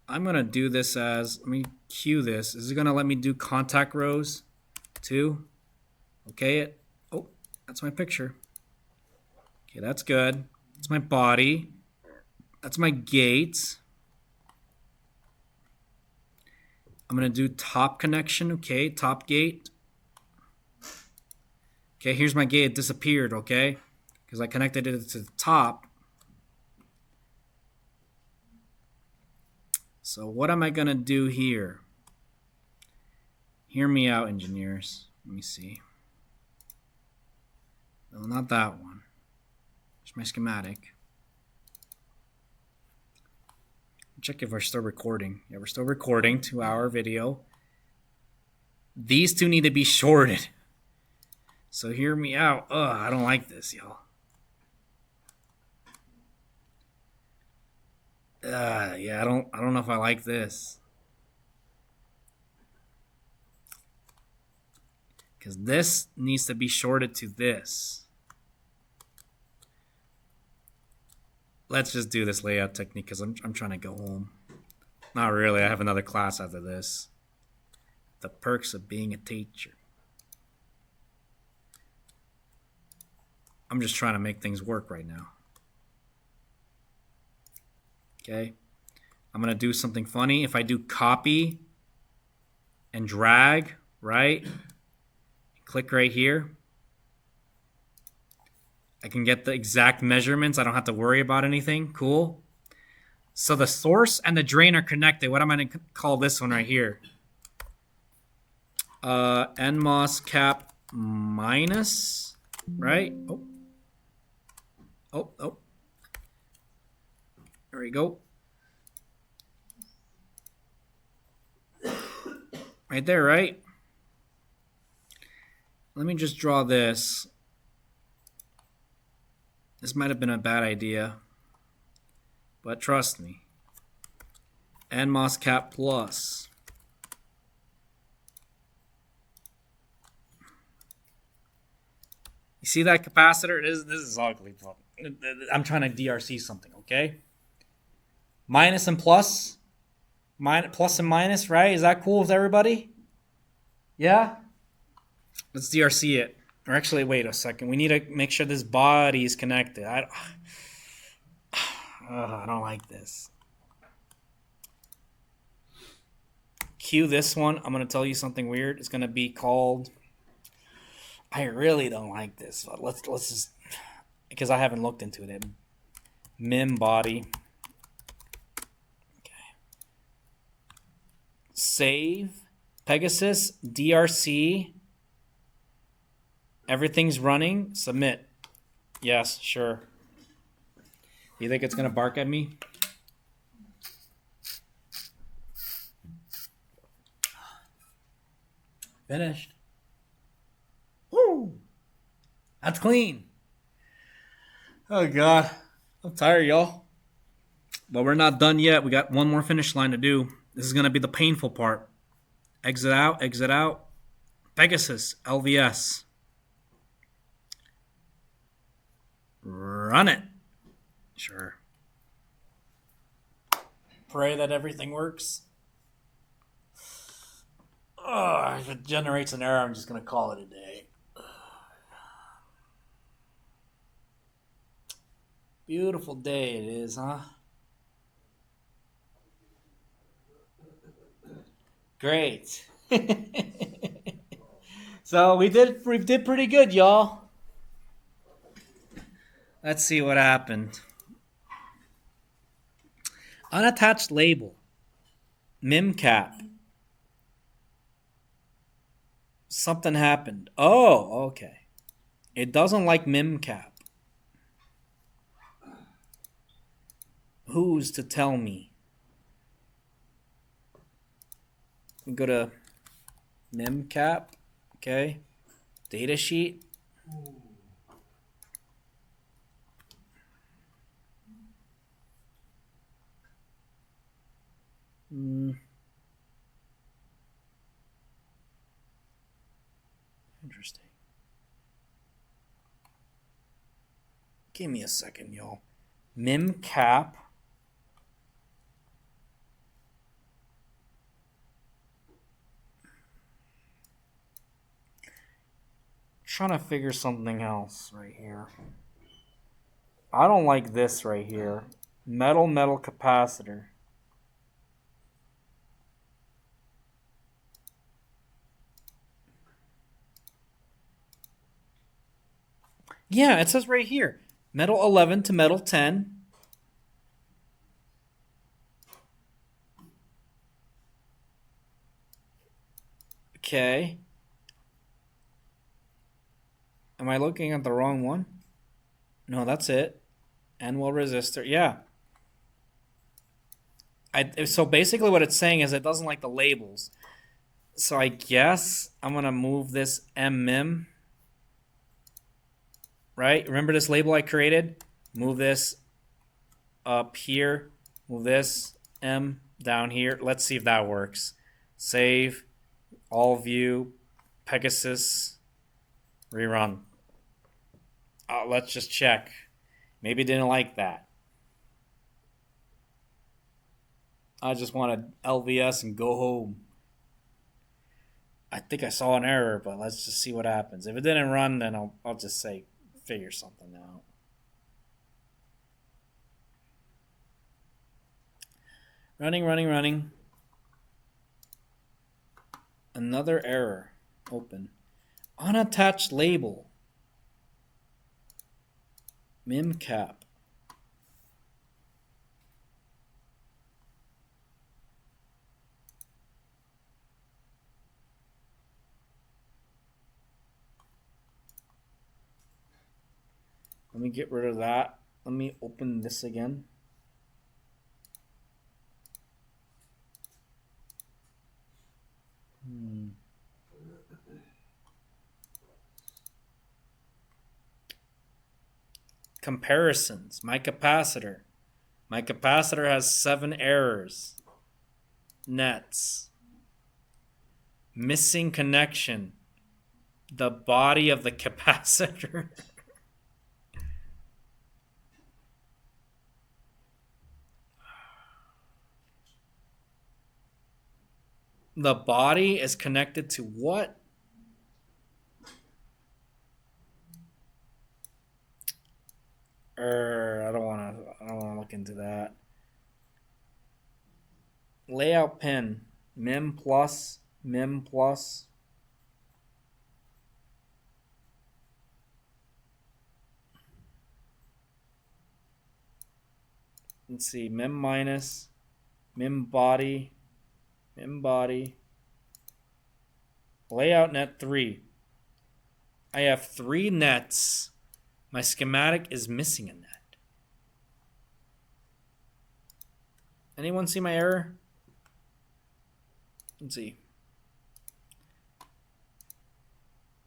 I'm going to do this as, let me cue this. Is it going to let me do contact rows too? Okay. Oh, that's my picture. Okay, that's good. That's my body. That's my gate. I'm going to do top connection. Okay, top gate. Okay, here's my gate. It disappeared, okay? Because I connected it to the top. So what am I going to do here? Hear me out, engineers. Let me see. No, not that one. Here's my schematic. Check if we're still recording. Yeah, we're still recording. 2-hour video. These two need to be shorted. So hear me out. Ugh, I don't like this, y'all. Yeah, I don't know if I like this. Because this needs to be shorted to this. Let's just do this layout technique because I'm trying to go home. Not really. I have another class after this. The perks of being a teacher. I'm just trying to make things work right now. Okay. I'm going to do something funny. If I do copy and drag, right? Click right here. I can get the exact measurements. I don't have to worry about anything. Cool. So the source and the drain are connected. What am I going to call this one right here? NMOS cap minus, right? Oh. There we go. Right there, right? Let me just draw this. This might have been a bad idea, but trust me. NMOS cap plus. You see that capacitor? This is ugly. I'm trying to DRC something, okay? Minus and plus. Plus and minus, right? Is that cool with everybody? Yeah? Let's DRC it. Or actually, wait a second. We need to make sure this body is connected. I don't like this. Cue this one. I'm going to tell you something weird. It's going to be called... I really don't like this. But let's just... Because I haven't looked into it. Min body. Okay. Save. Pegasus. DRC. Everything's running. Submit. Yes, sure. You think it's going to bark at me? Finished. Woo! That's clean. Oh, God. I'm tired, y'all. But we're not done yet. We got one more finish line to do. This is going to be the painful part. Exit out, exit out. Pegasus, LVS. Run it. Sure. Pray that everything works. If it generates an error, I'm just going to call it a day. Beautiful day it is, huh? Great. So we did pretty good, y'all. Let's see what happened. Unattached label. Mim cap. Something happened. Oh, okay. It doesn't like mim cap. Who's to tell me? We go to mim cap. Okay. Data sheet. Interesting. Give me a second, y'all. Mim cap. Trying to figure something else right here. I don't like this right here. Metal capacitor. Yeah, it says right here. Metal 11 to metal 10. Okay. Am I looking at the wrong one? No, that's it. N-well resistor. Yeah. So basically what it's saying is it doesn't like the labels. So I guess I'm going to move this M-MIM. Right? Remember this label I created? Move this up here. Move this M down here. Let's see if that works. Save. All view. Pegasus. Rerun. Let's just check. Maybe it didn't like that. I just wanted LVS and go home. I think I saw an error, but let's just see what happens. If it didn't run, then I'll just say figure something out. Running. Another error. Open. Unattached label. Mim cap. Let me get rid of that. Let me open this again. Comparisons. My capacitor. My capacitor has 7 errors. Nets. Missing connection. The body of the capacitor. The body is connected to what? I don't want to look into that. Layout pin. Mim plus. Let's see. Mim minus. Mim body. Layout net 3. I have 3 nets. My schematic is missing a net. Anyone see my error? Let's see.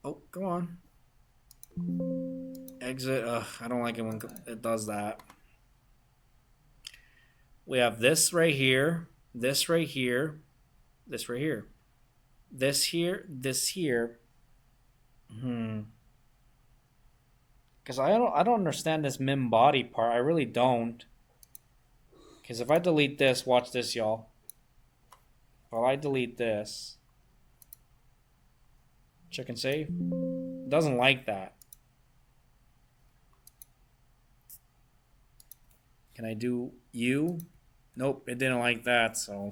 Oh, go on. Exit. I don't like it when it does that. We have this right here, this right here, this right here, this here, this here. Because I don't understand this mim body part. I really don't. Because if I delete this, watch this, y'all. If I delete this, check and save. It doesn't like that. Can I do U? Nope, it didn't like that, so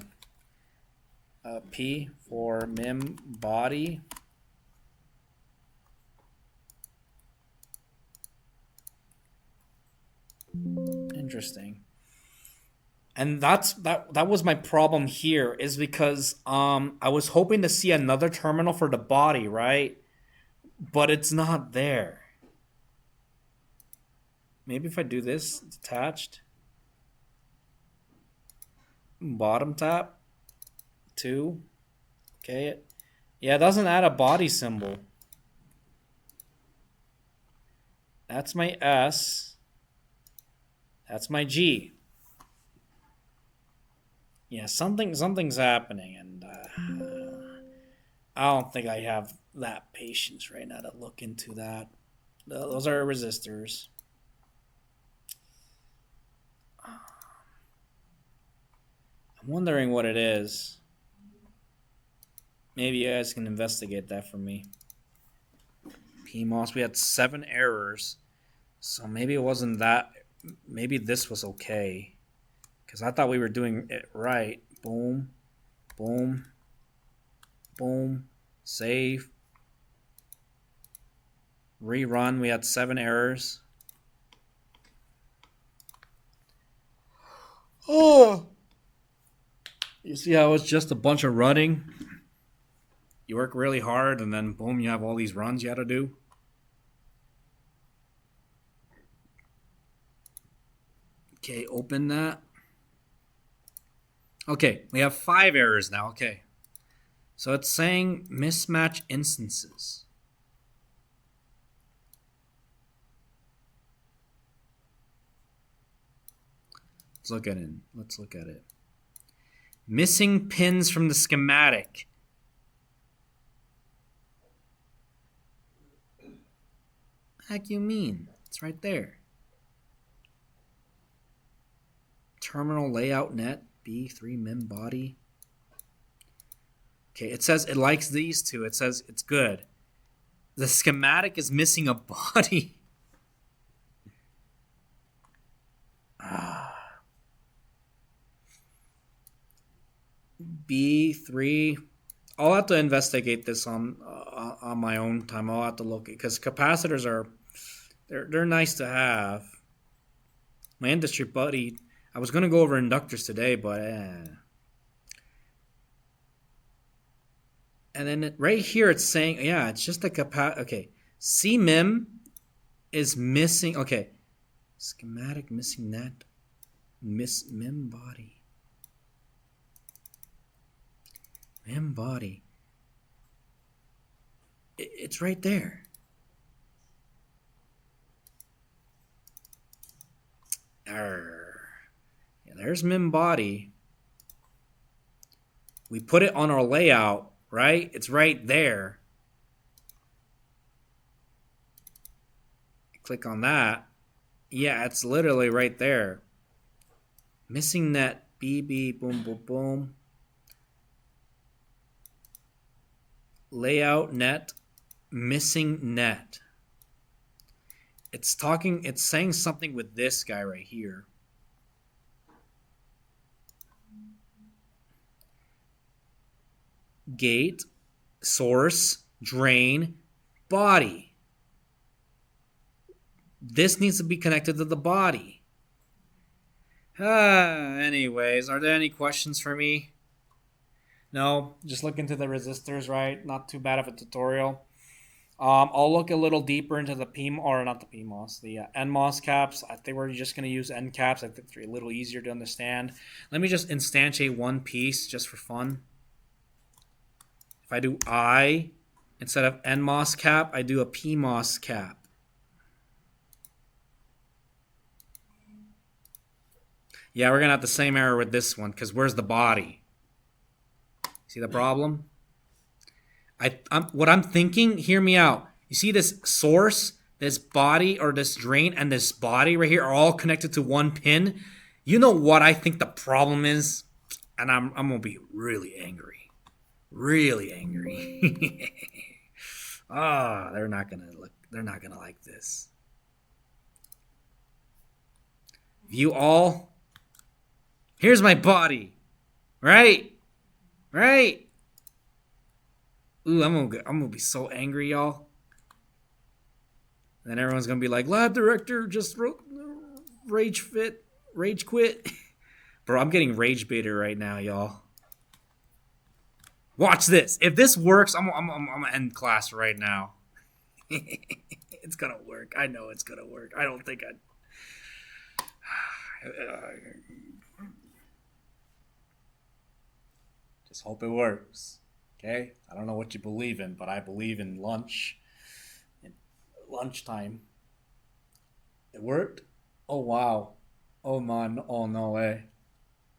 P for mem body. Interesting. And that was my problem here, is because I was hoping to see another terminal for the body, right? But it's not there. Maybe if I do this, detached. Bottom tap. 2. Okay. Yeah, it doesn't add a body symbol. That's my S. That's my G. Yeah, something's happening, and I don't think I have that patience right now to look into that. Those are resistors. I'm wondering what it is. Maybe you guys can investigate that for me. PMOS, we had 7 errors. So maybe it wasn't that. Maybe this was okay. Because I thought we were doing it right. Boom. Boom. Boom. Save. Rerun. We had 7 errors. Oh. You see how it's just a bunch of running? You work really hard and then boom, you have all these runs you got to do. Okay, open that. Okay, we have 5 errors now. Okay. So it's saying mismatch instances. Let's look at it. Missing pins from the schematic. Heck you mean? It's right there. Terminal layout net B3 mem body. Okay, it says it likes these two. It says it's good. The schematic is missing a body. B3. I'll have to investigate this on my own time. I'll have to look because capacitors are they're nice to have. My industry buddy. I was gonna go over inductors today, but and then right here it's saying it's just a Okay, CMIM is missing. Okay, schematic missing net. Mem body. Mem body. It's right there. Yeah, there's mem body. We put it on our layout, right? It's right there. Click on that. Yeah, it's literally right there. Missing net. BB. Boom, boom, boom. Layout net. Missing net. It's saying something with this guy right here. Gate, source, drain, body. This needs to be connected to the body. Anyways, are there any questions for me? No, just look into the resistors, right? Not too bad of a tutorial. I'll look a little deeper into the not the PMOS, the NMOS caps. I think we're just going to use N caps. I think they're a little easier to understand. Let me just instantiate one piece just for fun. If I do I, instead of NMOS cap, I do a PMOS cap. Yeah, we're going to have the same error with this one because where's the body? See the problem? What I'm thinking, hear me out. You see this source, this body, or this drain, and this body right here are all connected to one pin. You know what I think the problem is? And I'm going to be really angry. Really angry. They're not going to like this. View all. Here's my body. Right? Right? Ooh, I'm gonna be so angry, y'all. And then everyone's gonna be like, lab director just wrote rage quit. Bro, I'm getting rage baited right now, y'all. Watch this. If this works, I'm gonna end class right now. It's gonna work. I know it's gonna work. I don't think just hope it works. Okay? I don't know what you believe in, but I believe in lunchtime. It worked? Oh wow. Oh man, oh no way.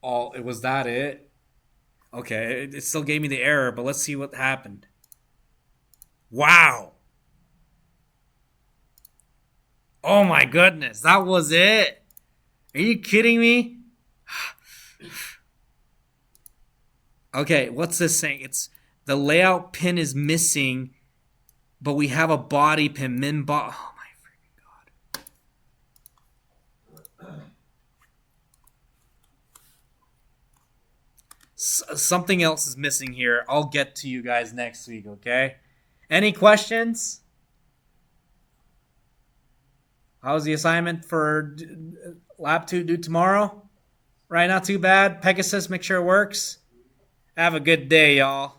Oh, it was that it? Okay, it still gave me the error, but let's see what happened. Wow. Oh my goodness, that was it? Are you kidding me? Okay, what's this saying? It's the layout pin is missing, but we have a body pin. Oh my freaking god. Something else is missing here. I'll get to you guys next week, okay? Any questions? How's the assignment for Lab 2 due tomorrow? Right, not too bad. Pegasus, make sure it works. Have a good day, y'all.